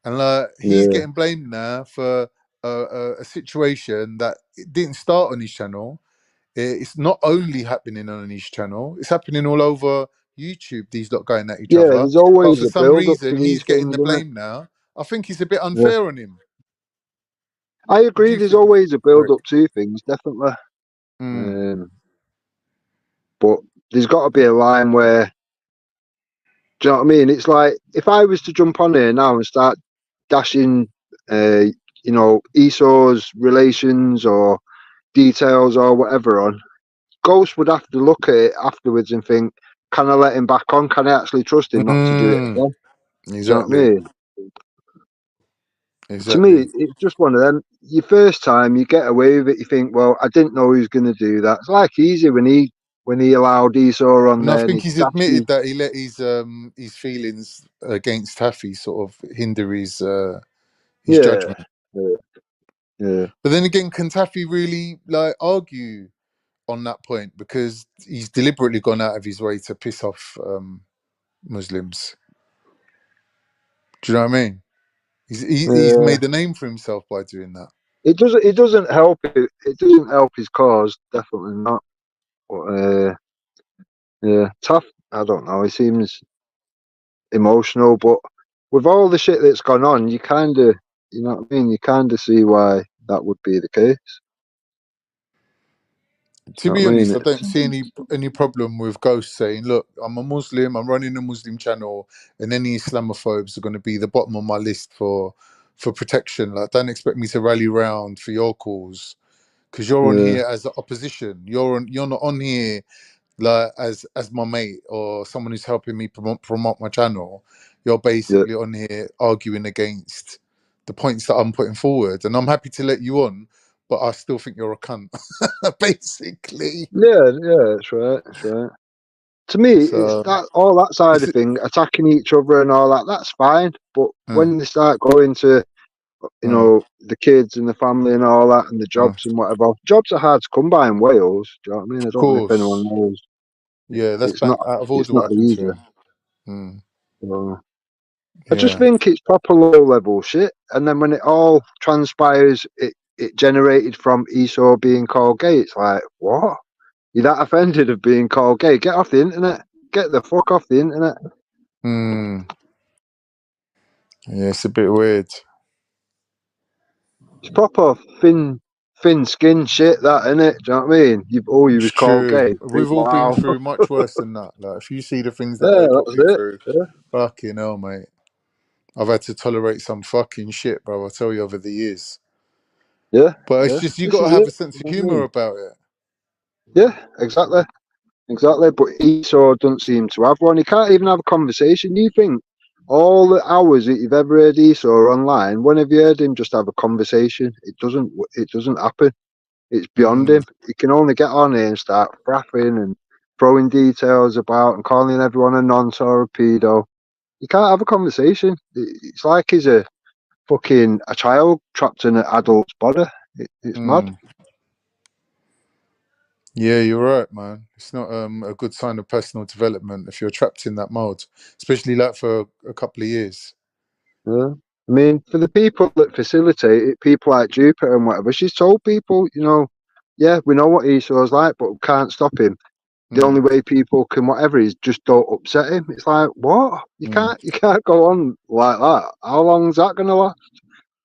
and he's getting blamed now for a situation that it didn't start on his channel. It's not only happening on his channel; it's happening all over YouTube. These lot going at each other. There's always but for some reason, he's getting the blame now. I think it's a bit unfair on him. I agree. There's always a build up to things, definitely. But there's got to be a line where Do you know what I mean? It's like if I was to jump on here now and start dashing, you know, Esau's relations or details or whatever on, Ghost would have to look at it afterwards and think, can I let him back on? Can I actually trust him not to do it again? Exactly. Do you know what I mean? Exactly. To me, it's just one of them. Your first time, you get away with it. You think, well, I didn't know he was going to do that. It's like easy when he allowed Esau on And there. I think And he's admitted that he let his feelings against Taffy sort of hinder his judgment. Yeah. But then again, can Taffy really like argue on that point, because he's deliberately gone out of his way to piss off Muslims? Do you know what I mean? He's made a name for himself by doing that. It doesn't help. It doesn't help his cause. Definitely not. But yeah, tough. I don't know. He seems emotional, but with all the shit that's gone on, you kind of, you know what I mean. You kind of see why that would be the case. To be honest, I don't see any problem with Ghost saying, look, I'm a Muslim, I'm running a Muslim channel, and any Islamophobes are going to be the bottom of my list for protection. Like, don't expect me to rally round for your cause, because you're on here as the opposition. You're not on here like as my mate or someone who's helping me promote my channel. You're basically on here arguing against the points that I'm putting forward, and I'm happy to let you on, but I still think you're a cunt. Basically. Yeah, that's right. To me, it's that all that side of thing, attacking each other and all that. That's fine, but when they start going to, you know, the kids and the family and all that, and the jobs and whatever, jobs are hard to come by in Wales. Do you know what I mean? I don't know if anyone knows. Yeah, that's it's not. Out of order. It's not easy. Yeah. I just think it's proper low level shit, and then when it all transpires, it generated from Esau being called gay. It's like, what? You're that offended of being called gay? Get off the internet. Get the fuck off the internet. Yeah, it's a bit weird. It's proper thin skin shit, that, innit? Do you know what I mean? You was called gay. We've all been through much worse than that. Like, if you see the things that they put me through, fucking hell, mate. I've had to tolerate some fucking shit, bro. I tell you, over the years. Yeah. But it's just, you got to have a sense of humour about it. Yeah, exactly. But Esau doesn't seem to have one. He can't even have a conversation. You think all the hours that you've ever heard Esau online, when have you heard him just have a conversation? It doesn't happen. It's beyond him. He can only get on here and start frapping and throwing details about and calling everyone a nonce or a pedo. You can't have a conversation. It's like he's a child trapped in an adult's body. It's mad. Yeah, you're right, man. It's not a good sign of personal development if you're trapped in that mode, especially like for a couple of years. Yeah. I mean, for the people that facilitate it, people like Jupiter and whatever, she's told people, you know, yeah, we know what Esau's like, but we can't stop him. The only way people can whatever is just don't upset him. It's like, what? You can't go on like that. How long's that gonna last?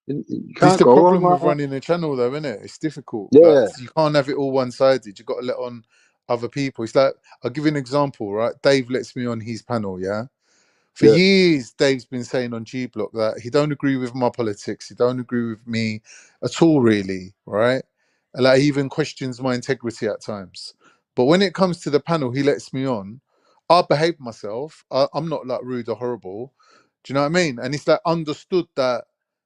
You can't It's the go problem on with like running a channel, though, isn't it? It's difficult. Yeah. Like, you can't have it all one-sided. You've got to let on other people. It's like, I'll give you an example, right? Dave lets me on his panel, yeah? For years, Dave's been saying on G Block that he don't agree with my politics. He don't agree with me at all, really, right? And like, he even questions my integrity at times. But when it comes to the panel, he lets me on. I behave myself. I'm not like rude or horrible. Do you know what I mean? And it's like understood that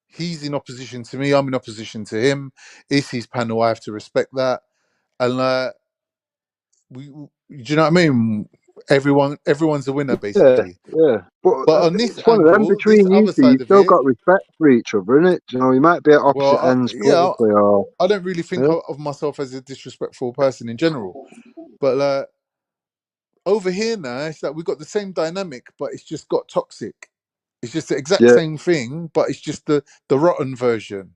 he's in opposition to me. I'm in opposition to him. It's his panel. I have to respect that. And like, do you know what I mean? Everyone's a winner, basically. Yeah. But on this it's one of them angle, between this you other two, side you've of still it, got respect for each other, innit? You know, you might be at opposite ends politically or I don't really think of myself as a disrespectful person in general. But like, over here now, it's like we've got the same dynamic, but it's just got toxic. It's just the exact same thing, but it's just the rotten version.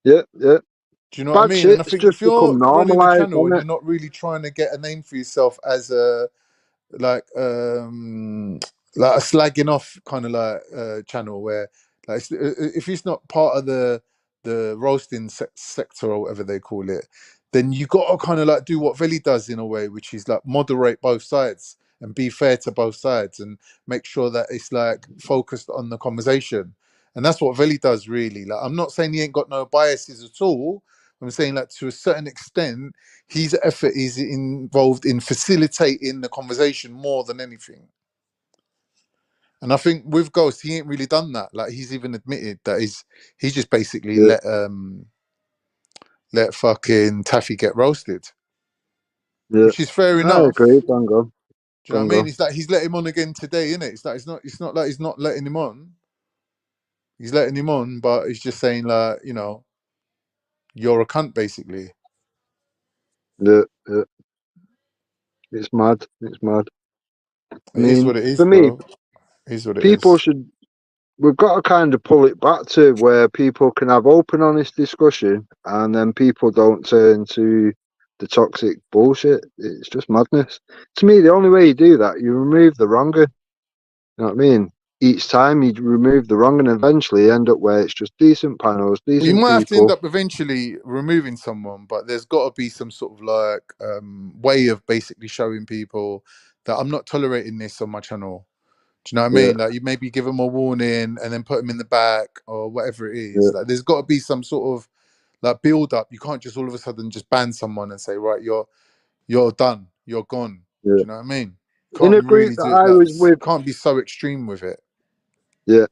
Yeah. Do you know what I mean? Shit, And I think if you're running a channel and it? you're not really trying to get a name for yourself as a like a slagging off kind of like channel where like if it's not part of the roasting sector or whatever they call it, then you got to kind of like do what Veli does in a way, which is like moderate both sides and be fair to both sides and make sure that it's like focused on the conversation. And that's what Veli does, really. Like, I'm not saying he ain't got no biases at all. I'm saying that to a certain extent, his effort is involved in facilitating the conversation more than anything. And I think with Ghost, he ain't really done that. Like, he's even admitted that he's just basically let fucking Taffy get roasted, which is fair enough. I agree. Dango. Do you know what I mean? It's like he's let him on again today, isn't it? It's like it's not like he's not letting him on. He's letting him on, but he's just saying like, you know, you're a cunt, basically. Yeah. It's mad. It's mad. It is what it is, for me, bro. It is what it people is. should. We've got to kind of pull it back to where people can have open, honest discussion, and then people don't turn to the toxic bullshit. It's just madness. To me, the only way you do that, you remove the wronger. You know what I mean? Each time you remove the wrong, and eventually you end up where it's just decent panels, decent You might have to people. end up eventually removing someone, but there's got to be some sort of like way of basically showing people that I'm not tolerating this on my channel. Do you know what I mean? Like, you maybe give them a warning and then put them in the back or whatever it is. Like, there's got to be some sort of like build up. You can't just all of a sudden just ban someone and say, right, you're done, you're gone. Do you know what I mean? In a group that I was with, can't be so extreme with it. Yeah,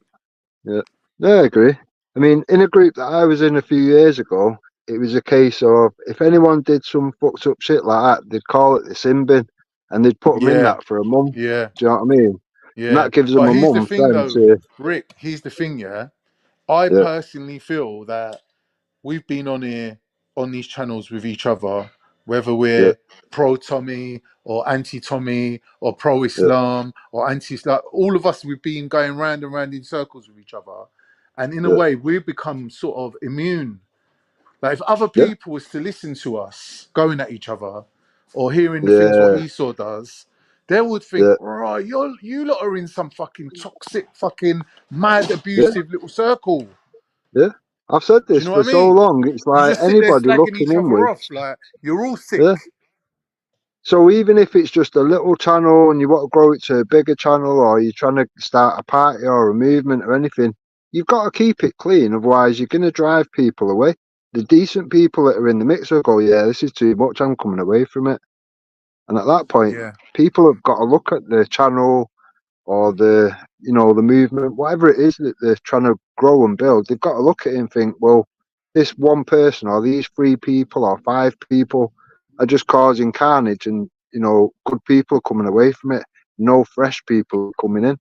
I agree. I mean, in a group that I was in a few years ago, it was a case of if anyone did some fucked up shit like that, they'd call it the sin bin, and they'd put them in that for a month. Yeah. Do you know what I mean? Yeah. And that gives them But a here's the month thing, then though, to. Rick. Here's the thing, yeah. I personally feel that we've been on here on these channels with each other, whether we're pro Tommy or anti Tommy or pro Islam or anti Islam. All of us, we've been going round and round in circles with each other, and in a way, we've become sort of immune. Like, if other people was to listen to us going at each other or hearing the things what Esau does, they would think, right, you lot are in some fucking toxic, fucking mad, abusive little circle. Yeah, I've said this for so long. It's You like just sit there anybody slagging looking each other inwards. off, like you're all sick. Yeah. So even if it's just a little channel and you want to grow it to a bigger channel, or you're trying to start a party or a movement or anything, you've got to keep it clean. Otherwise, you're going to drive people away. The decent people that are in the mix will go, yeah, this is too much, I'm coming away from it. And at that point, people have got to look at the channel or the, you know, the movement, whatever it is that they're trying to grow and build. They've got to look at it and think, well, this one person or these 3 people or 5 people are just causing carnage, and, you know, good people coming away from it, no fresh people coming in.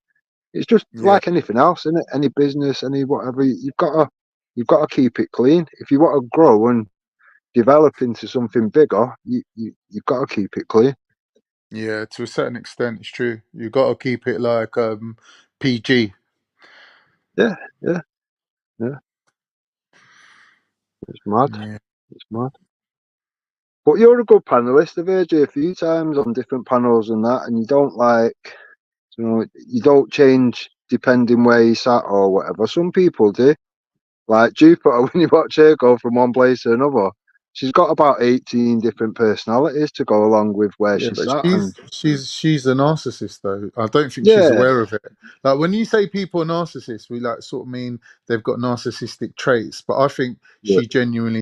It's just like anything else, isn't it? Any business, any whatever, you've got to keep it clean. If you want to grow and develop into something bigger, you've got to keep it clean. Yeah, to a certain extent, it's true. You've got to keep it like PG. Yeah. It's mad. It's mad. But you're a good panelist. I've heard you a few times on different panels and that, and you don't you don't change depending where you sat or whatever. Some people do. Like Jupiter, when you watch her go from one place to another, she's got about 18 different personalities to go along with where she sat. She's a narcissist, though. I don't think she's aware of it. Like, when you say people are narcissists, we like sort of mean they've got narcissistic traits, but I think she genuinely